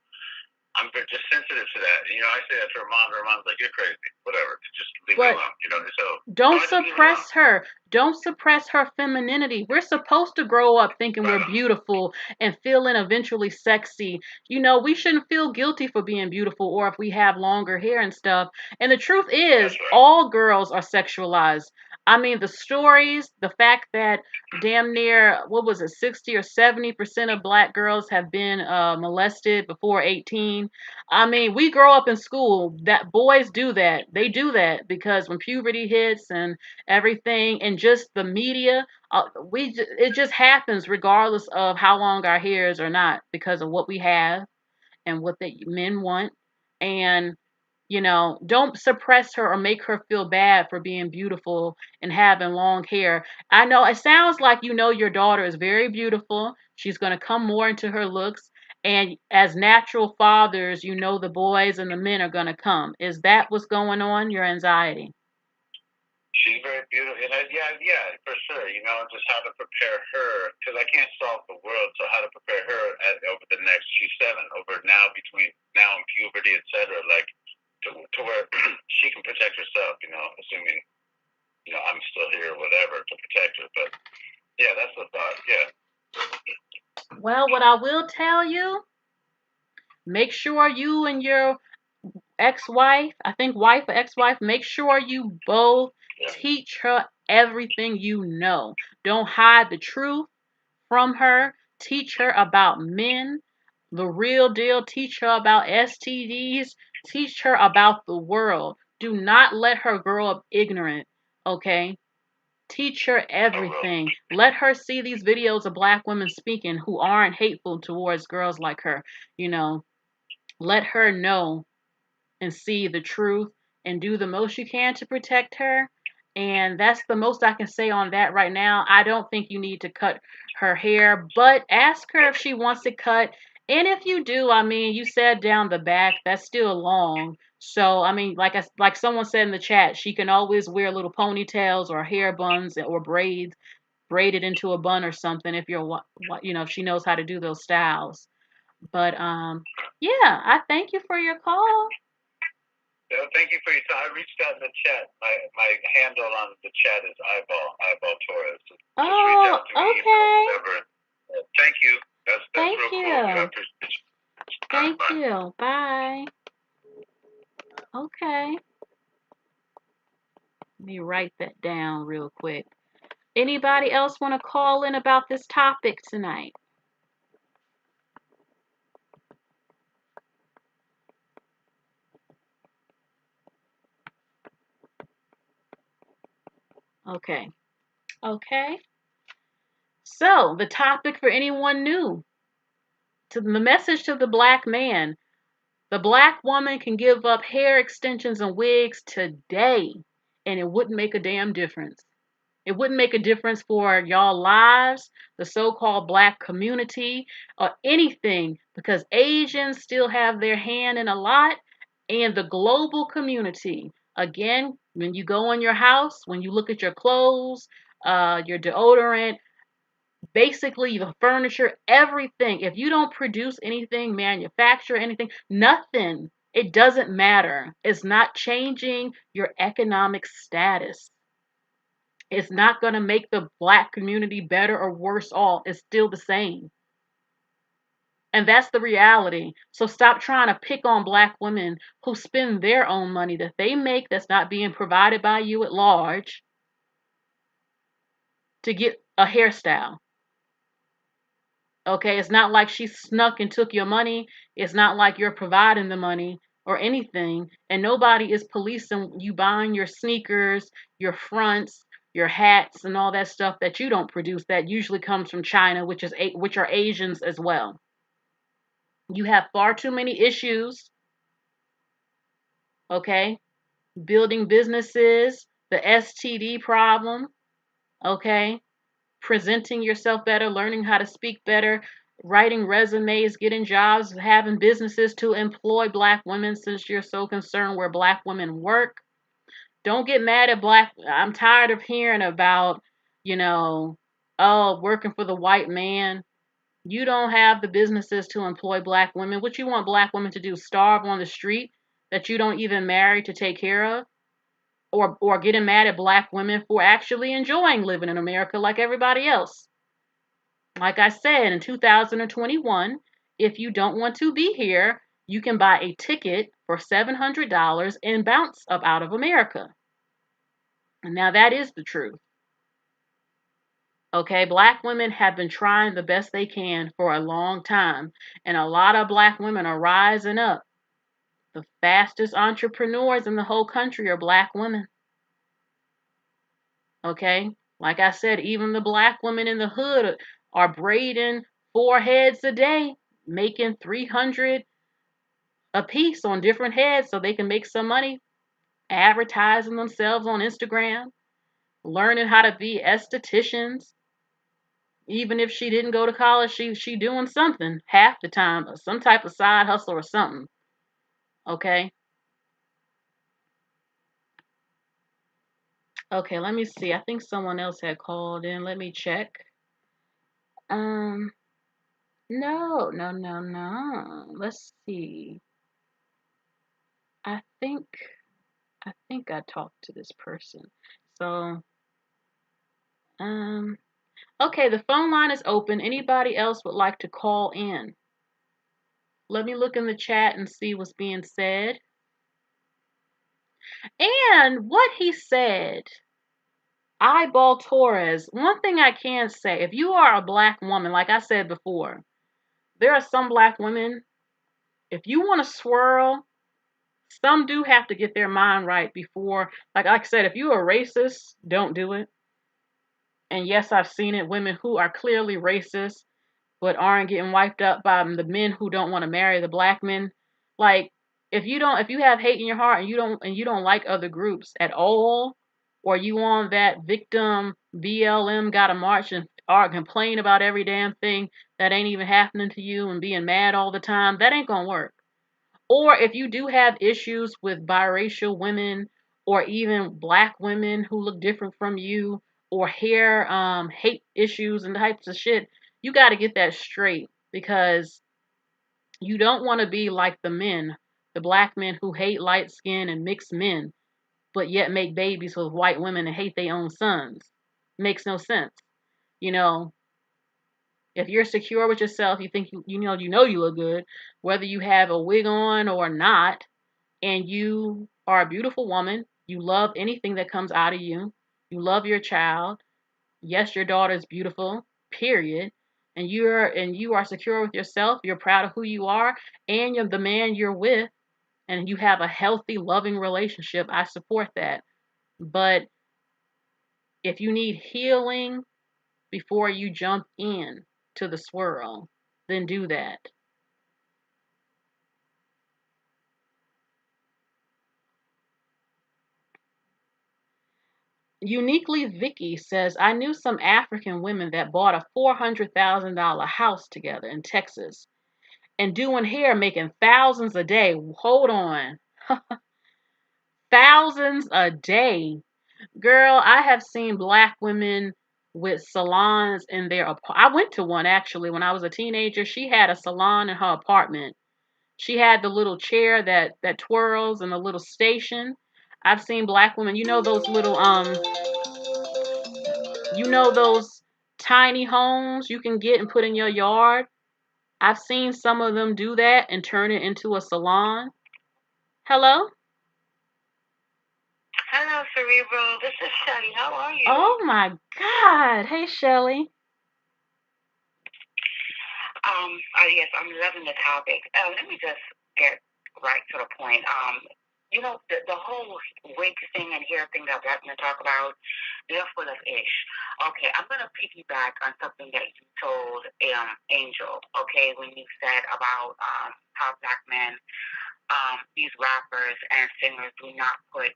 I'm just sensitive to that. I say that to her mom's like, you're crazy, whatever. Just leave me alone, so. Don't suppress her. Don't suppress her femininity. We're supposed to grow up thinking we're beautiful and feeling eventually sexy. We shouldn't feel guilty for being beautiful or if we have longer hair and stuff. And the truth is, all girls are sexualized. I mean, the stories, the fact that damn near, 60 or 70% of black girls have been molested before 18. I mean, we grow up in school that boys do that. They do that because when puberty hits and everything, and just the media, it just happens regardless of how long our hair is or not, because of what we have and what the men want. And don't suppress her or make her feel bad for being beautiful and having long hair. I know it sounds like your daughter is very beautiful. She's going to come more into her looks. And as natural fathers, the boys and the men are going to come. Is that what's going on, your anxiety? She's very beautiful. And yeah, for sure. Just how to prepare her, because I can't solve the world. So how to prepare her over the next, she's 7, over now, between now and puberty, etc. Like, to where she can protect herself, assuming, I'm still here or whatever to protect her. But yeah, that's the thought. Yeah. Well, what I will tell you, make sure you and your ex-wife, I think wife or ex-wife, make sure you both teach her everything you know. Don't hide the truth from her. Teach her about men, the real deal. Teach her about STDs. Teach her about the world. Do not let her grow up ignorant, okay? Teach her everything. Let her see these videos of black women speaking who aren't hateful towards girls like her. You know, let her know and see the truth and do the most you can to protect her. And that's the most I can say on that right now. I don't think you need to cut her hair, but ask her if she wants it cut. And if you do, I mean, you said down the back, that's still long. So, I mean, like someone said in the chat, she can always wear little ponytails or hair buns or braids, braided into a bun or something if if she knows how to do those styles. But yeah, I thank you for your call. Thank you for your time. I reached out in the chat. My handle on the chat is eyeball Torres. Just reach out to me. Okay. Whatever. Thank you. That's Thank real you. cool. I appreciate you. Thank Bye. you. Bye. Okay. Let me write that down real quick. Anybody else want to call in about this topic tonight? Okay. Okay. So, the topic for anyone new, to the message to the black man, the black woman can give up hair extensions and wigs today, and it wouldn't make a damn difference. It wouldn't make a difference for y'all lives, the so-called black community, or anything, because Asians still have their hand in a lot, and the global community. Again, when you go in your house, when you look at your clothes, your deodorant, basically the furniture, everything. If you don't produce anything, manufacture anything, nothing, it doesn't matter. It's not changing your economic status. It's not going to make the black community better or worse off. It's still the same. And that's the reality. So stop trying to pick on black women who spend their own money that they make that's not being provided by you at large to get a hairstyle. Okay, it's not like she snuck and took your money. It's not like you're providing the money or anything. And nobody is policing you buying your sneakers, your fronts, your hats, and all that stuff that you don't produce. That usually comes from China, which are Asians as well. You have far too many issues. Okay, building businesses, the STD problem. Okay, presenting yourself better, learning how to speak better, writing resumes, getting jobs, having businesses to employ black women since you're so concerned where black women work. Don't get mad at I'm tired of hearing about, working for the white man. You don't have the businesses to employ black women. What you want black women to do? Starve on the street that you don't even marry to take care of? Or getting mad at black women for actually enjoying living in America like everybody else. Like I said, in 2021, if you don't want to be here, you can buy a ticket for $700 and bounce up out of America. And now that is the truth. Okay, black women have been trying the best they can for a long time, and a lot of black women are rising up. The fastest entrepreneurs in the whole country are black women. Okay, like I said, even the black women in the hood are braiding 4 heads a day, making 300 a piece on different heads so they can make some money, advertising themselves on Instagram, learning how to be estheticians. Even if she didn't go to college, she doing something half the time, some type of side hustle or something. Okay. Okay, let me see. I think someone else had called in. Let me check. No, no, no, no. Let's see. I think I talked to this person. So, okay, the phone line is open. Anybody else would like to call in? Let me look in the chat and see what's being said. And what he said, Eyeball Torres, one thing I can say, if you are a black woman, like I said before, there are some black women, if you want to swirl, some do have to get their mind right before, like I said, if you're a racist, don't do it. And yes, I've seen it. Women who are clearly racist but aren't getting wiped up by the men who don't want to marry the black men. Like, if you have hate in your heart and you don't like other groups at all, or you on that victim BLM gotta march and or complain about every damn thing that ain't even happening to you and being mad all the time, that ain't gonna work. Or if you do have issues with biracial women or even black women who look different from you or hair hate issues and types of shit, you got to get that straight because you don't want to be like the men, the black men who hate light skin and mixed men, but yet make babies with white women and hate their own sons. Makes no sense. You know, if you're secure with yourself, you think you look good, whether you have a wig on or not, and you are a beautiful woman, you love anything that comes out of you, you love your child. Yes, your daughter is beautiful, period. And you are secure with yourself, you're proud of who you are, and you're the man you're with, and you have a healthy, loving relationship. I support that. But if you need healing before you jump in to the swirl, then do that. Uniquely Vicky says, I knew some African women that bought a $400,000 house together in Texas and doing hair making thousands a day. Hold on. Thousands a day. Girl, I have seen black women with salons in their I went to one actually when I was a teenager. She had a salon in her apartment. She had the little chair that twirls and the little station. I've seen black women, you know those tiny homes you can get and put in your yard? I've seen some of them do that and turn it into a salon. Hello? Hello, Cerebral. This is Shelly. How are you? Oh my God. Hey, Shelly. Yes, I'm loving the topic. Let me just get right to the point. The whole wig thing and hair thing that we're going to talk about, they're full of ish. Okay, I'm going to piggyback on something that you told Angel, okay, when you said about how black men, these rappers and singers do not put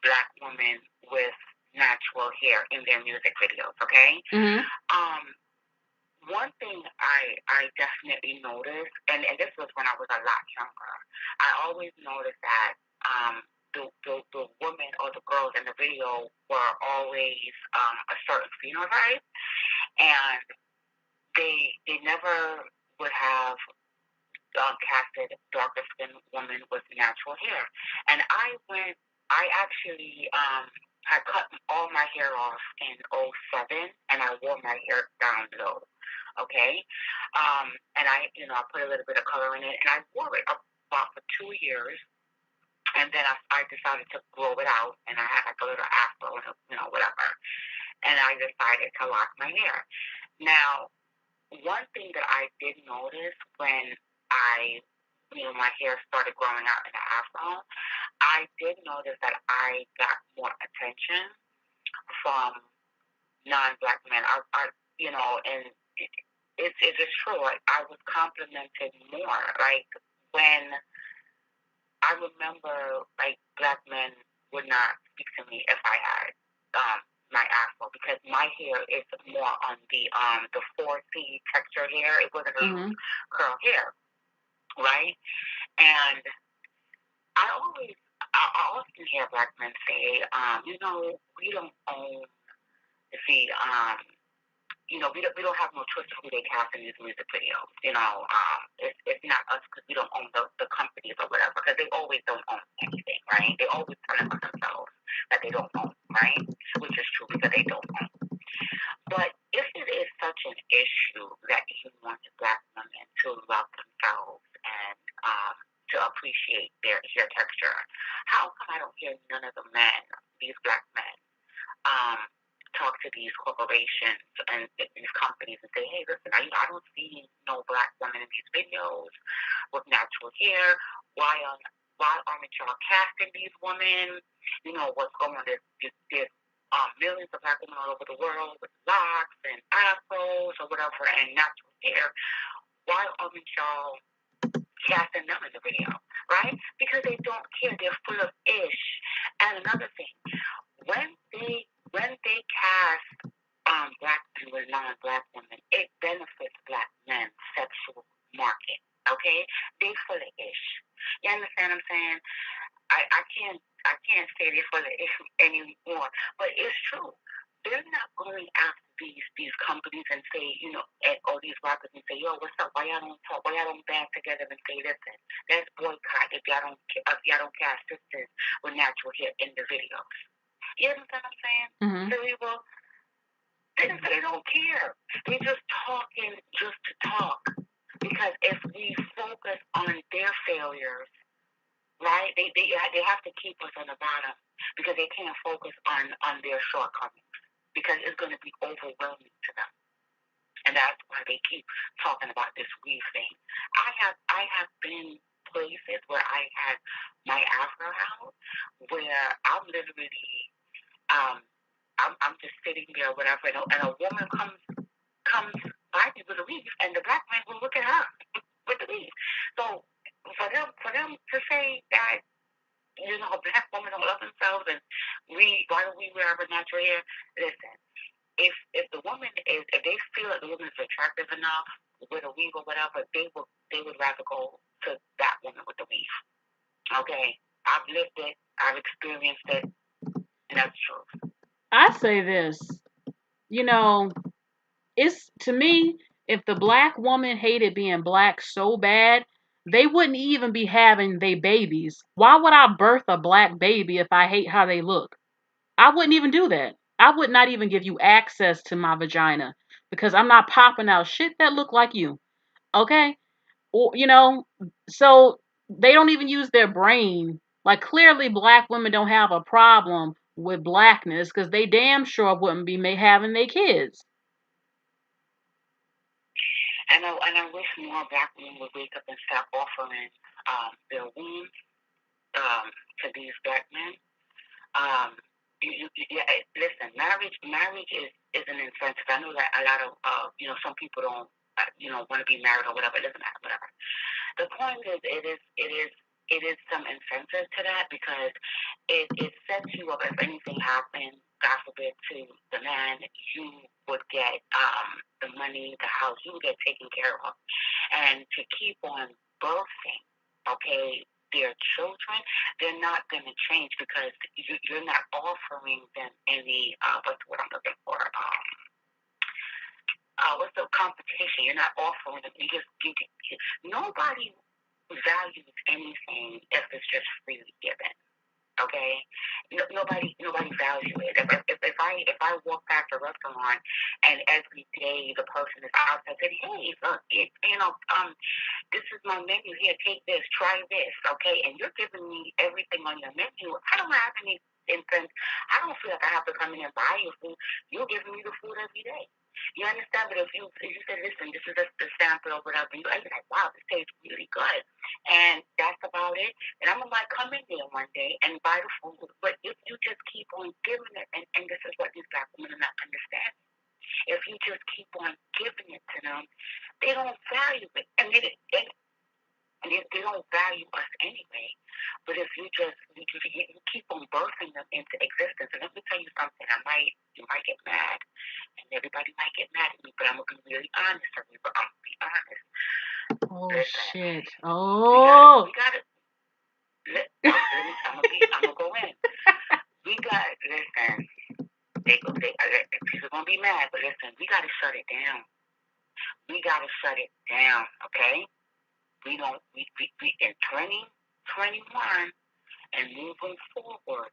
black women with natural hair in their music videos, okay? Mm-hmm. One thing I definitely noticed, and this was when I was a lot younger, I always noticed that the women or the girls in the video were always a certain phenotype, and they never would have casted darker skinned woman with natural hair. And I actually had cut all my hair off in '07, and I wore my hair down low. Okay, and I put a little bit of color in it, and I wore it about for 2 years, and then I decided to grow it out, and I had like a little afro, whatever, and I decided to lock my hair. Now, one thing that I did notice when my hair started growing out in the afro, I did notice that I got more attention from non-black men. And it's just true. Like, I was complimented more. Like, when I remember, like, black men would not speak to me if I had my afro, because my hair is more on the 4C texture hair. It wasn't a loose curl hair, right? And I often hear black men say, we don't own we don't have no choice of who they cast in these music videos. It's not us because we don't own the companies or whatever, because they always don't own anything, right? They always tell themselves that they don't own, right? Which is true, because they don't own. But if it is such an issue that you want black women to love themselves and to appreciate their hair texture, how come I don't hear none of the men, these black men, talk to these corporations and these companies and say, hey, listen, I don't see no black women in these videos with natural hair. Why aren't y'all casting these women? What's going on? There's millions of black women all over the world with locks and afros or whatever and natural hair. Why aren't y'all casting them in the video, right? Because they don't care. They're full of ish. And another thing, when they cast black men with non-black women, it benefits black men's sexual market. Okay, they full of ish. You understand what I'm saying? I can't say they full of ish anymore, but it's true. They're not going after these companies and say, or these rappers and say, yo, what's up? Why y'all don't talk? Why y'all don't band together and say, listen, let's boycott if y'all don't cast sisters with natural hair in the videos. You understand what I'm saying? Mm-hmm. So they don't care. They're just talking just to talk. Because if we focus on their failures, right, they have to keep us on the bottom because they can't focus on their shortcomings because it's going to be overwhelming to them. And that's why they keep talking about this weave thing. I have been places where I had my afro out where I'm literally I'm just sitting there or whatever and a woman comes by me with a weave and the black man will look at her with the weave. So for them to say that black women don't love themselves and why don't we wear our natural hair? Listen, if the woman if they feel that the woman is attractive enough with a weave or whatever, they would rather go to that woman with the weave. Okay, I've lived it, I've experienced it, and that's true. I say this, it's to me, if the black woman hated being black so bad, they wouldn't even be having their babies. Why would I birth a black baby if I hate how they look? I wouldn't even do that. I would not even give you access to my vagina because I'm not popping out shit that look like you. Okay? Or, so they don't even use their brain. Like, clearly black women don't have a problem with blackness because they damn sure wouldn't be having their kids. And I wish more black women would wake up and stop offering their wombs to these black men. Listen, marriage is an incentive. I know that a lot of some people don't want to be married or whatever. It doesn't matter, whatever. The point is, it is some incentive to that because it sets you up. If anything happened, God forbid, to the man, you would get the money, the house, you would get taken care of, and to keep on birthing, okay, their children, they're not going to change because you're not offering them any what's what I'm looking for what's the competition? You're not offering them. Nobody values anything if it's just freely given. Okay, nobody values it. If I walk past a restaurant and every day the person is out there saying, hey, look, this is my menu here. Take this, try this, okay? And you're giving me everything on your menu. I don't have any incentive. I don't feel like I have to come in and buy your food. You're giving me the food every day. You understand? But if you say, listen, this is the sample or whatever, you're like, wow, this tastes really good. And that's about it. And I'm going to come in there one day and buy the food. But if you just keep on giving it, and this is what these black women are not understanding. If you just keep on giving it to them, they don't value it. And they don't value us anyway. But if you keep on birthing them into existence, and let me tell you something, you might get mad, and everybody might get mad at me, but I'm going to be really honest with you, but I'm going to be honest. Oh, listen, shit. Oh. We got to, I'm going to go in. We got, listen, people are going to be mad, but listen, we got to shut it down. We got to shut it down, okay? We in 2021 and moving forward,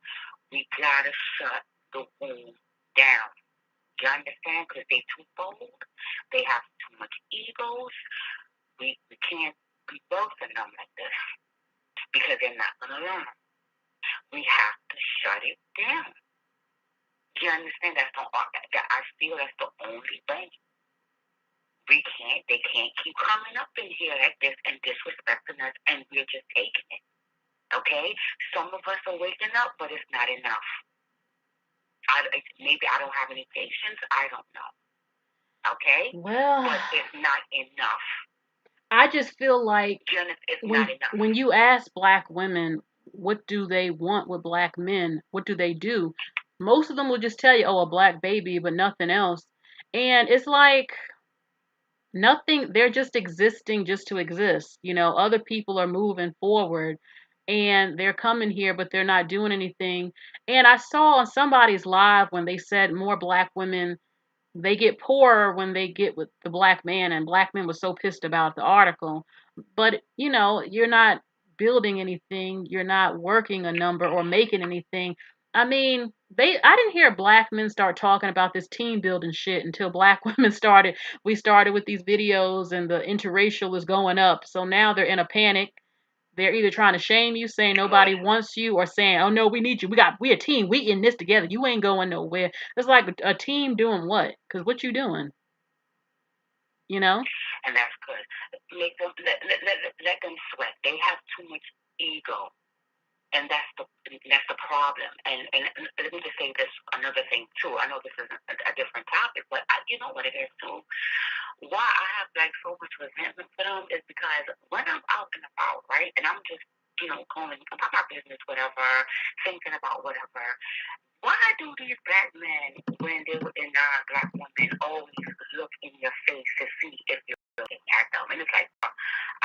we gotta shut the womb down. You understand? Because they too bold. They have too much egos. We can't be birthing them like this because they're not gonna learn. We have to shut it down. You understand? I feel that's the only way. They can't keep coming up in here like this and disrespecting us, and we're just taking it. Okay? Some of us are waking up, but it's not enough. maybe I don't have any patience. I don't know. Okay? Well, but it's not enough. I just feel like it's not enough. When you ask black women what do they want with black men, what do they do? Most of them will just tell you, oh, a black baby, but nothing else. And it's like nothing, they're just existing just to exist. You know, other people are moving forward and they're coming here, but they're not doing anything. And I saw on somebody's live when they said more black women, they get poorer when they get with the black man, and black men was so pissed about the article. But you know, you're not building anything, you're not working a number or making anything. I mean, I didn't hear black men start talking about this team building shit until black women started. We started with these videos and the interracial is going up. So now they're in a panic. They're either trying to shame you, saying nobody wants you, or saying, "Oh no, we need you. We a team. We in this together. You ain't going nowhere." It's like a team doing what? Because what you doing? You know? And that's good. Make them let them sweat. They have too much ego, and that's the problem. And let me just say this another thing too. I know this is a different topic, but you know what it is too. Why I have like so much resentment for them is because when I'm out and about, right, and I'm just going about my business, whatever, thinking about whatever. Why do these black men, when they were in black women, always look in your face to see if you're looking at them? And it's like,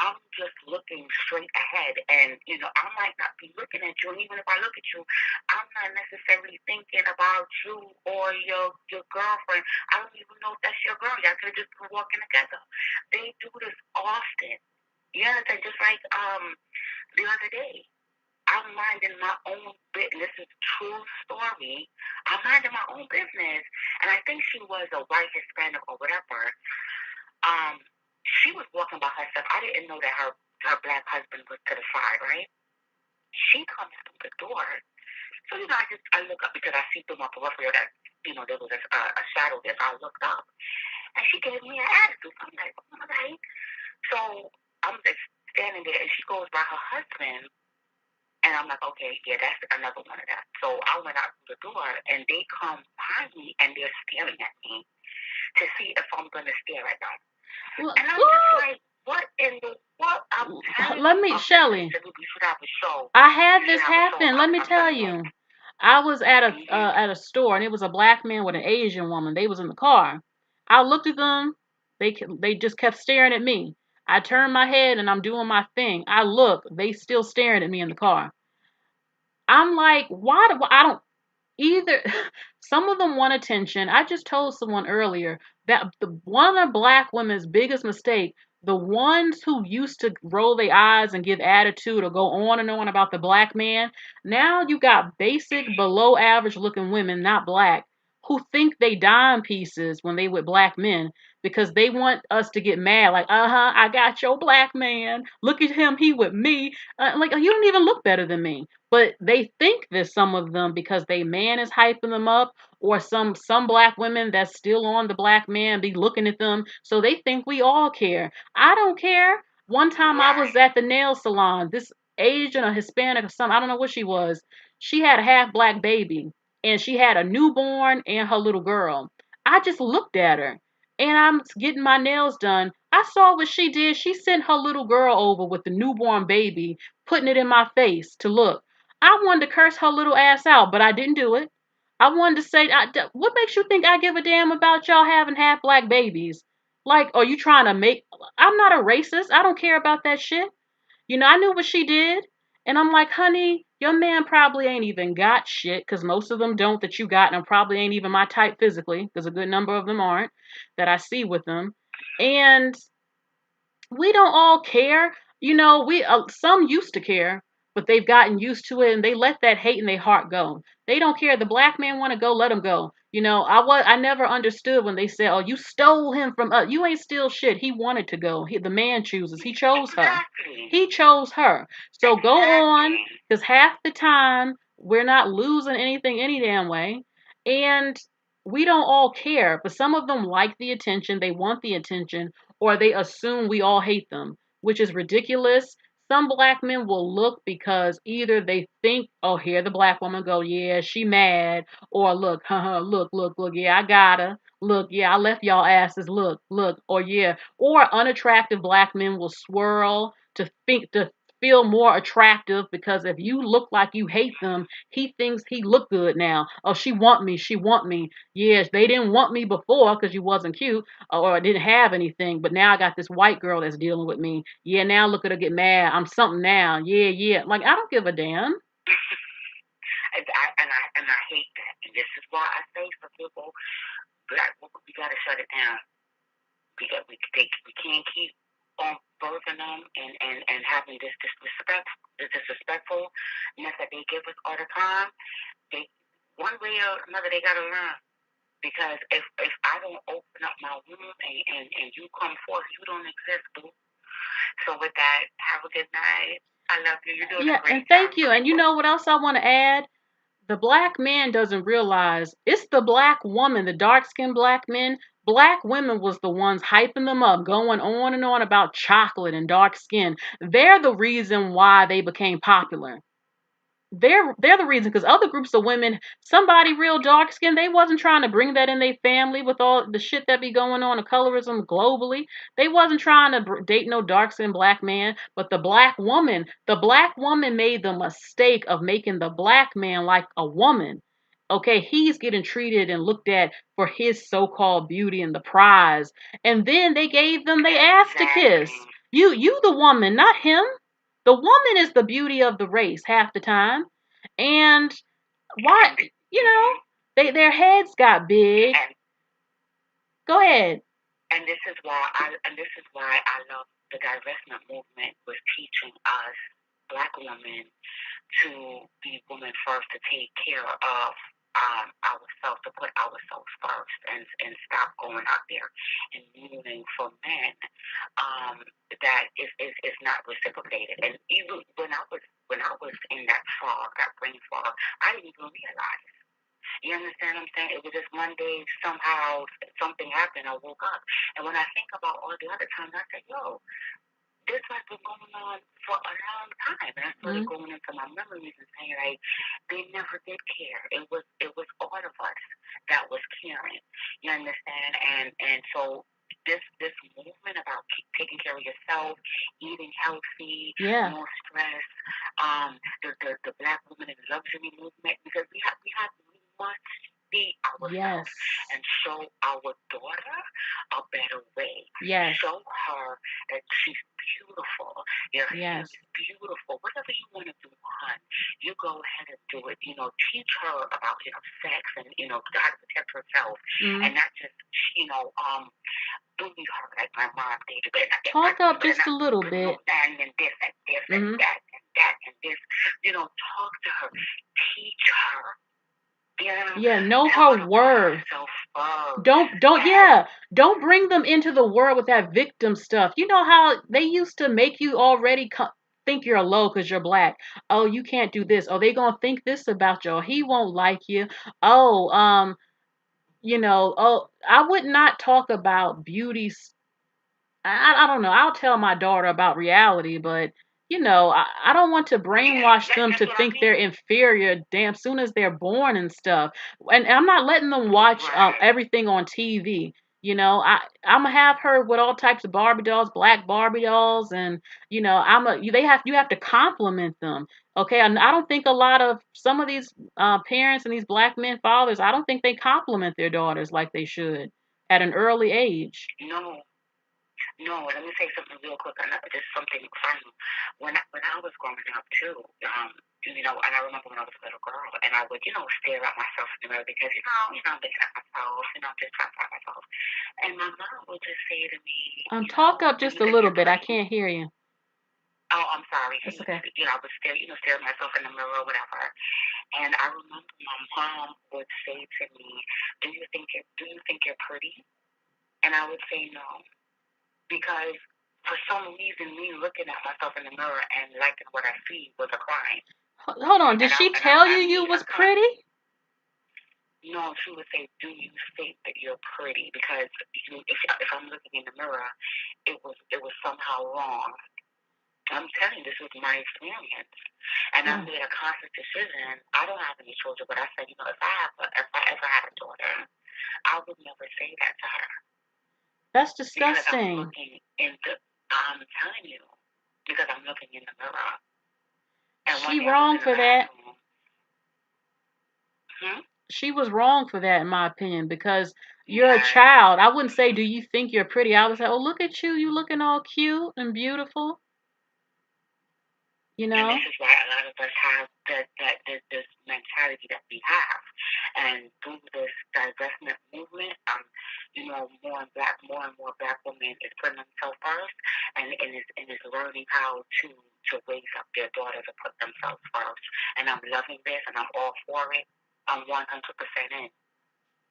I'm just looking straight ahead, and I might not be looking at you. And even if I look at you, I'm not necessarily thinking about you or your girlfriend. I don't even know if that's your girl. Y'all could have just been walking together. They do this often. You understand? Just like the other day, I'm minding my own business. This is a true story. I'm minding my own business, and I think she was a white Hispanic or whatever. She was walking by herself. I didn't know that her black husband was to the side, right? She comes through the door. So I look up because I see through my peripheral that there was a shadow there. So I looked up, and she gave me an attitude. I'm like, all right. So I'm just standing there, and she goes by her husband. And I'm like, okay, yeah, that's another one of that. So I went out the door, and they come behind me, and they're staring at me to see if I'm going to stare at them. Well, and I'm just like, what in the world? Let me, Shelly. I had this happen. Let me tell you. I was at a store, and it was a black man with an Asian woman. They was in the car. I looked at them. They just kept staring at me. I turned my head and I'm doing my thing. I look, they still staring at me in the car. I'm like, why do I don't either? Some of them want attention. I just told someone earlier that one of black women's biggest mistake, the ones who used to roll their eyes and give attitude or go on and on about the black man, now you got basic, below average looking women, not black, who think they dime pieces when they with black men because they want us to get mad, like, I got your black man. Look at him, he with me. Like, you don't even look better than me. But they think that some of them, because they man is hyping them up, or some black women that's still on the black man be looking at them, so they think we all care. I don't care. One time I was at the nail salon. This Asian or Hispanic or something, I don't know what she was. She had a half black baby, and she had a newborn and her little girl. I just looked at her, and I'm getting my nails done. I saw what she did. She sent her little girl over with the newborn baby, putting it in my face to look. I wanted to curse her little ass out, but I didn't do it. I wanted to say, what makes you think I give a damn about y'all having half black babies? Like, are you trying to make... I'm not a racist. I don't care about that shit. I knew what she did. And I'm like, honey, your man probably ain't even got shit, because most of them don't that you got, and probably ain't even my type physically, because a good number of them aren't, that I see with them. And we don't all care. We some used to care, but they've gotten used to it, and they let that hate in their heart go. They don't care. The black man want to go, let him go. I never understood when they said, "Oh, you stole him from us." You ain't steal shit. He wanted to go. The man chooses. He chose her. He chose her. So go on, because half the time we're not losing anything any damn way, and we don't all care. But some of them like the attention. They want the attention, or they assume we all hate them, which is ridiculous. some black men will look because either they think, oh, here the black woman go, yeah, she mad, or look, look, yeah, I got her. Look, yeah, I left y'all asses. Look, or yeah, or unattractive black men will swirl to feel more attractive because if you look like you hate them, he thinks he look good now. Oh, she want me. Yes, they didn't want me before because you wasn't cute or didn't have anything, but now I got this white girl that's dealing with me. Yeah, now look at her get mad. I'm something now. Yeah. Like I don't give a damn. I hate that. And this is why I say for people, black people, we gotta shut it down. We can't keep on birthing them and having this disrespectful method they give us all the time. They one way or another they gotta learn. Because if I don't open up my womb and you come forth, you don't exist, boo. So with that, have a good night. I love you. You're doing a great and thank you. job. And you know what else I want to add? The black man doesn't realize it's the black woman, the dark-skinned black men. Black women was the ones hyping them up, going on and on about chocolate and dark skin. They're the reason why they became popular. They're the reason because other groups of women, somebody real dark skinned, they wasn't trying to bring that in their family with all the shit that be going on, the colorism globally. They wasn't trying to date no dark skinned black man, but the black woman made the mistake of making the black man like a woman. Okay, he's getting treated and looked at for his so-called beauty and the prize, and then they gave them they ass to kiss. You the woman, not him. The woman is the beauty of the race half the time. And why, their heads got big. Go ahead. And this is why I love the divestment movement with teaching us black women to be women first, to take care of ourselves, to put ourselves first, and stop going out there and moving for men that is not reciprocated. And even when I was in that fog, that brain fog, I didn't even realize. You understand what I'm saying? It was just one day somehow something happened. I woke up, and when I think about all the other times, I said, "Yo, this has been going on for a long time." And I started going into my memories and saying, like, they never did care. It was all of us that was caring. You understand? And so this movement about taking care of yourself, eating healthy, no stress, the black woman in luxury movement, because we must be ourselves and show our daughter a better way. Show her that she's beautiful. Your hair is beautiful. Whatever you want to do, hon, you go ahead and do it. Teach her about sex and how to protect herself, and not just bully her like my mom did. Talk up just a little bit. And this and this and that and that and this. Talk to her. Teach her. Know her worth. Don't bring them into the world with that victim stuff. You know how they used to make you already think you're low because you're black. Oh, you can't do this. Oh, they gonna think this about you. Oh, he won't like you. Oh, I would not talk about beauty. I don't know. I'll tell my daughter about reality, but I don't want to brainwash them to think they're inferior damn soon as they're born and stuff. And I'm not letting them watch everything on TV. I'm gonna have her with all types of Barbie dolls, black Barbie dolls, and you have to compliment them. Okay, and I don't think a lot of some of these parents and these black men fathers, I don't think they compliment their daughters like they should at an early age. No, let me say something real quick. Just something final. When I was growing up too, and I remember when I was a little girl, and I would, stare at myself in the mirror because, I'm looking at myself, just trying to find myself. And my mom would just say to me, talk up just a little bit. I can't hear you. Oh, I'm sorry. It's okay. I would stare at myself in the mirror or whatever. And I remember my mom would say to me, do you think you're pretty? And I would say no. Because for some reason, me looking at myself in the mirror and liking what I see was a crime. Hold on, did she tell you was pretty? No, she would say, "Do you think that you're pretty?" Because if I'm looking in the mirror, it was somehow wrong. I'm telling you, this was my experience, and I made a conscious decision. I don't have any children, but I said, if I ever had a daughter, I would never say that to her. That's Because disgusting. I'm telling you, because I'm looking in the mirror. And she wrong for that. She was wrong for that, in my opinion, because you're a child. I wouldn't say, do you think you're pretty? I would say, oh, look at you. You looking all cute and beautiful. You know? And this is why a lot of us have this mentality that we have. And through this divestment movement, more and more black women is putting themselves first and is learning how to raise up their daughters to put themselves first. And I'm loving this and I'm all for it. I'm 100% in.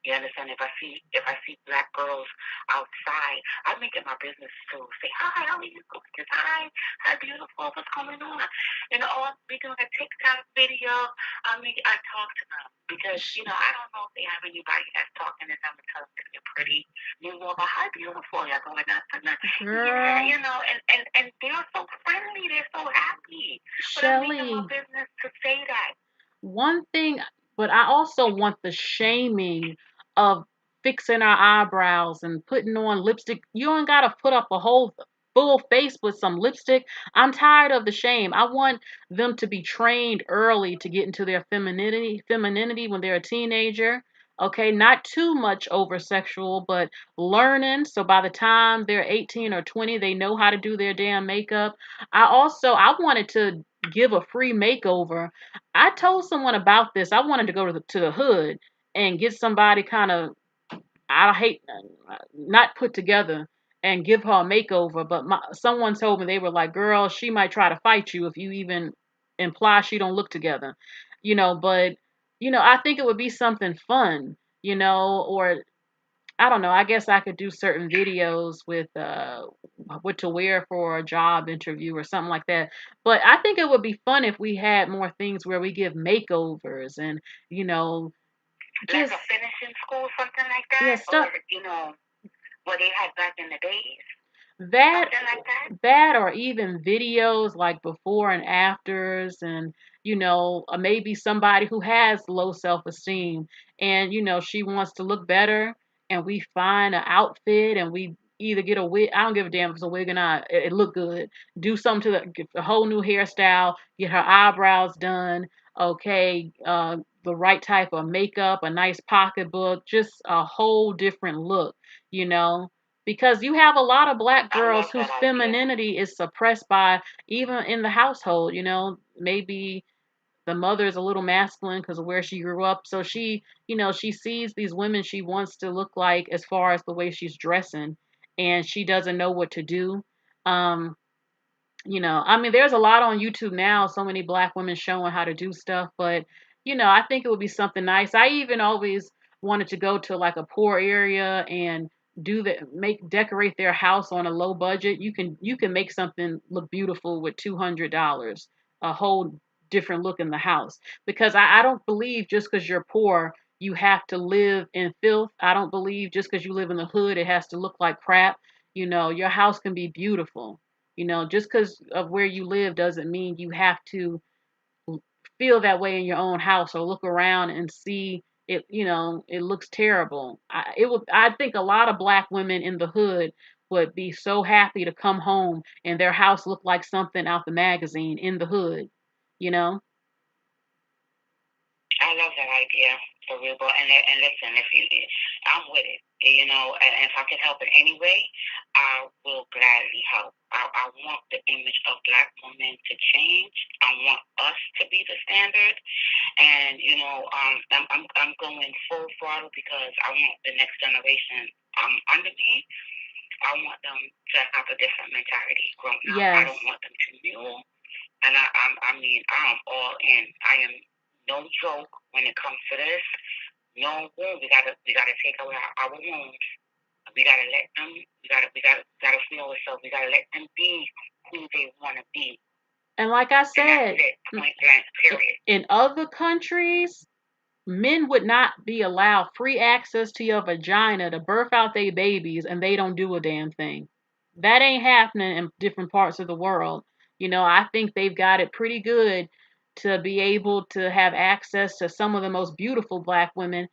You understand? If I see black girls outside, I make it my business to say, hi, how are you? Hi, hi, beautiful. What's going on? We doing a TikTok video. I talk to them because I don't know if they have anybody that's talking to them and telling them they're pretty. You know, but hi, beautiful. You're going up to them. Yeah, and they're so friendly. They're so happy. But I make it my business to say that. One thing, but I also want the shaming of fixing our eyebrows and putting on lipstick. You don't gotta put up a whole full face with some lipstick. I'm tired of the shame. I want them to be trained early to get into their femininity when they're a teenager. Okay, not too much over sexual, but learning. So by the time they're 18 or 20, they know how to do their damn makeup. I wanted to give a free makeover. I told someone about this. I wanted to go to the hood and get somebody kind of, I hate, not put together and give her a makeover. But someone told me, they were like, girl, she might try to fight you if you even imply she don't look together. But I think it would be something fun, or I don't know. I guess I could do certain videos with what to wear for a job interview or something like that. But I think it would be fun if we had more things where we give makeovers and just like a finishing school, something like that. Yeah, stuff. Or what they had back in the days. That, like that, or even videos like before and afters, and maybe somebody who has low self-esteem and she wants to look better, and we find an outfit and we either get a wig. I don't give a damn if it's a wig or not. It look good. Do something to get a whole new hairstyle, get her eyebrows done, okay, the right type of makeup, a nice pocketbook, just a whole different look, you know because you have a lot of black girls whose femininity is suppressed by even in the household. Maybe the mother is a little masculine because of where she grew up, so she sees these women she wants to look like as far as the way she's dressing, and she doesn't know what to do. um there's a lot on YouTube now, so many black women showing how to do stuff, but I think it would be something nice. I even always wanted to go to like a poor area and decorate their house on a low budget. You can make something look beautiful with $200, a whole different look in the house. Because I don't believe just because you're poor, you have to live in filth. I don't believe just because you live in the hood, it has to look like crap. Your house can be beautiful. Just because of where you live doesn't mean you have to feel that way in your own house or look around and see it. It looks terrible. I think a lot of black women in the hood would be so happy to come home and their house look like something out the magazine in the hood. I love that idea, for real. And listen, I'm with it. And if I can help in any way, I will gladly help. I want the image of black women to change. I want us to be the standard. And I'm going full throttle because I want the next generation under me. I want them to have a different mentality growing up. Yes. I don't want them to mule. And I'm all in. I am no joke when it comes to this. No, we gotta take away our wounds. We gotta let them. We gotta feel ourselves. We gotta let them be who they want to be. And like I said, point blank, period. In other countries, men would not be allowed free access to your vagina to birth out their babies, and they don't do a damn thing. That ain't happening in different parts of the world. I think they've got it pretty good to be able to have access to some of the most beautiful black women,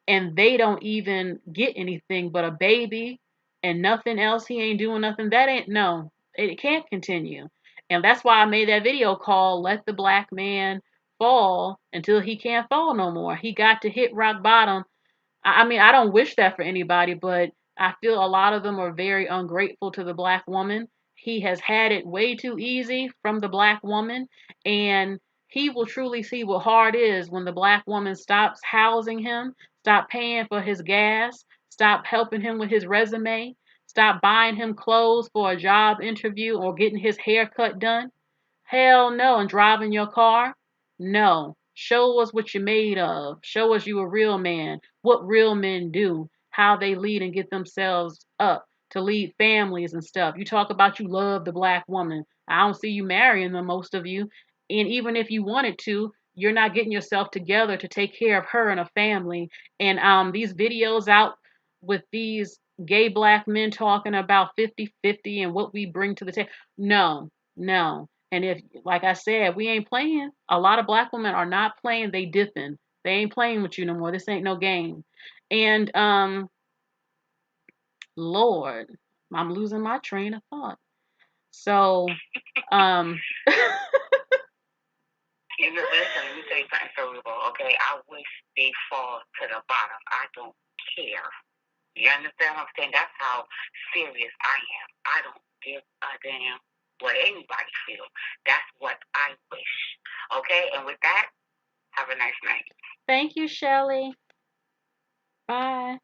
and they don't even get anything but a baby and nothing else. He ain't doing nothing. That ain't, no, it can't continue. And that's why I made that video called Let the Black Man Fall Until He Can't Fall No More. He got to hit rock bottom. I mean, I don't wish that for anybody, but I feel a lot of them are very ungrateful to the black woman. He has had it way too easy from the black woman, and he will truly see what hard is when the black woman stops housing him, stop paying for his gas, stop helping him with his resume, stop buying him clothes for a job interview or getting his hair cut done. Hell no. And driving your car? No. Show us what you're made of. Show us you a real man. What real men do. How they lead and get themselves up to lead families and stuff. You talk about you love the black woman. I don't see you marrying them, most of you. And even if you wanted to, you're not getting yourself together to take care of her and a family. And these videos out with these gay black men talking about 50-50 and what we bring to the table. No, no. And if, like I said, we ain't playing. A lot of black women are not playing. They dipping. They ain't playing with you no more. This ain't no game. And Lord, I'm losing my train of thought. So, Listen, let me tell you something cerebral, okay? I wish they fall to the bottom. I don't care. You understand what I'm saying? That's how serious I am. I don't give a damn what anybody feels. That's what I wish. Okay? And with that, have a nice night. Thank you, Shelly. Bye.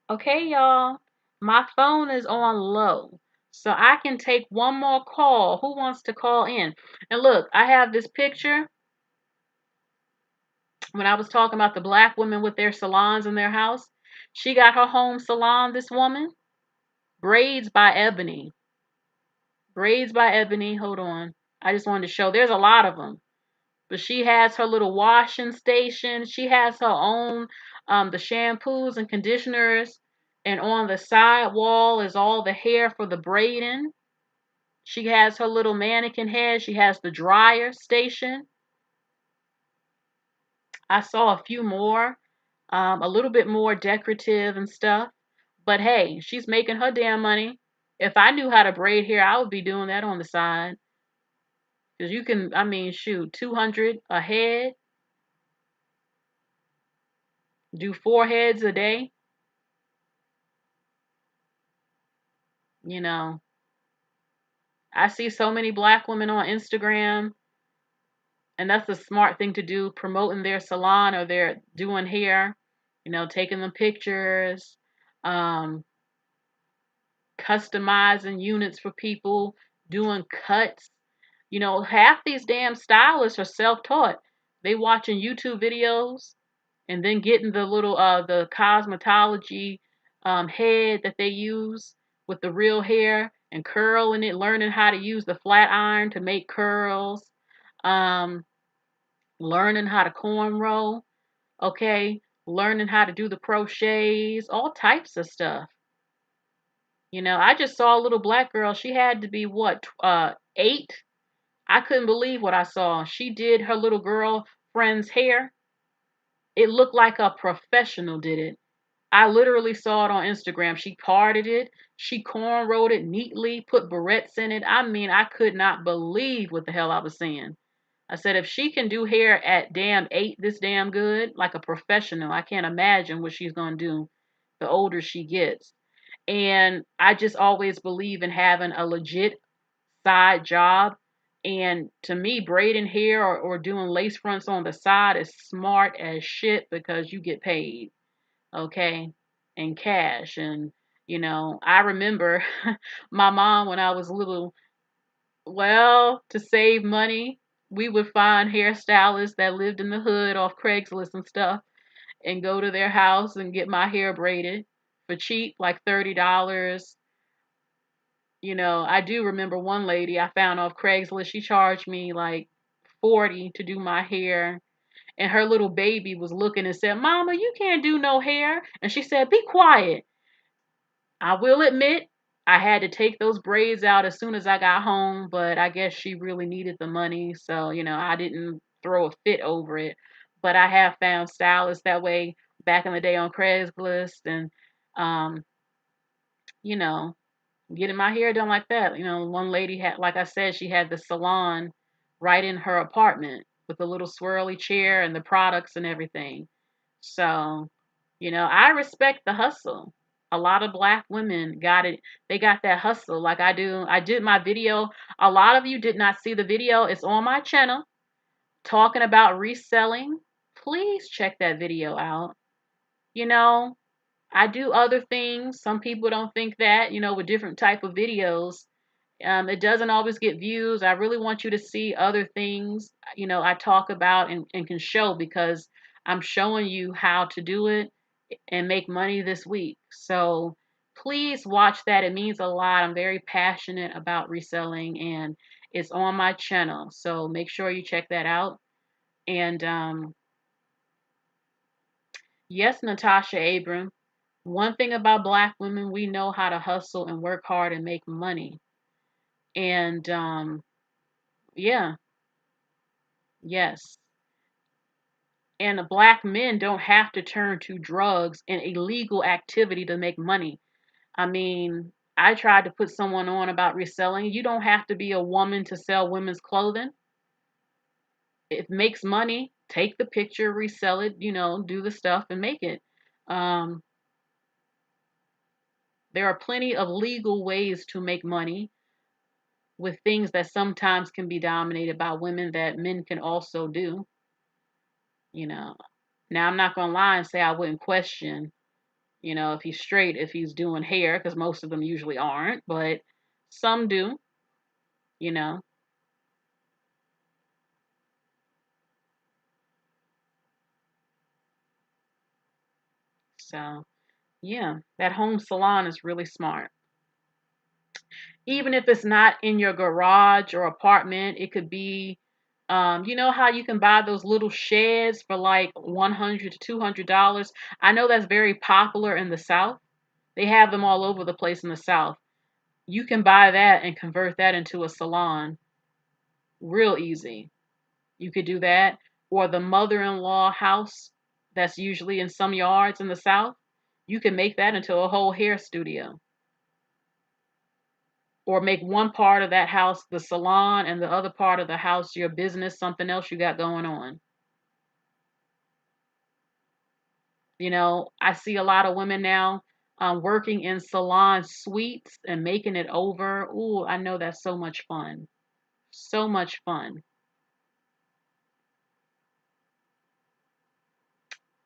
Okay, y'all. My phone is on low, so I can take one more call. Who wants to call in? And look, I have this picture when I was talking about the black women with their salons in their house. She got her home salon, this woman. Braids by Ebony. Braids by Ebony. Hold on. I just wanted to show. There's a lot of them. But she has her little washing station. She has her own, the shampoos and conditioners. And on the side wall is all the hair for the braiding. She has her little mannequin head. She has the dryer station. I saw a few more, a little bit more decorative and stuff. But hey, she's making her damn money. If I knew how to braid hair, I would be doing that on the side. Because you can, I mean, shoot, 200 a head, do 4 heads a day. You know, I see so many black women on Instagram, and that's a smart thing to do, promoting their salon or they're doing hair, taking them pictures, um, customizing units for people, doing cuts. Half these damn stylists are self-taught. They watching YouTube videos and then getting the little the cosmetology head that they use with the real hair and curling it, learning how to use the flat iron to make curls, um, learning how to cornrow, okay, learning how to do the crochets, all types of stuff. I just saw a little black girl. She had to be what, 8? I couldn't believe what I saw. She did her little girlfriend's hair. It looked like a professional did it. I literally saw it on Instagram. She parted it. She cornrowed it neatly, put barrettes in it. I mean, I could not believe what the hell I was seeing. I said, if she can do hair at damn 8 this damn good, like a professional, I can't imagine what she's going to do the older she gets. And I just always believe in having a legit side job. And to me, braiding hair or doing lace fronts on the side is smart as shit because you get paid, okay, in cash. And, I remember my mom when I was little, well, to save money, we would find hairstylists that lived in the hood off Craigslist and stuff and go to their house and get my hair braided for cheap, like $30. I do remember one lady I found off Craigslist. She charged me like 40 to do my hair. And her little baby was looking and said, "Mama, you can't do no hair." And she said, "Be quiet." I will admit, I had to take those braids out as soon as I got home, but I guess she really needed the money, so I didn't throw a fit over it. But I have found stylists that way back in the day on Craigslist, and um, you know, getting my hair done like that. One lady had, like I said, she had the salon right in her apartment with the little swirly chair and the products and everything. So, I respect the hustle. A lot of black women got it. They got that hustle like I do. I did my video. A lot of you did not see the video. It's on my channel talking about reselling. Please check that video out. You know, I do other things. Some people don't think that, with different type of videos. It doesn't always get views. I really want you to see other things, I talk about and can show, because I'm showing you how to do it and make money this week. So please watch that. It means a lot. I'm very passionate about reselling, and it's on my channel. So make sure you check that out. And yes, Natasha Abram, one thing about black women, we know how to hustle and work hard and make money. And yeah, yes. And the black men don't have to turn to drugs and illegal activity to make money. I mean, I tried to put someone on about reselling. You don't have to be a woman to sell women's clothing. It makes money. Take the picture, resell it, do the stuff and make it. Um, there are plenty of legal ways to make money with things that sometimes can be dominated by women that men can also do, you know. Now, I'm not going to lie and say I wouldn't question, if he's straight, if he's doing hair, because most of them usually aren't, but some do, you know. So, yeah, that home salon is really smart. Even if it's not in your garage or apartment, it could be, you know how you can buy those little sheds for like $100 to $200? I know that's very popular in the South. They have them all over the place in the South. You can buy that and convert that into a salon real easy. You could do that. Or the mother-in-law house that's usually in some yards in the South. You can make that into a whole hair studio. Or make one part of that house the salon and the other part of the house your business, something else you got going on. I see a lot of women now working in salon suites and making it over. Ooh, I know that's so much fun. So much fun.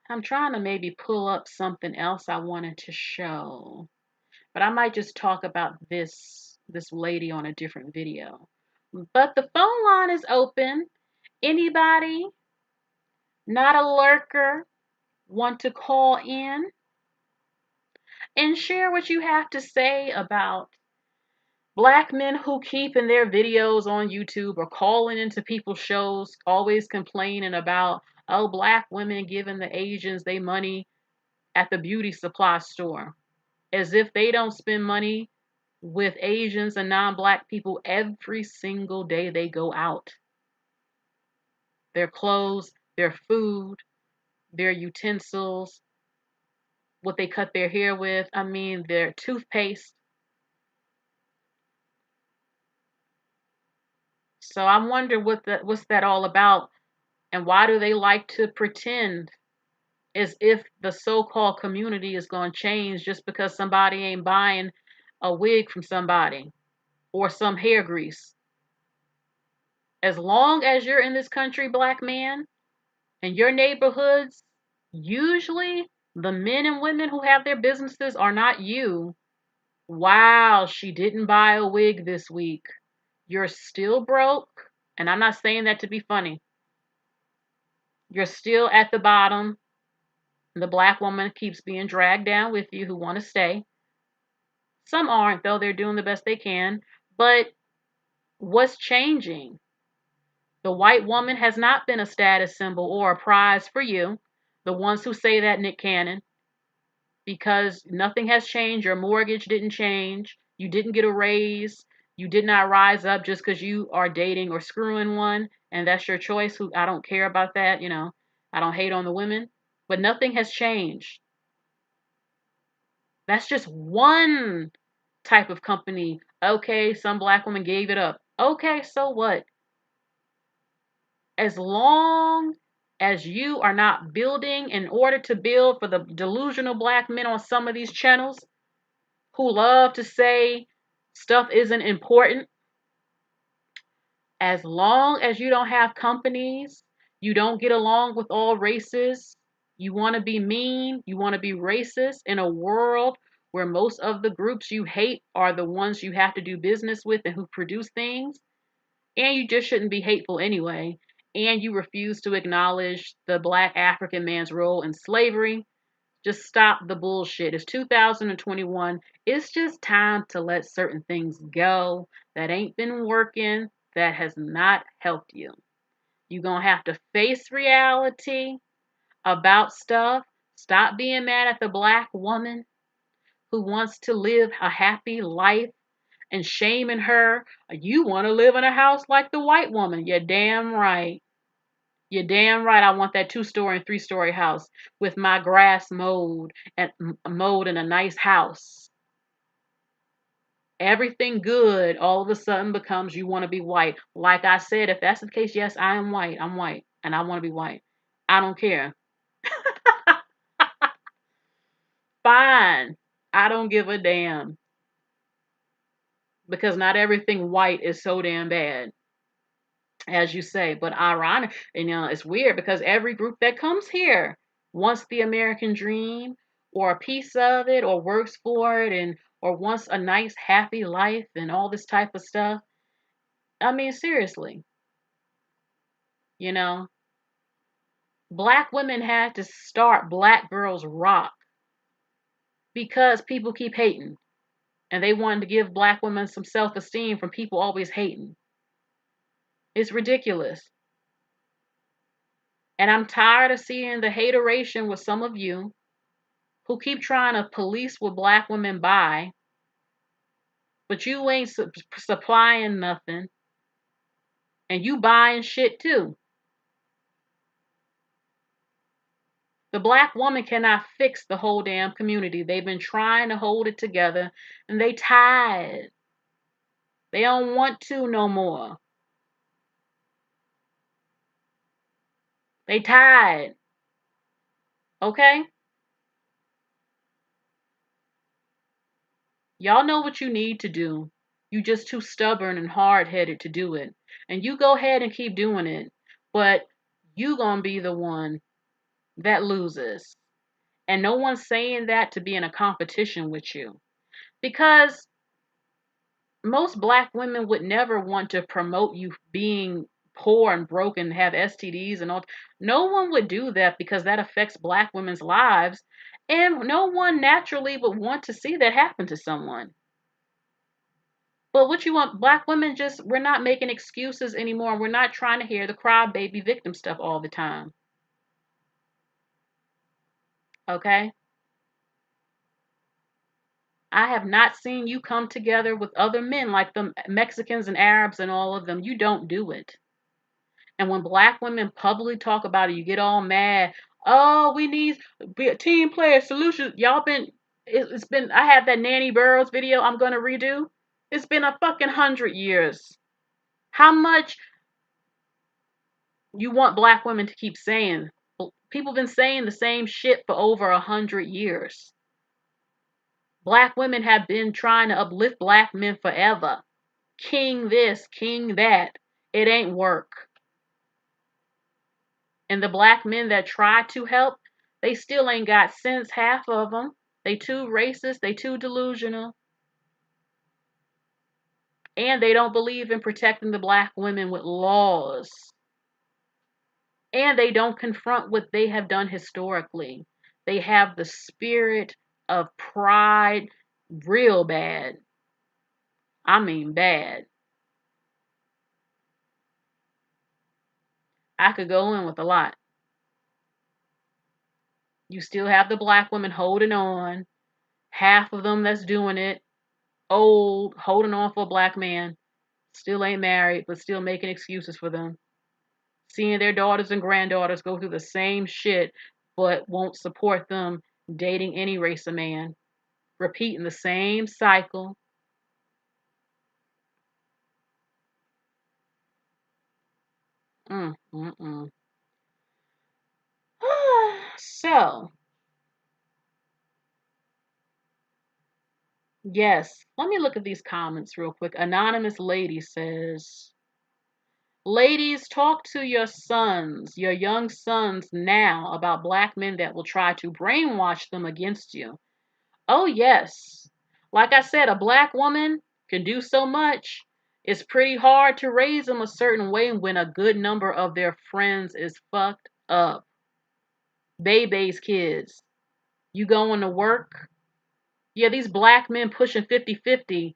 I'm trying to maybe pull up something else I wanted to show, but I might just talk about this lady on a different video. But the phone line is open. Anybody, not a lurker, want to call in and share what you have to say about black men who keep in their videos on YouTube or calling into people's shows, always complaining about, oh, black women giving the Asians they money at the beauty supply store, as if they don't spend money with Asians and non-black people every single day they go out. Their clothes, their food, their utensils, what they cut their hair with, I mean, their toothpaste. So I wonder what's that all about, and why do they like to pretend as if the so-called community is going to change just because somebody ain't buying a wig from somebody or some hair grease. As long as you're in this country, black man, and your neighborhoods, usually the men and women who have their businesses are not you. Wow, she didn't buy a wig this week. You're still broke. And I'm not saying that to be funny. You're still at the bottom. The black woman keeps being dragged down with you who want to stay. Some aren't, though. They're doing the best they can. But what's changing? The white woman has not been a status symbol or a prize for you. The ones who say that, Nick Cannon, because nothing has changed. Your mortgage didn't change. You didn't get a raise. You did not rise up just because you are dating or screwing one, and that's your choice. Who I don't care about that. I don't hate on the women, but nothing has changed. That's just one type of company. Okay, some black woman gave it up. Okay, so what? As long as you are not building in order to build, for the delusional black men on some of these channels who love to say stuff isn't important, as long as you don't have companies, you don't get along with all races, you want to be mean, you want to be racist in a world where most of the groups you hate are the ones you have to do business with and who produce things, and you just shouldn't be hateful anyway, and you refuse to acknowledge the black African man's role in slavery, just stop the bullshit. It's 2021. It's just time to let certain things go that ain't been working, that has not helped you. You're going to have to face reality about stuff. Stop being mad at the black woman who wants to live a happy life and shaming her. You want to live in a house like the white woman. You're damn right. You're damn right. I want that 2-story and 3-story house with my grass mowed and mowed in a nice house. Everything good all of a sudden becomes you want to be white. Like I said, if that's the case, yes, I am white. I'm white and I want to be white. I don't care. Fine. I don't give a damn. Because not everything white is so damn bad, as you say. But ironic, it's weird because every group that comes here wants the American dream or a piece of it or works for it or wants a nice happy life and all this type of stuff. I mean, seriously, you know, black women had to start Black Girls Rock because people keep hating and they wanted to give black women some self-esteem from people always hating. It's ridiculous. And I'm tired of seeing the hateration with some of you who keep trying to police what black women buy, but you ain't supplying nothing, and you buying shit too. The black woman cannot fix the whole damn community. They've been trying to hold it together, and they tired. They don't want to no more. They tired. Okay? Y'all know what you need to do. You just too stubborn and hard-headed to do it. And you go ahead and keep doing it. But you gonna be the one that loses. And no one's saying that to be in a competition with you. Because most black women would never want to promote you being poor and broke and have STDs and all. No one would do that because that affects black women's lives. And no one naturally would want to see that happen to someone. But what you want, black women we're not making excuses anymore. We're not trying to hear the crybaby victim stuff all the time. Okay? I have not seen you come together with other men like the Mexicans and Arabs and all of them. You don't do it. And when black women publicly talk about it, you get all mad. Oh, we need be a team player solution. It's been, I have that Nanny Burroughs video I'm going to redo. It's been a fucking 100 years. How much you want black women to keep saying? People have been saying the same shit for over 100 years. Black women have been trying to uplift black men forever. King this, king that. It ain't work. And the black men that try to help, they still ain't got sense, half of them. They too racist, they too delusional. And they don't believe in protecting the black women with laws. And they don't confront what they have done historically. They have the spirit of pride real bad. I mean bad. I could go in with a lot. You still have the black women holding on. Half of them that's doing it. old, holding on for a black man, still ain't married, but still making excuses for them. Seeing their daughters and granddaughters go through the same shit, but won't support them dating any race of man. Repeating the same cycle. Mm, mm, mm. So, yes, let me look at these comments real quick. Anonymous Lady says, ladies, talk to your sons, your young sons now about black men that will try to brainwash them against you. Oh, yes. Like I said, a black woman can do so much. It's pretty hard to raise them a certain way when a good number of their friends is fucked up. Baby's kids. You going to work? Yeah, these black men pushing 50-50,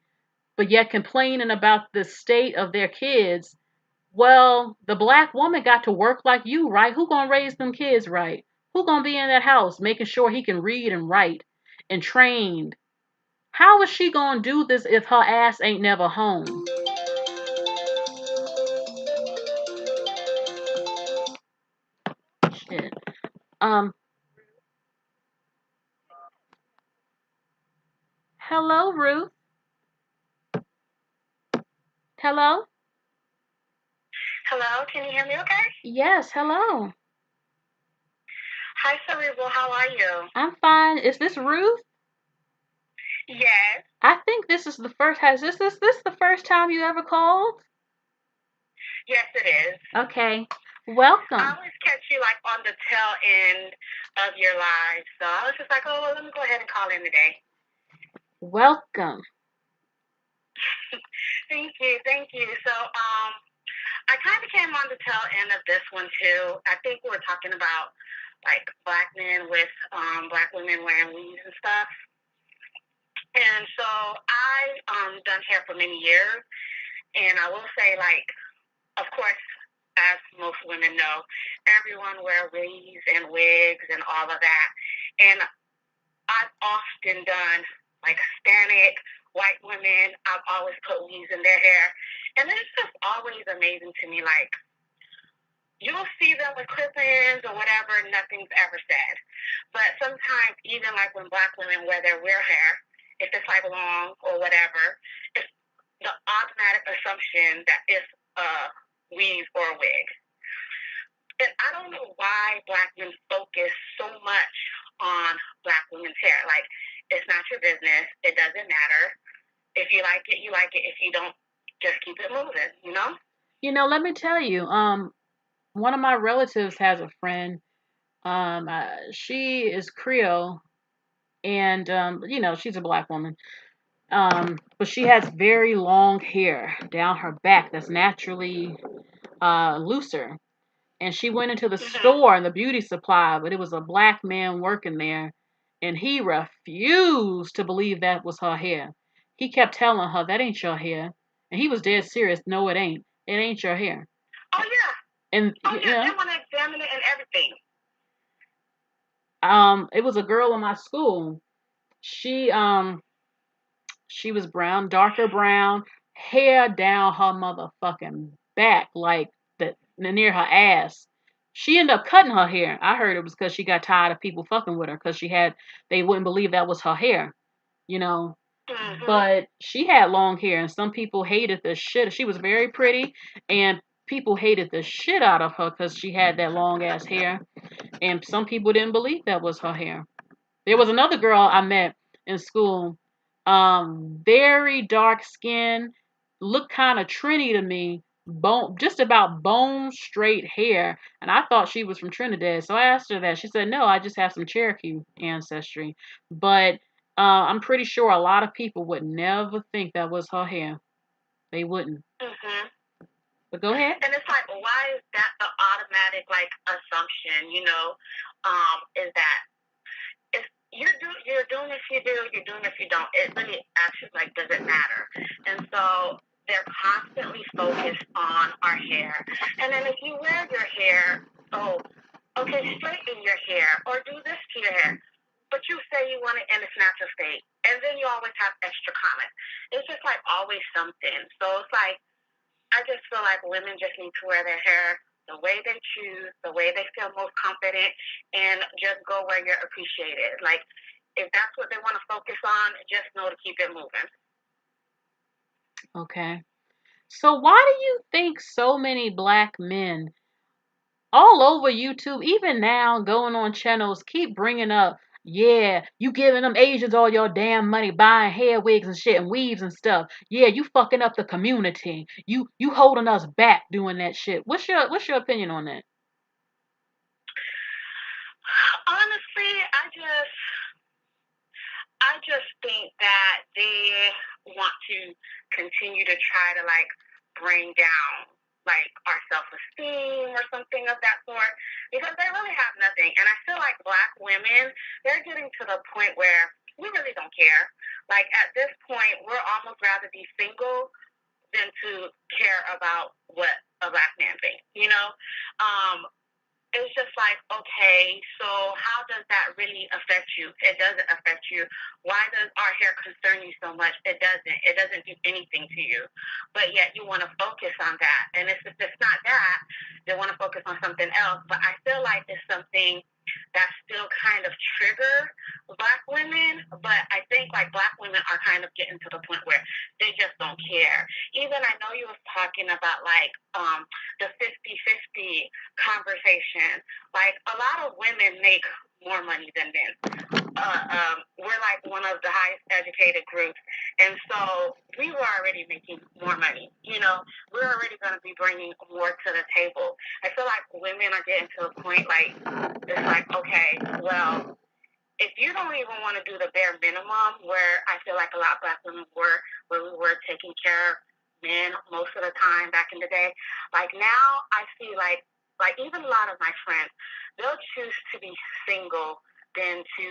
but yet complaining about the state of their kids. Well, the black woman got to work like you, right? Who gonna raise them kids right? Who gonna be in that house making sure he can read and write and trained? How is she gonna do this if her ass ain't never home? Shit. Um, hello, Ruth. Hello? Hello, can you hear me okay? Yes, hello. Hi, Cerebral, how are you? I'm fine. Is this Ruth? Yes. I think this is the first. Has this the first time you ever called? Yes, it is. Okay. Welcome. I always catch you like on the tail end of your live, so I was just like, oh, well, let me go ahead and call in today. Welcome. Thank you. So, I kind of came on the tail end of this one too. I think we were talking about like black men with black women wearing weaves and stuff. And so I done hair for many years, and I will say, like, of course, as most women know, everyone wear weaves and wigs and all of that. And I've often done like Hispanic, white women. I've always put weaves in their hair, and it's just always amazing to me. Like, you'll see them with clip-ins or whatever, nothing's ever said. But sometimes, even like when black women wear their wear hair, if it's like long or whatever, it's the automatic assumption that it's a weave or a wig. And I don't know why black men focus so much on black women's hair. Like, it's not your business. It doesn't matter. If you like it, you like it. If you don't, just keep it moving, you know? You know, let me tell you, one of my relatives has a friend. She is Creole, and you know, she's a black woman. But she has very long hair down her back that's naturally looser. And she went into the store in the beauty supply, but it was a black man working there, and he refused to believe that was her hair. He kept telling her that ain't your hair, and he was dead serious. No, it ain't. It ain't your hair. Oh yeah. And oh yeah, they want to examine it and everything. It was a girl in my school. She was brown, darker brown, hair down her motherfucking back, like the near her ass. She ended up cutting her hair. I heard it was because she got tired of people fucking with her because they wouldn't believe that was her hair, you know. Mm-hmm. But she had long hair, and some people hated the shit. She was very pretty, and people hated the shit out of her because she had that long ass hair, and some people didn't believe that was her hair. There was another girl I met in school, very dark skin, looked kind of Trini to me, bone, just about bone straight hair, and I thought she was from Trinidad. So I asked her that. She said, "No, I just have some Cherokee ancestry." But I'm pretty sure a lot of people would never think that was her hair. They wouldn't. Mm-hmm. But go ahead. And it's like, why is that the automatic like assumption? You know, is that if you're doing if you do, you're doing if you don't. It really actually like doesn't matter. And so they're constantly focused on our hair. And then if you wear your hair, oh, okay, straighten your hair or do this to your hair. But you say you want it in its natural state. And then you always have extra comments. It's just like always something. So it's like, I just feel like women just need to wear their hair the way they choose, the way they feel most confident, and just go where you're appreciated. Like, if that's what they want to focus on, just know to keep it moving. Okay. So why do you think so many black men all over YouTube, even now going on channels, keep bringing up, yeah, you giving them Asians all your damn money buying hair wigs and shit and weaves and stuff. Yeah, you fucking up the community. You holding us back doing that shit. What's your opinion on that? Honestly, I just think that they want to continue to try to like bring down like our self-esteem or something of that sort, because they really have nothing. And I feel like black women, they're getting to the point where we really don't care. Like at this point, we're almost rather be single than to care about what a black man thinks, you know? It's just like, okay, so how does that really affect you? It doesn't affect you. Why does our hair concern you so much? It doesn't. It doesn't do anything to you. But yet you want to focus on that. And if it's not that, they want to focus on something else. But I feel like it's something that still kind of trigger black women. But I think like black women are kind of getting to the point where they just don't care. Even I know you was talking about like the 50-50 conversation. Like a lot of women make more money than men. We're like one of the highest educated groups, and so we were already making more money. You know, we're already going to be bringing more to the table. I feel like women are getting to a point like it's like, okay, well, if you don't even want to do the bare minimum, where I feel like a lot of black women were, where we were taking care of men most of the time back in the day, like now I see like even a lot of my friends, they'll choose to be single than to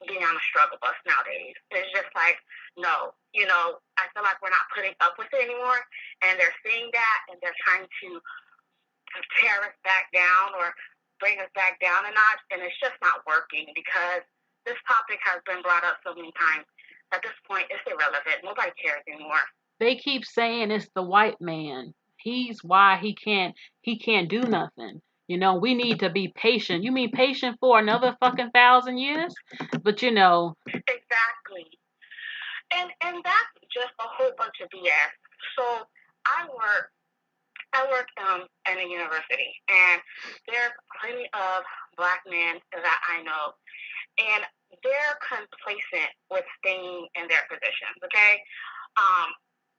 be on a struggle bus nowadays. It's just like, no, you know, I feel like we're not putting up with it anymore, and they're seeing that, and they're trying to tear us back down or bring us back down a notch, and it's just not working because this topic has been brought up so many times. At this point, it's irrelevant. Nobody cares anymore. They keep saying it's the white man. He's why he can't do nothing. You know, we need to be patient. You mean patient for another fucking 1,000 years? But you know. Exactly. And that's just a whole bunch of BS. So I work in a university, and there's plenty of black men that I know, and they're complacent with staying in their positions. Okay,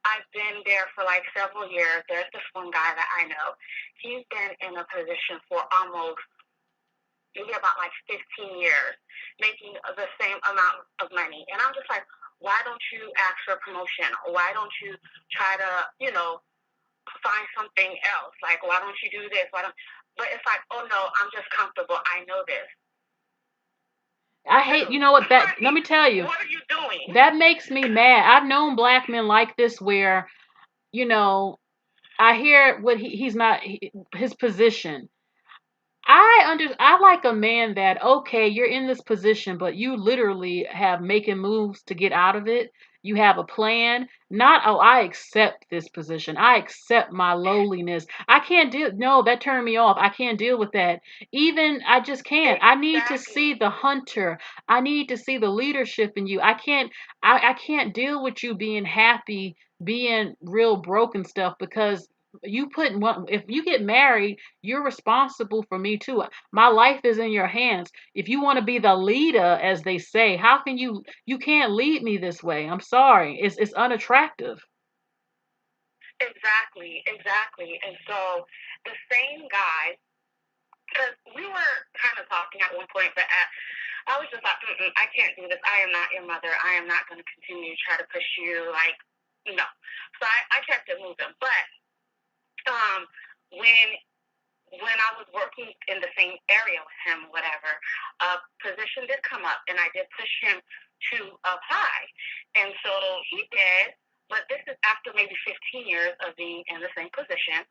I've been there for like several years. There's this one guy that I know. He's been in a position for almost maybe about like 15 years, making the same amount of money. And I'm just like, why don't you ask for promotion? Why don't you try to, you know, find something else? Like, why don't you do this? But it's like, oh no, I'm just comfortable. I know this. I hate, you know what, that, let me tell you. What are you doing? That makes me mad. I've known black men like this where, you know, I hear what he's not, his position. I like a man that, okay, you're in this position, but you literally have making moves to get out of it. You have a plan. Not, oh, I accept this position. I accept my lowliness. I can't deal. No, that turned me off. I can't deal with that. Even, I just can't. I need to see the hunter. I need to see the leadership in you. I can't deal with you being happy, being real broken stuff, because you put one, if you get married, you're responsible for me too. My life is in your hands. If you want to be the leader, as they say, how can you can't lead me this way? I'm sorry. It's unattractive. Exactly. And so the same guy, because we were kind of talking at one point, but I was just like, I can't do this. I am not your mother. I am not going to continue to try to push you. Like, no. So I kept it moving. But when I was working in the same area with him, whatever, a position did come up, and I did push him to apply. And so he did, but this is after maybe 15 years of being in the same position.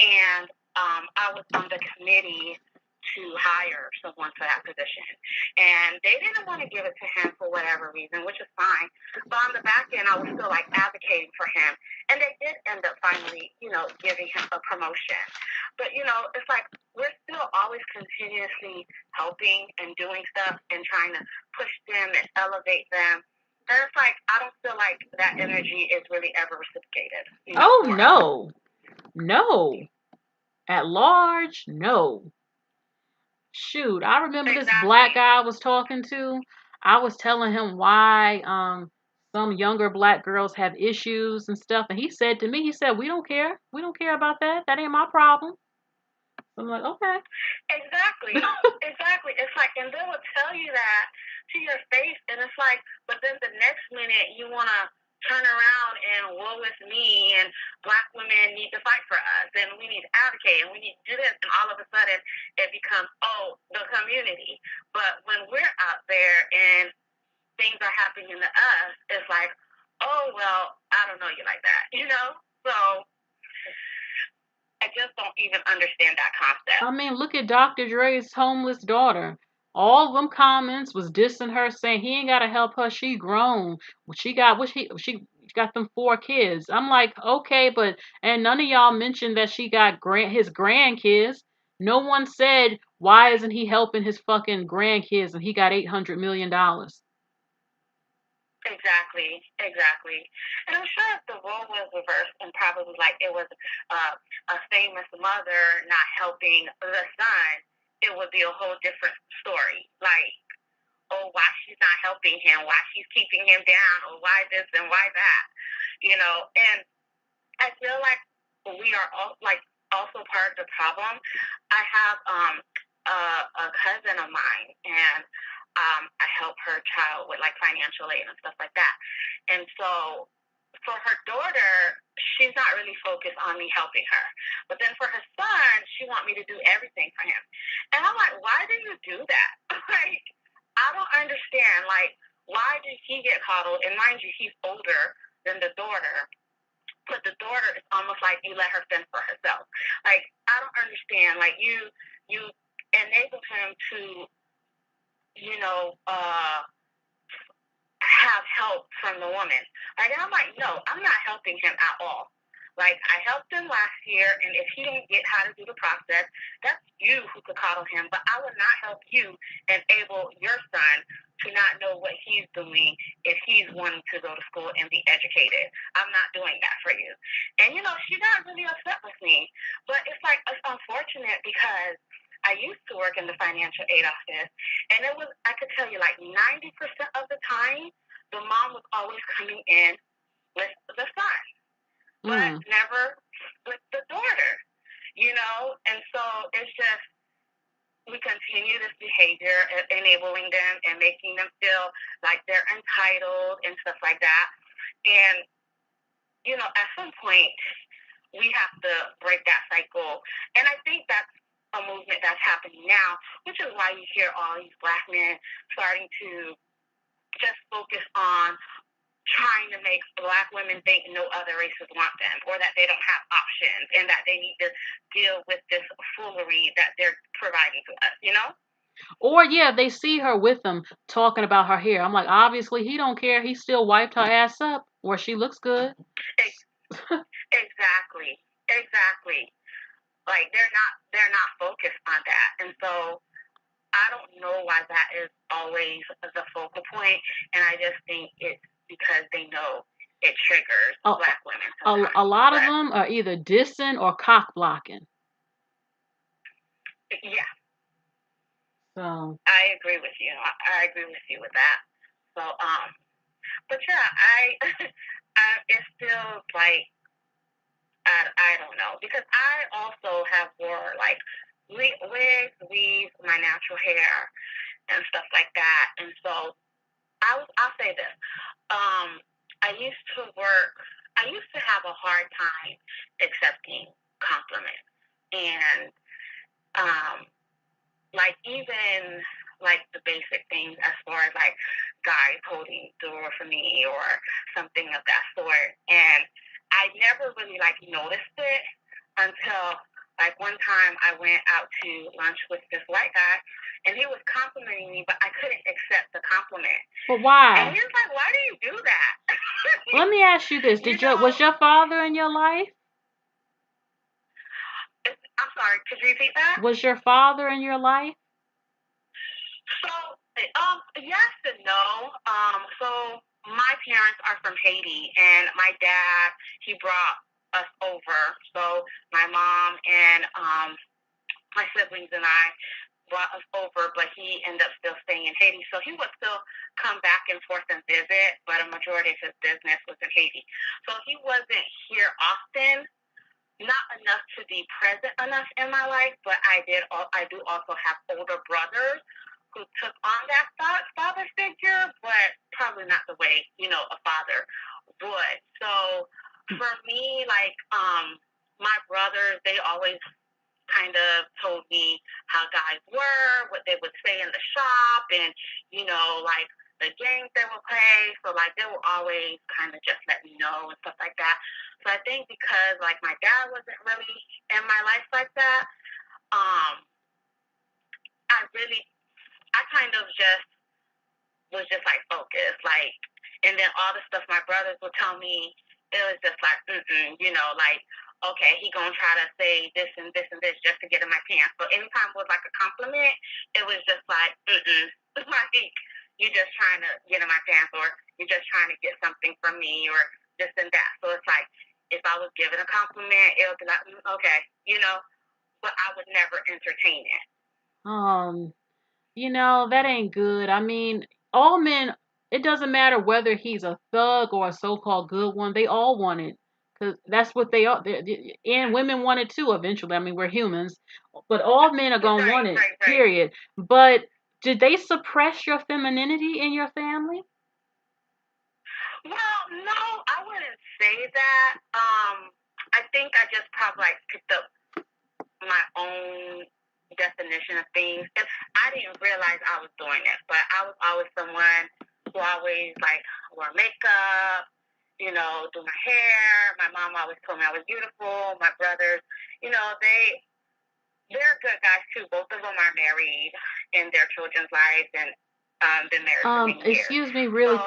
And I was on the committee to hire someone for that position. And they didn't want to give it to him for whatever reason, which is fine. But on the back end, I was still like advocating for him. And they did end up finally, giving him a promotion. But, it's like we're still always continuously helping and doing stuff and trying to push them and elevate them. And it's like, I don't feel like that energy is really ever reciprocated. No. At large, no. Shoot, I remember this black guy I was talking to. I was telling him why some younger black girls have issues and stuff, and he said to me, we don't care. We don't care about that. That ain't my problem. I'm like, okay. Exactly. It's like, and they will tell you that to your face, and it's like, but then the next minute you want to turn around and woe is me, and black women need to fight for us, and we need to advocate, and we need to do this, and all of a sudden it becomes, the community. But when we're out there and things are happening to us, it's like, oh, well, I don't know you like that, So I just don't even understand that concept. I mean, look at Dr. Dre's homeless daughter. All of them comments was dissing her, saying he ain't gotta help her. She grown. She got she got them 4 kids. I'm like, okay, and none of y'all mentioned that she got his grandkids. No one said why isn't he helping his fucking grandkids and he got $800 million. Exactly. And I'm sure if the role was reversed and probably like it was a famous mother not helping the son, it would be a whole different story. Like, why she's not helping him, why she's keeping him down, or why this and why that, And I feel like we are all like also part of the problem. I have a cousin of mine, and I help her child with like financial aid and stuff like that. And so for her daughter, she's not really focused on me helping her. But then for her son, she wants me to do everything for him. And I'm like, why do you do that? Like, I don't understand. Like, why did he get coddled? And mind you, he's older than the daughter. But the daughter is almost like you let her fend for herself. Like, I don't understand. Like, you enable him to, have help from the woman. Like, and I'm like, no, I'm not helping him at all. Like, I helped him last year, and if he don't get how to do the process, that's you who could coddle him. But I would not help you enable your son to not know what he's doing if he's wanting to go to school and be educated. I'm not doing that for you. And, she got really upset with me. But it's like, it's unfortunate because I used to work in the financial aid office, and I could tell you, like 90% of the time, the mom was always coming in with the son, but never with the daughter, And so it's just, we continue this behavior, enabling them and making them feel like they're entitled and stuff like that. And, at some point, we have to break that cycle. And I think that's a movement that's happening now, which is why you hear all these black men starting to just focus on trying to make black women think no other races want them, or that they don't have options, and that they need to deal with this foolery that they're providing to us, Or yeah, they see her with them talking about her hair. I'm like, obviously he don't care. He still wiped her ass up where she looks good. Exactly. Like, they're not focused on that. And so I don't know why that is always the focal point. And I just think it's because they know it triggers black women. A lot of them are either dissing or cock blocking. Yeah. So I agree with you. I agree with you with that. So, but yeah, it feels like, I don't know, because I also have wore like wigs, weaves, my natural hair, and stuff like that. And so I'll say this. I used to have a hard time accepting compliments. And like, even like the basic things as far as like guys holding the door for me or something of that sort. And I never really like noticed it until Like one time I went out to lunch with this white guy, and he was complimenting me, but I couldn't accept the compliment. But why? And he was like, "Why do you do that?" Let me ask you this: was your father in your life? I'm sorry, could you repeat that? Was your father in your life? So, yes and no. So my parents are from Haiti, and my dad, he brought us over. So my mom and my siblings and I brought us over, but he ended up still staying in Haiti. So he would still come back and forth and visit, but a majority of his business was in Haiti. So he wasn't here often, not enough to be present enough in my life, but I do also have older brothers who took on that father figure, but probably not the way, a father would. So for me, like, my brothers, they always kind of told me how guys were, what they would say in the shop, and, like the games they would play. So, like, they would always kind of just let me know and stuff like that. So I think because, like, my dad wasn't really in my life like that, I kind of just was just like focused, like, and then all the stuff my brothers would tell me, it was just like, like, okay, he gonna try to say this and this and this just to get in my pants. So anytime it was like a compliment, it was just like, like, you just trying to get in my pants, or you're just trying to get something from me, or this and that. So it's like, if I was given a compliment, it would be like, okay, but I would never entertain it. That ain't good. I mean, all men, it doesn't matter whether he's a thug or a so-called good one, they all want it. Because that's what they are. And women want it too eventually. I mean, we're humans. But all men are going to want it, period. But did they suppress your femininity in your family? Well, no, I wouldn't say that. I think I just probably like picked up my own definition of things. I didn't realize I was doing it, but I was always someone who always like wore makeup, do my hair. My mom always told me I was beautiful. My brothers, they're good guys too. Both of them are married in their children's lives and been married for many years. Excuse me really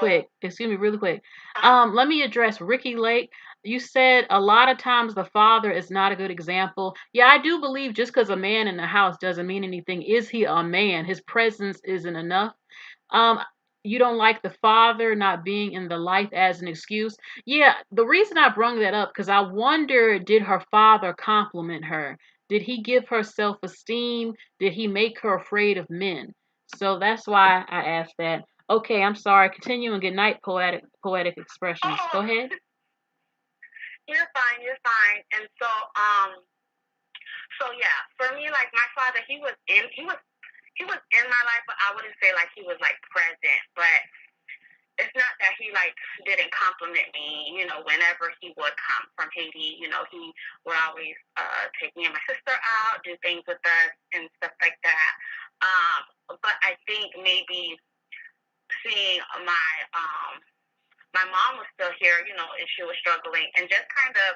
quick. Let me address Ricky Lake. You said a lot of times the father is not a good example. Yeah, I do believe just because a man in the house doesn't mean anything. Is he a man? His presence isn't enough. You don't like the father not being in the life as an excuse. Yeah, the reason I brung that up because I wonder, did her father compliment her? Did he give her self-esteem? Did he make her afraid of men? So that's why I asked that. Okay, I'm sorry. Continue and good night, poetic expressions. Go ahead. You're fine. And so yeah, for me, like my father, he was in my life, but I wouldn't say like he was like present. But it's not that he like didn't compliment me, whenever he would come from Haiti, he would always take me and my sister out, do things with us and stuff like that. But I think maybe seeing my mom was still here, and she was struggling, and just kind of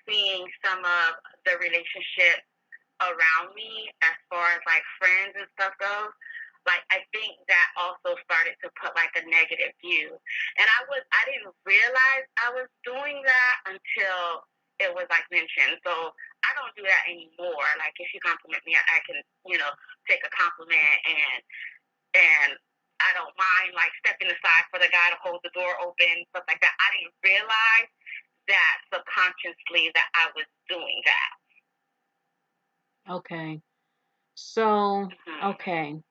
seeing some of the relationship around me as far as like friends and stuff goes, like I think that also started to put like a negative view. And I didn't realize I was doing that until it was like mentioned. So I don't do that anymore. Like if you compliment me, I can, take a compliment and I don't mind like stepping aside for the guy to hold the door open, stuff like that. I didn't realize that subconsciously that I was doing that. Okay. So, okay.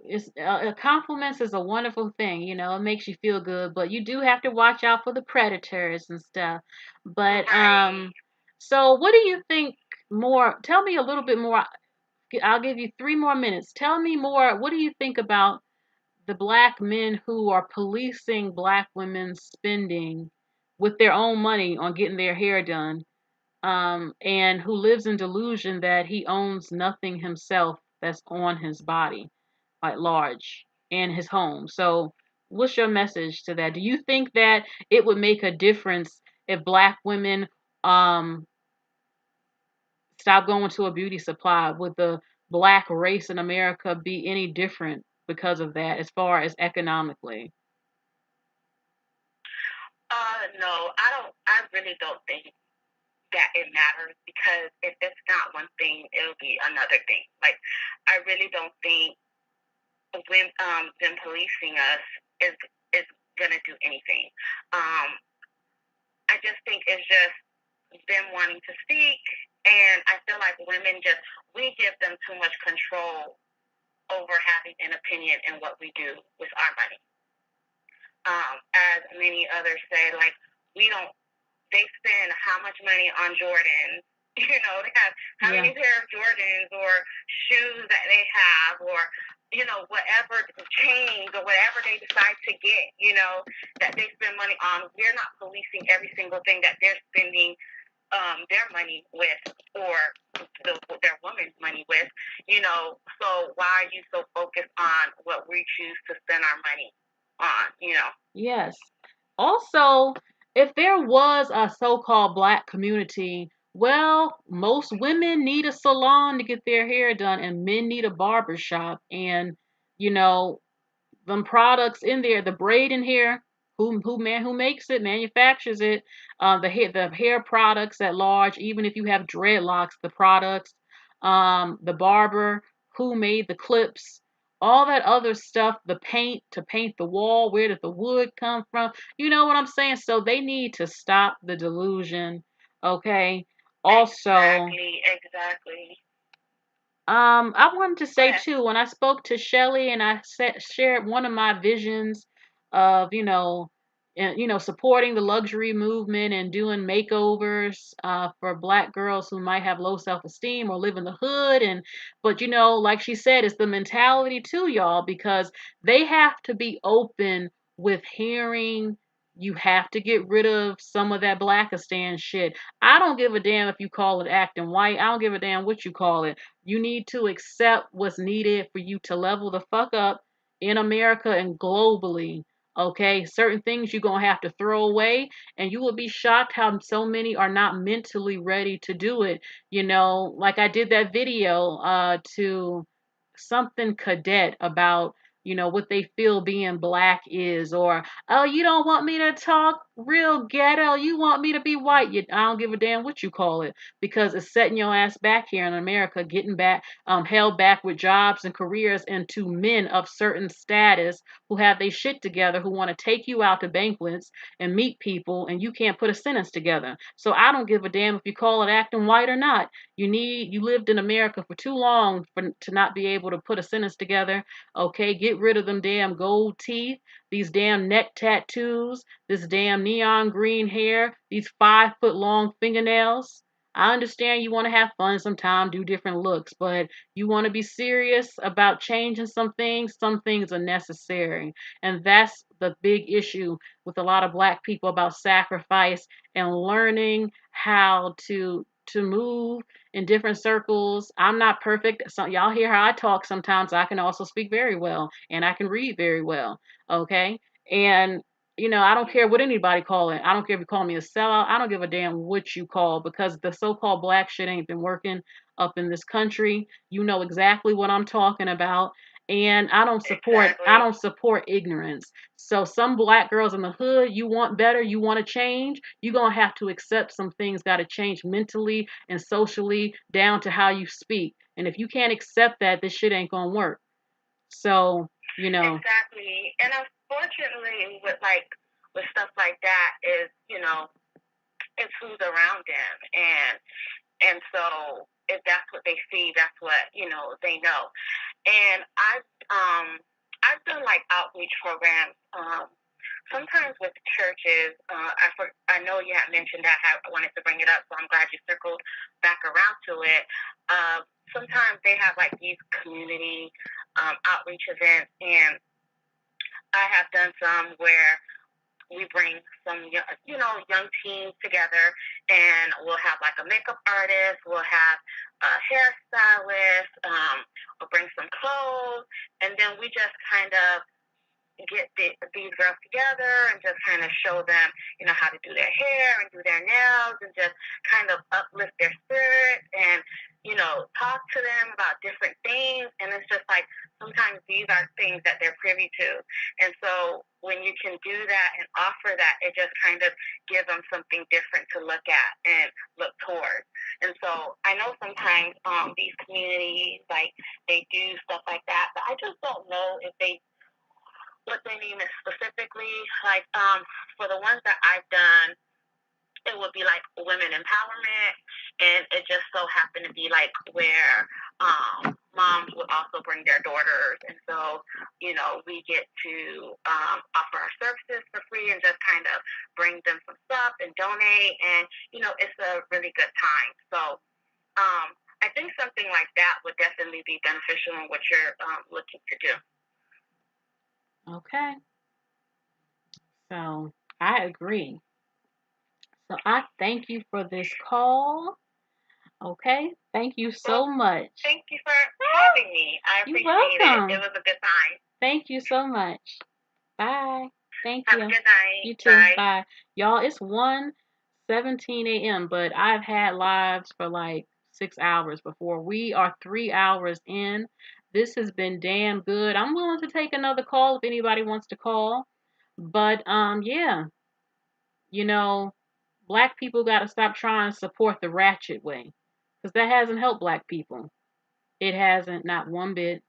It's compliments is a wonderful thing, it makes you feel good, but you do have to watch out for the predators and stuff. But so what do you think more? Tell me a little bit more. I'll give you 3 more minutes. Tell me more. What do you think about the black men who are policing black women's spending with their own money on getting their hair done, and who lives in delusion that he owns nothing himself that's on his body at large in his home? So what's your message to that? Do you think that it would make a difference if black women stop going to a beauty supply. Would the black race in America be any different because of that, as far as economically? No, I don't. I really don't think that it matters, because if it's not one thing, it'll be another thing. Like, I really don't think when them policing us is gonna do anything. I just think it's just them wanting to speak, and I feel like women we give them too much control over having an opinion in what we do with our money. As many others say, like, we don't. They spend how much money on Jordans? They have how many pair of Jordans or shoes that they have, or whatever chains or whatever they decide to get. That they spend money on. We're not policing every single thing that they're spending their money with, or their woman's money with. So why are you so focused on what we choose to spend our money on? Yes. Also, if there was a so-called black community, well, most women need a salon to get their hair done, and men need a barber shop. And, you know, them products in there, the braid in here, who makes it, manufactures it, the hair products at large, even if you have dreadlocks, the products, the barber, who made the clips, all that other stuff, the paint to paint the wall, where did the wood come from? You know what I'm saying? So they need to stop the delusion. Okay. Also, Exactly. I wanted to say too, when I spoke to Shelly and I shared one of my visions of, supporting the luxury movement and doing makeovers for black girls who might have low self-esteem or live in the hood, but like she said, it's the mentality too, y'all, because they have to be open with hearing. You have to get rid of some of that Blackistan shit. I don't give a damn if you call it acting white. I don't give a damn what you call it. You need to accept what's needed for you to level the fuck up in America and globally. Okay, certain things you're gonna have to throw away, and you will be shocked how so many are not mentally ready to do it. Like I did that video to something cadet about what they feel being black is, or oh, you don't want me to talk real ghetto, you want me to be white. I don't give a damn what you call it, because it's setting your ass back here in America, getting back held back with jobs and careers, and to men of certain status who have their shit together, who want to take you out to banquets and meet people, and you can't put a sentence together. So I don't give a damn if you call it acting white or not. You lived in America for too long to not be able to put a sentence together. Okay, get rid of them damn gold teeth, these damn neck tattoos, this damn neon green hair, these 5 foot long fingernails. I understand you want to have fun sometime, do different looks, but you want to be serious about changing some things. Some things are necessary. And that's the big issue with a lot of black people, about sacrifice and learning how to move in different circles. I'm not perfect. So y'all hear how I talk sometimes. I can also speak very well, and I can read very well. Okay. And I don't care what anybody call it. I don't care if you call me a sellout. I don't give a damn what you call, because the so-called black shit ain't been working up in this country. You know exactly what I'm talking about. And I don't support ignorance. So some black girls in the hood, you want better, you want to change, you're going to have to accept some things got to change mentally and socially, down to how you speak. And if you can't accept that, this shit ain't going to work. So, Exactly. And unfortunately, with stuff like that, is it's who's around them, and so if that's what they see, that's what they know. And I've done like outreach programs. Sometimes with churches. I know you had mentioned that. I wanted to bring it up, so I'm glad you circled back around to it. Sometimes they have like these community outreach events, and I have done some where we bring some young teens together, and we'll have like a makeup artist, we'll have a hairstylist, we'll bring some clothes, and then we just kind of get these girls together and just kind of show them, how to do their hair and do their nails, and just kind of uplift their spirits and offer that. It just kind of gives them something different to look at and look towards. And so I know sometimes these communities, like, they do stuff like that, but I just don't know if what they mean specifically. Like, for the ones that I've done, it would be like women empowerment, and it just so happened to be like where moms would also bring their daughters, and so we get to offer our services for free and just kind of bring them some stuff and donate, and it's a really good time. So I think something like that would definitely be beneficial in what you're looking to do. Okay. So I agree. So I thank you for this call. Okay. Thank you so much. Thank you for having me. I appreciate it. It was a good time. Thank you so much. Bye. Thank you. Have a good night. You too. Bye. Y'all, it's 1:17 a.m., but I've had lives for like 6 hours before. We are 3 hours in. This has been damn good. I'm willing to take another call if anybody wants to call. But yeah. Black people got to stop trying to support the ratchet way, because that hasn't helped black people. It hasn't, not one bit.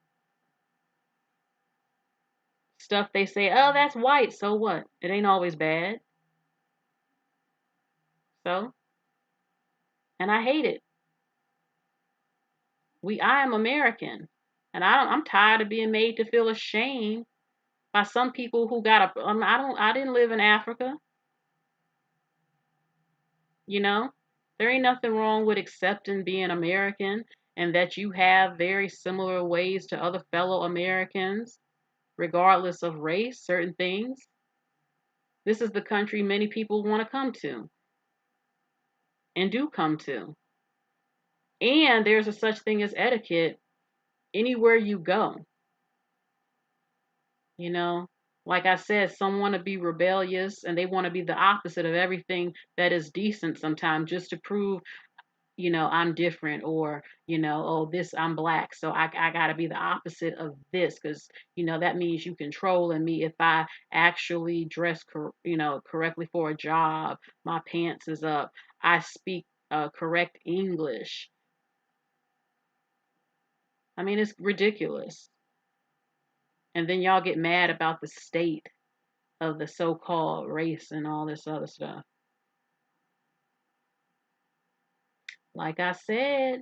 Stuff they say, oh, that's white, so what? It ain't always bad. So, and I hate it. I am American, and I'm tired of being made to feel ashamed by some people who got a. I didn't live in Africa. There ain't nothing wrong with accepting being American and that you have very similar ways to other fellow Americans, regardless of race, certain things. This is the country many people want to come to and do come to. And there's a such thing as etiquette anywhere you go. Like I said, some want to be rebellious and they want to be the opposite of everything that is decent sometimes, just to prove I'm different, or, oh, I'm black, so I got to be the opposite of this, because, that means you controlling me. If I actually dress, correctly for a job, my pants is up, I speak correct English. I mean, it's ridiculous. And then y'all get mad about the state of the so-called race and all this other stuff. Like I said,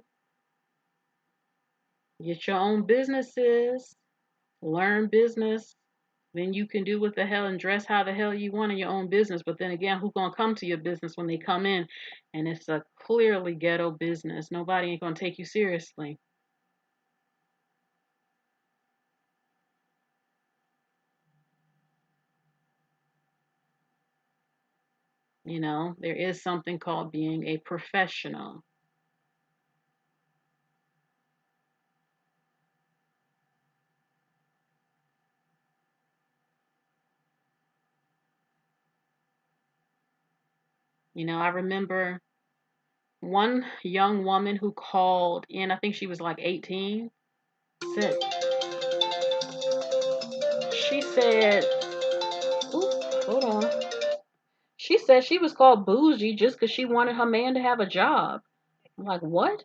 get your own businesses, learn business, then you can do what the hell and dress how the hell you want in your own business. But then again, who's gonna come to your business when they come in and it's a clearly ghetto business? Nobody ain't gonna take you seriously. There is something called being a professional. I remember one young woman who called in, I think she was like 18, she said, ooh, hold on. She said she was called bougie just because she wanted her man to have a job. I'm like, what?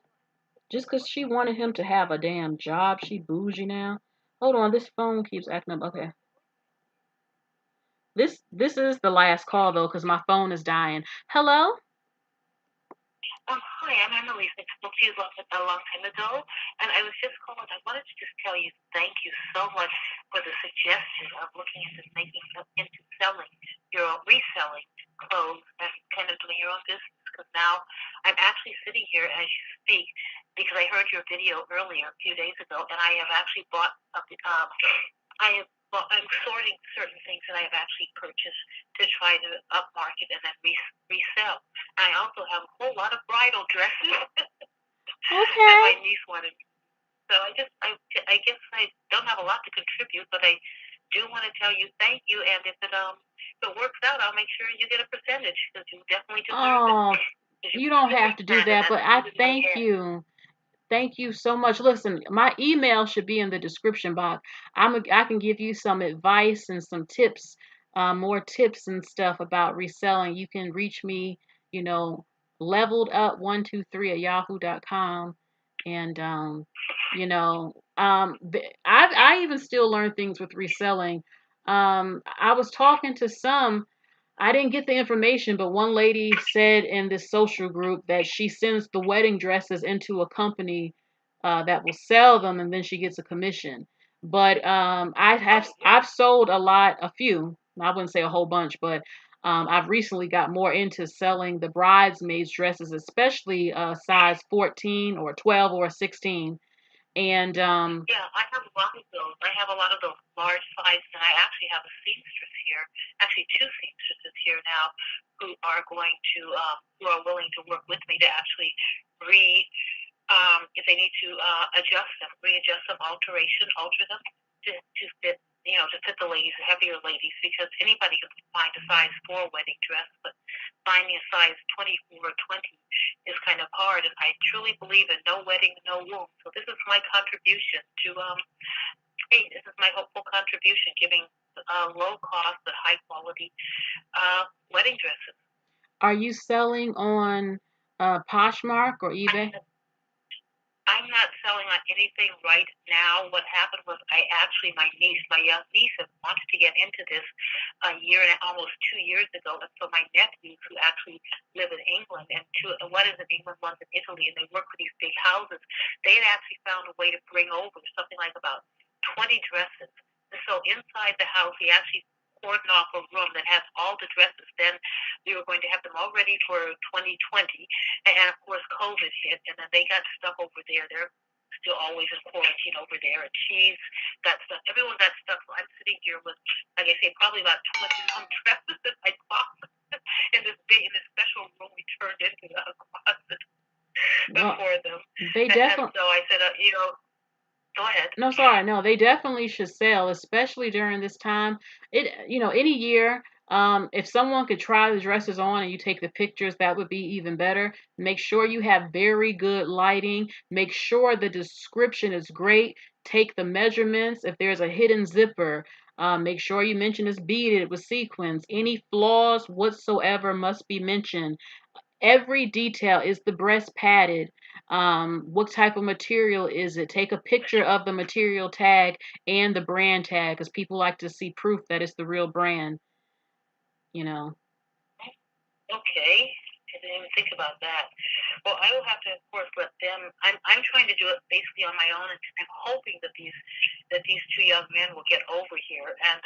Just because she wanted him to have a damn job, she bougie now? Hold on, this phone keeps acting up. Okay. This is the last call, though, because my phone is dying. Hello? Hi, I'm Emily. I spoke to you a long time ago, and I was just calling. I wanted to just tell you thank you so much for the suggestion of looking into reselling clothes and kind of doing your own business. Because now I'm actually sitting here as you speak, because I heard your video earlier a few days ago, and I have actually bought I'm sorting certain things that I have actually purchased to try to upmarket and then resell. I also have a whole lot of bridal dresses that my niece wanted. So I guess I don't have a lot to contribute, but I do want to tell you thank you. And if it works out, I'll make sure you get a percentage, because you definitely deserve it. You don't have to do that, but I thank you. Thank you so much. Listen, my email should be in the description box. I can give you some advice and some tips more tips and stuff about reselling, you can reach me, you know, leveled up 123 at yahoo.com. And, I even still learn things with reselling. I was talking to some, I didn't get the information, but one lady said in this social group that she sends the wedding dresses into a company that will sell them, and then she gets a commission. But I've sold a few. I wouldn't say a whole bunch, but I've recently got more into selling the bridesmaids dresses, especially size 14 or 12 or 16. And Yeah, I have a lot of those. I have a lot of those large sizes, and I actually have a seamstress here, actually two seamstresses here now, who are who are willing to work with me to actually if they need to readjust them, alter them to fit, to fit the ladies, the heavier ladies, because anybody can find a size 4 wedding dress, but finding a size 24 or 20 is kind of hard. And I truly believe in no wedding, no womb. So this is my contribution to, this is my hopeful contribution, giving low cost but high quality wedding dresses. Are you selling on Poshmark or eBay? I'm not selling on anything right now. What happened was my young niece, wanted to get into this almost 2 years ago. And so my nephews, who actually live in England, and one is in England, one's in Italy, and they work for these big houses, they had actually found a way to bring over something like about 20 dresses. And so inside the house, he actually cordoned off a room that has all the dresses. Then we were going to have them all ready for 2020. And of course, COVID hit, and then they got stuck over there. They're still always in quarantine over there, and she's got stuck. Everyone got stuck. So I'm sitting here with, like I say, probably about 20-some dresses in my closet in this special room we turned into a closet for them. They definitely. And so I said, go ahead. No, sorry. No, they definitely should sell, especially during this time. Any year, if someone could try the dresses on and you take the pictures, that would be even better. Make sure you have very good lighting. Make sure the description is great. Take the measurements. If there's a hidden zipper, make sure you mention it's beaded with sequins. Any flaws whatsoever must be mentioned. Every detail. Is the breast padded? What type of material is it? Take a picture of the material tag and the brand tag, because people like to see proof that it's the real brand. Okay, I didn't even think about that. Well, I will have to, of course, let them. I'm trying to do it basically on my own, and I'm hoping that these two young men will get over here and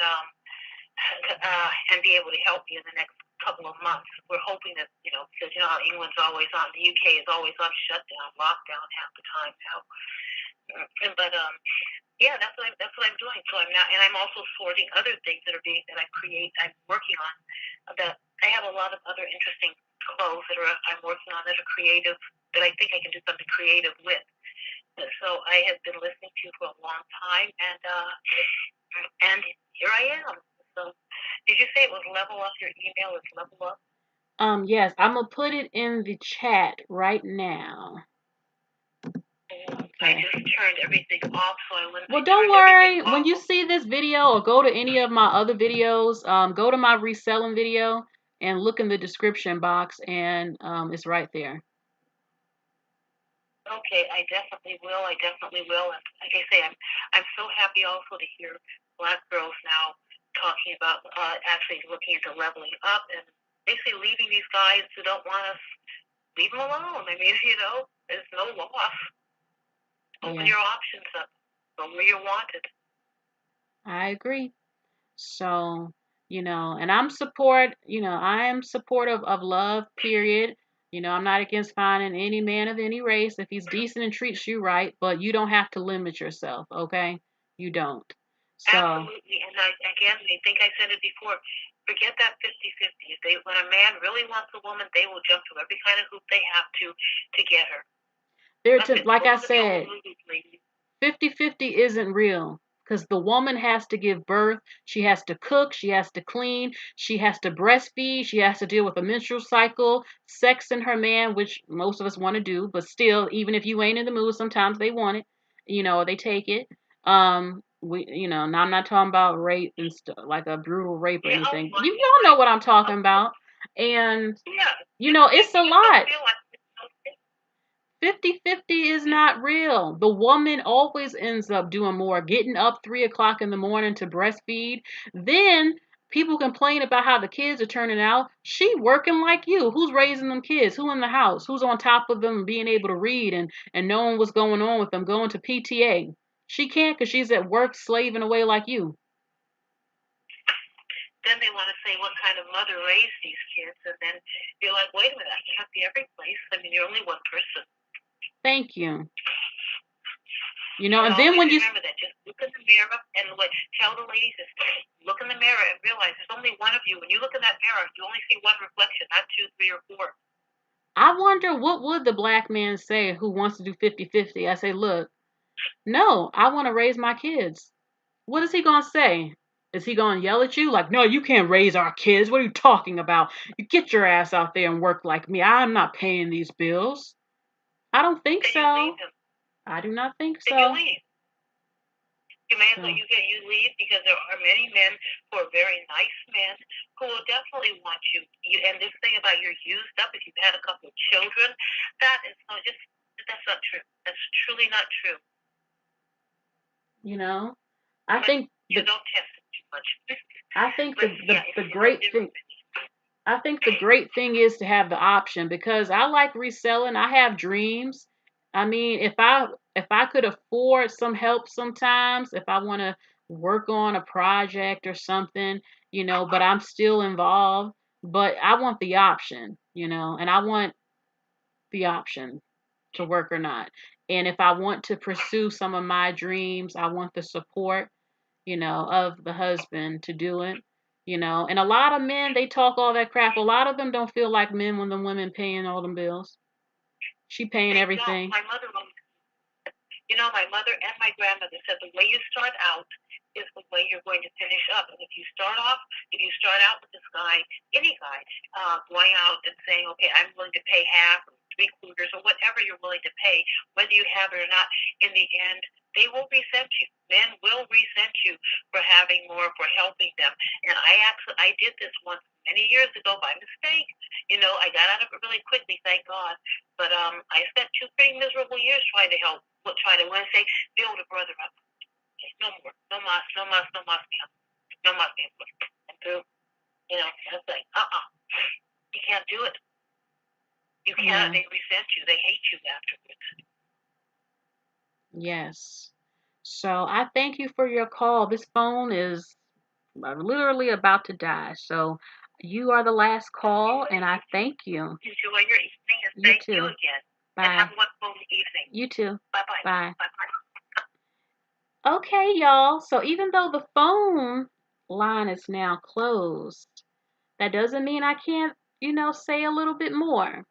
be able to help me in the next couple of months. We're hoping that, because how England's always on, the UK is always on shutdown, lockdown half the time now. But yeah, that's what I'm doing. So I'm also sorting other things that I'm working on. That I have a lot of other interesting clothes I'm working on that are creative, that I think I can do something creative with. So I have been listening to you for a long time, and here I am. So, did you say it was Level Up? Your email is Level Up? Yes, I'm gonna put it in the chat right now. Okay. I just turned everything off, so I wouldn't. Well, don't worry. When you see this video or go to any of my other videos, go to my reselling video and look in the description box, and it's right there. Okay, I definitely will. And like I say, I'm so happy also to hear Black girls now talking about actually looking into leveling up and basically leaving these guys who don't want us. Leave them alone. I mean, there's no loss. Open your options up. Go where you're wanted. I agree. So, and I am supportive of love, period. I'm not against finding any man of any race if he's decent and treats you right, but you don't have to limit yourself, okay? You don't. So, absolutely. And I think I said it before. Forget that 50-50. When a man really wants a woman, they will jump through every kind of hoop they have to get her. Like I said, 50-50 isn't real, because the woman has to give birth. She has to cook. She has to clean. She has to breastfeed. She has to deal with a menstrual cycle, sex in her man, which most of us want to do. But still, even if you ain't in the mood, sometimes they want it. They take it. Now I'm not talking about rape and stuff, like a brutal rape or Yeah, anything. well, Y'all know what I'm talking about. And, yeah, it's a you don't lot. feel like it's okay. 50-50 is not real. The woman always ends up doing more, getting up 3 o'clock in the morning to breastfeed. Then people complain about how the kids are turning out. She working like you. Who's raising them kids? Who in the house? Who's on top of them being able to read and knowing what's going on with them, going to PTA? She can't because she's at work slaving away like you. Then they want to say what kind of mother raised these kids, and then you're like, wait a minute, I can't be every place. I mean, you're only one person. Thank you. And then when you remember that, just look in the mirror and tell the ladies this: look in the mirror and realize there's only one of you. When you look in that mirror, you only see one reflection, not 2, 3, or 4. I wonder what would the black man say who wants to do 50-50. I say, look, no, I want to raise my kids. What is he going to say? Is he going to yell at you like, no, you can't raise our kids? What are you talking about? You get your ass out there and work like me. I'm not paying these bills. I don't think Then so. you leave him. I do not think Then so. you leave. You may as well you leave, because there are many men who are very nice men who will definitely want you. And this thing about you're used up if you've had a couple of children, that's not true. That's truly not true. I think you don't test it too much. I think the great thing. I think the great thing is to have the option, because I like reselling. I have dreams. I mean, if I could afford some help sometimes, if I want to work on a project or something, but I'm still involved, but I want the option, and I want the option to work or not. And if I want to pursue some of my dreams, I want the support, of the husband to do it. And a lot of men, they talk all that crap. A lot of them don't feel like men when the women paying all them bills. She paying everything. My mother and my grandmother said the way you start out is the way you're going to finish up. And if you start out with this guy, any guy, going out and saying, okay, I'm willing to pay half or 3/4 or whatever you're willing to pay, whether you have it or not, in the end, they will resent you. Men will resent you for having more, for helping them. And I did this once many years ago by mistake. I got out of it really quickly, thank God. But I spent 2 pretty miserable years trying to help, when I say build a brother up. No more, no mas, no mas, no mas, no mas, and boom. I was like, you can't do it. You can't. They resent you. They hate you afterwards. Yes. So I thank you for your call. This phone is literally about to die. So you are the last call, and I thank you. Enjoy your evening, and thank you again. Bye. And have a wonderful evening. You too. Bye-bye. Bye. Bye-bye. Okay, y'all. So even though the phone line is now closed, that doesn't mean I can't, say a little bit more.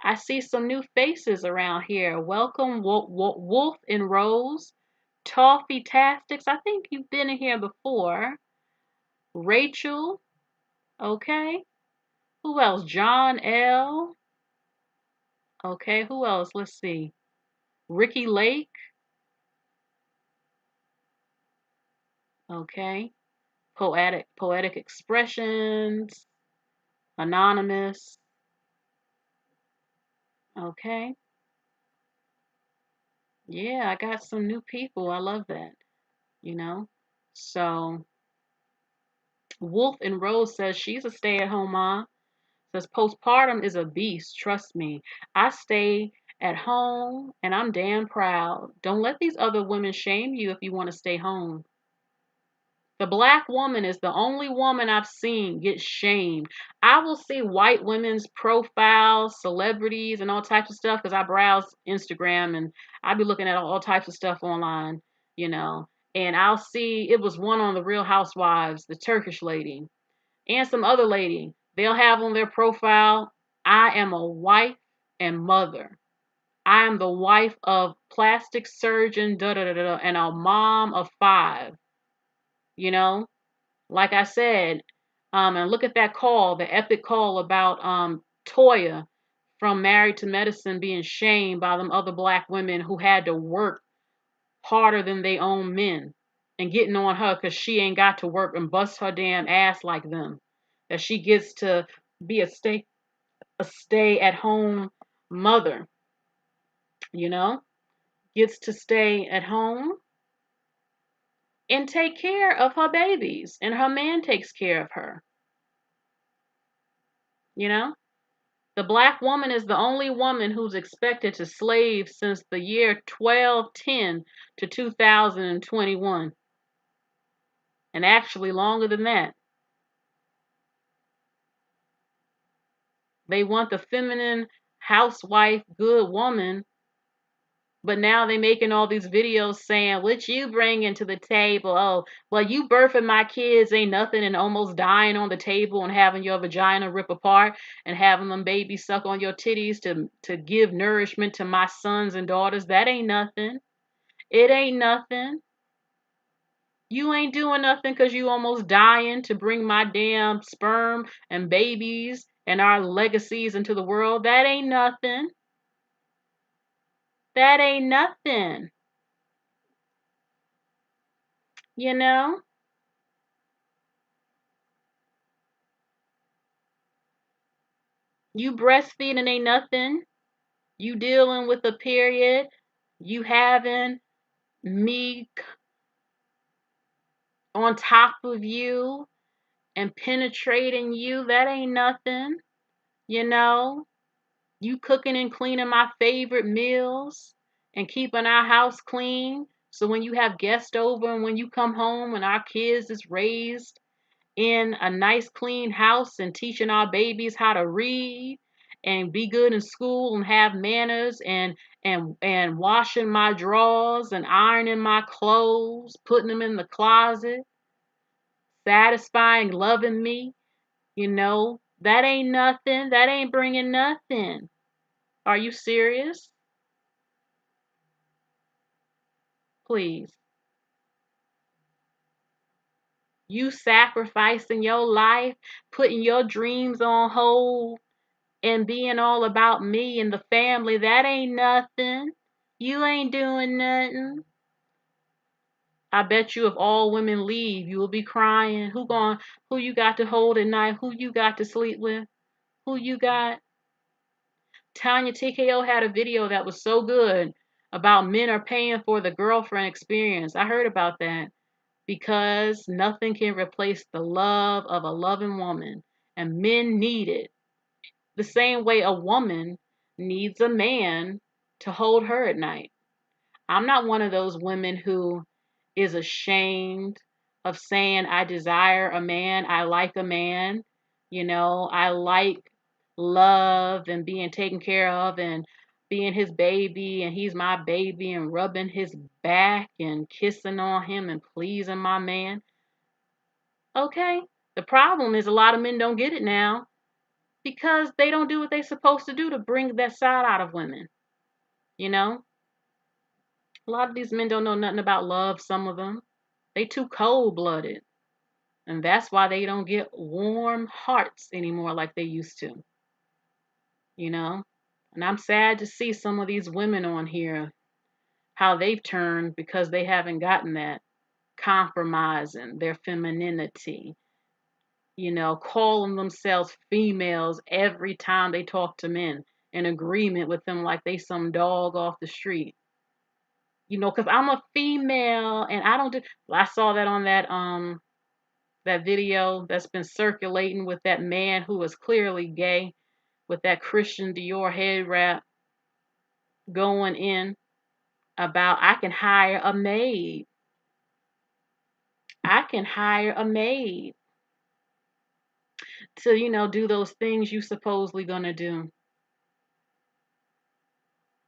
I see some new faces around here. Welcome, Wolf and Rose, Toffee Tastics. I think you've been in here before. Rachel. Okay. Who else? John L. Okay. Who else? Let's see. Ricky Lake. Okay. Poetic Expressions. Anonymous. Okay. Yeah, I got some new people. I love that. So Wolf and Rose says she's a stay-at-home mom. Says postpartum is a beast. Trust me. I stay at home and I'm damn proud. Don't let these other women shame you if you want to stay home. The black woman is the only woman I've seen get shamed. I will see white women's profiles, celebrities, and all types of stuff because I browse Instagram and I be looking at all types of stuff online, And I'll see it was one on the Real Housewives, the Turkish lady, and some other lady. They'll have on their profile, I am a wife and mother. I am the wife of plastic surgeon, da da da da, and a mom of 5. Like I said, and look at that call, the epic call about Toya from Married to Medicine being shamed by them other black women who had to work harder than they own men. and getting on her because she ain't got to work and bust her damn ass like them. That she gets to be a stay at home mother, you know, gets to stay at home and take care of her babies, and her man takes care of her, you know. The black woman is the only woman who's expected to slave since the year 1210 to 2021, and actually longer than that. They want the feminine housewife, good woman, but now they making all these videos saying, what you bringing to the table? Oh, well, you birthing my kids ain't nothing, and almost dying on the table and having your vagina rip apart and having them babies suck on your titties to give nourishment to my sons and daughters. That ain't nothing. It ain't nothing. You ain't doing nothing because you almost dying to bring my damn sperm and babies and our legacies into the world. That ain't nothing. That ain't nothing. You know? You breastfeeding ain't nothing. You dealing with a period. You having me on top of you and penetrating you. That ain't nothing. You know? You cooking and cleaning my favorite meals and keeping our house clean. So when you have guests over and when you come home and our kids is raised in a nice clean house and teaching our babies how to read and be good in school and have manners and washing my drawers and ironing my clothes, putting them in the closet, satisfying, loving me, you know, that ain't nothing. That ain't bringing nothing. Are you serious? Please. You sacrificing your life, putting your dreams on hold, and being all about me and the family, that ain't nothing. You ain't doing nothing. I bet you if all women leave, you will be crying. Who you got to hold at night? Who you got to sleep with? Who you got? Tanya TKO had a video that was so good about men are paying for the girlfriend experience. I heard about that because nothing can replace the love of a loving woman, and men need it. The same way a woman needs a man to hold her at night. I'm not one of those women who is ashamed of saying I desire a man, I like a man, you know, I like love and being taken care of and being his baby and he's my baby and rubbing his back and kissing on him and pleasing my man. Okay. The problem is a lot of men don't get it now because they don't do what they're supposed to do to bring that side out of women. You know, a lot of these men don't know nothing about love, some of them. They too cold-blooded. And that's why they don't get warm hearts anymore like they used to. You know? And I'm sad to see some of these women on here, how they've turned because they haven't gotten that, compromising their femininity, you know, calling themselves females every time they talk to men, in agreement with them like they some dog off the street. You know, because I'm a female and I don't do. I saw that on that video that's been circulating with that man who was clearly gay with that Christian Dior head wrap going in about I can hire a maid. I can hire a maid to, you know, do those things you supposedly gonna do.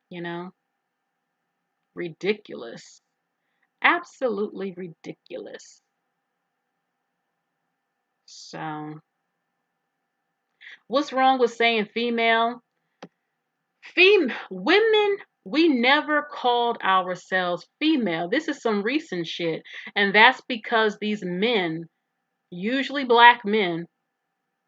You know, ridiculous. Absolutely ridiculous. So, what's wrong with saying female? Women, we never called ourselves female. This is some recent shit. And that's because these men, usually black men,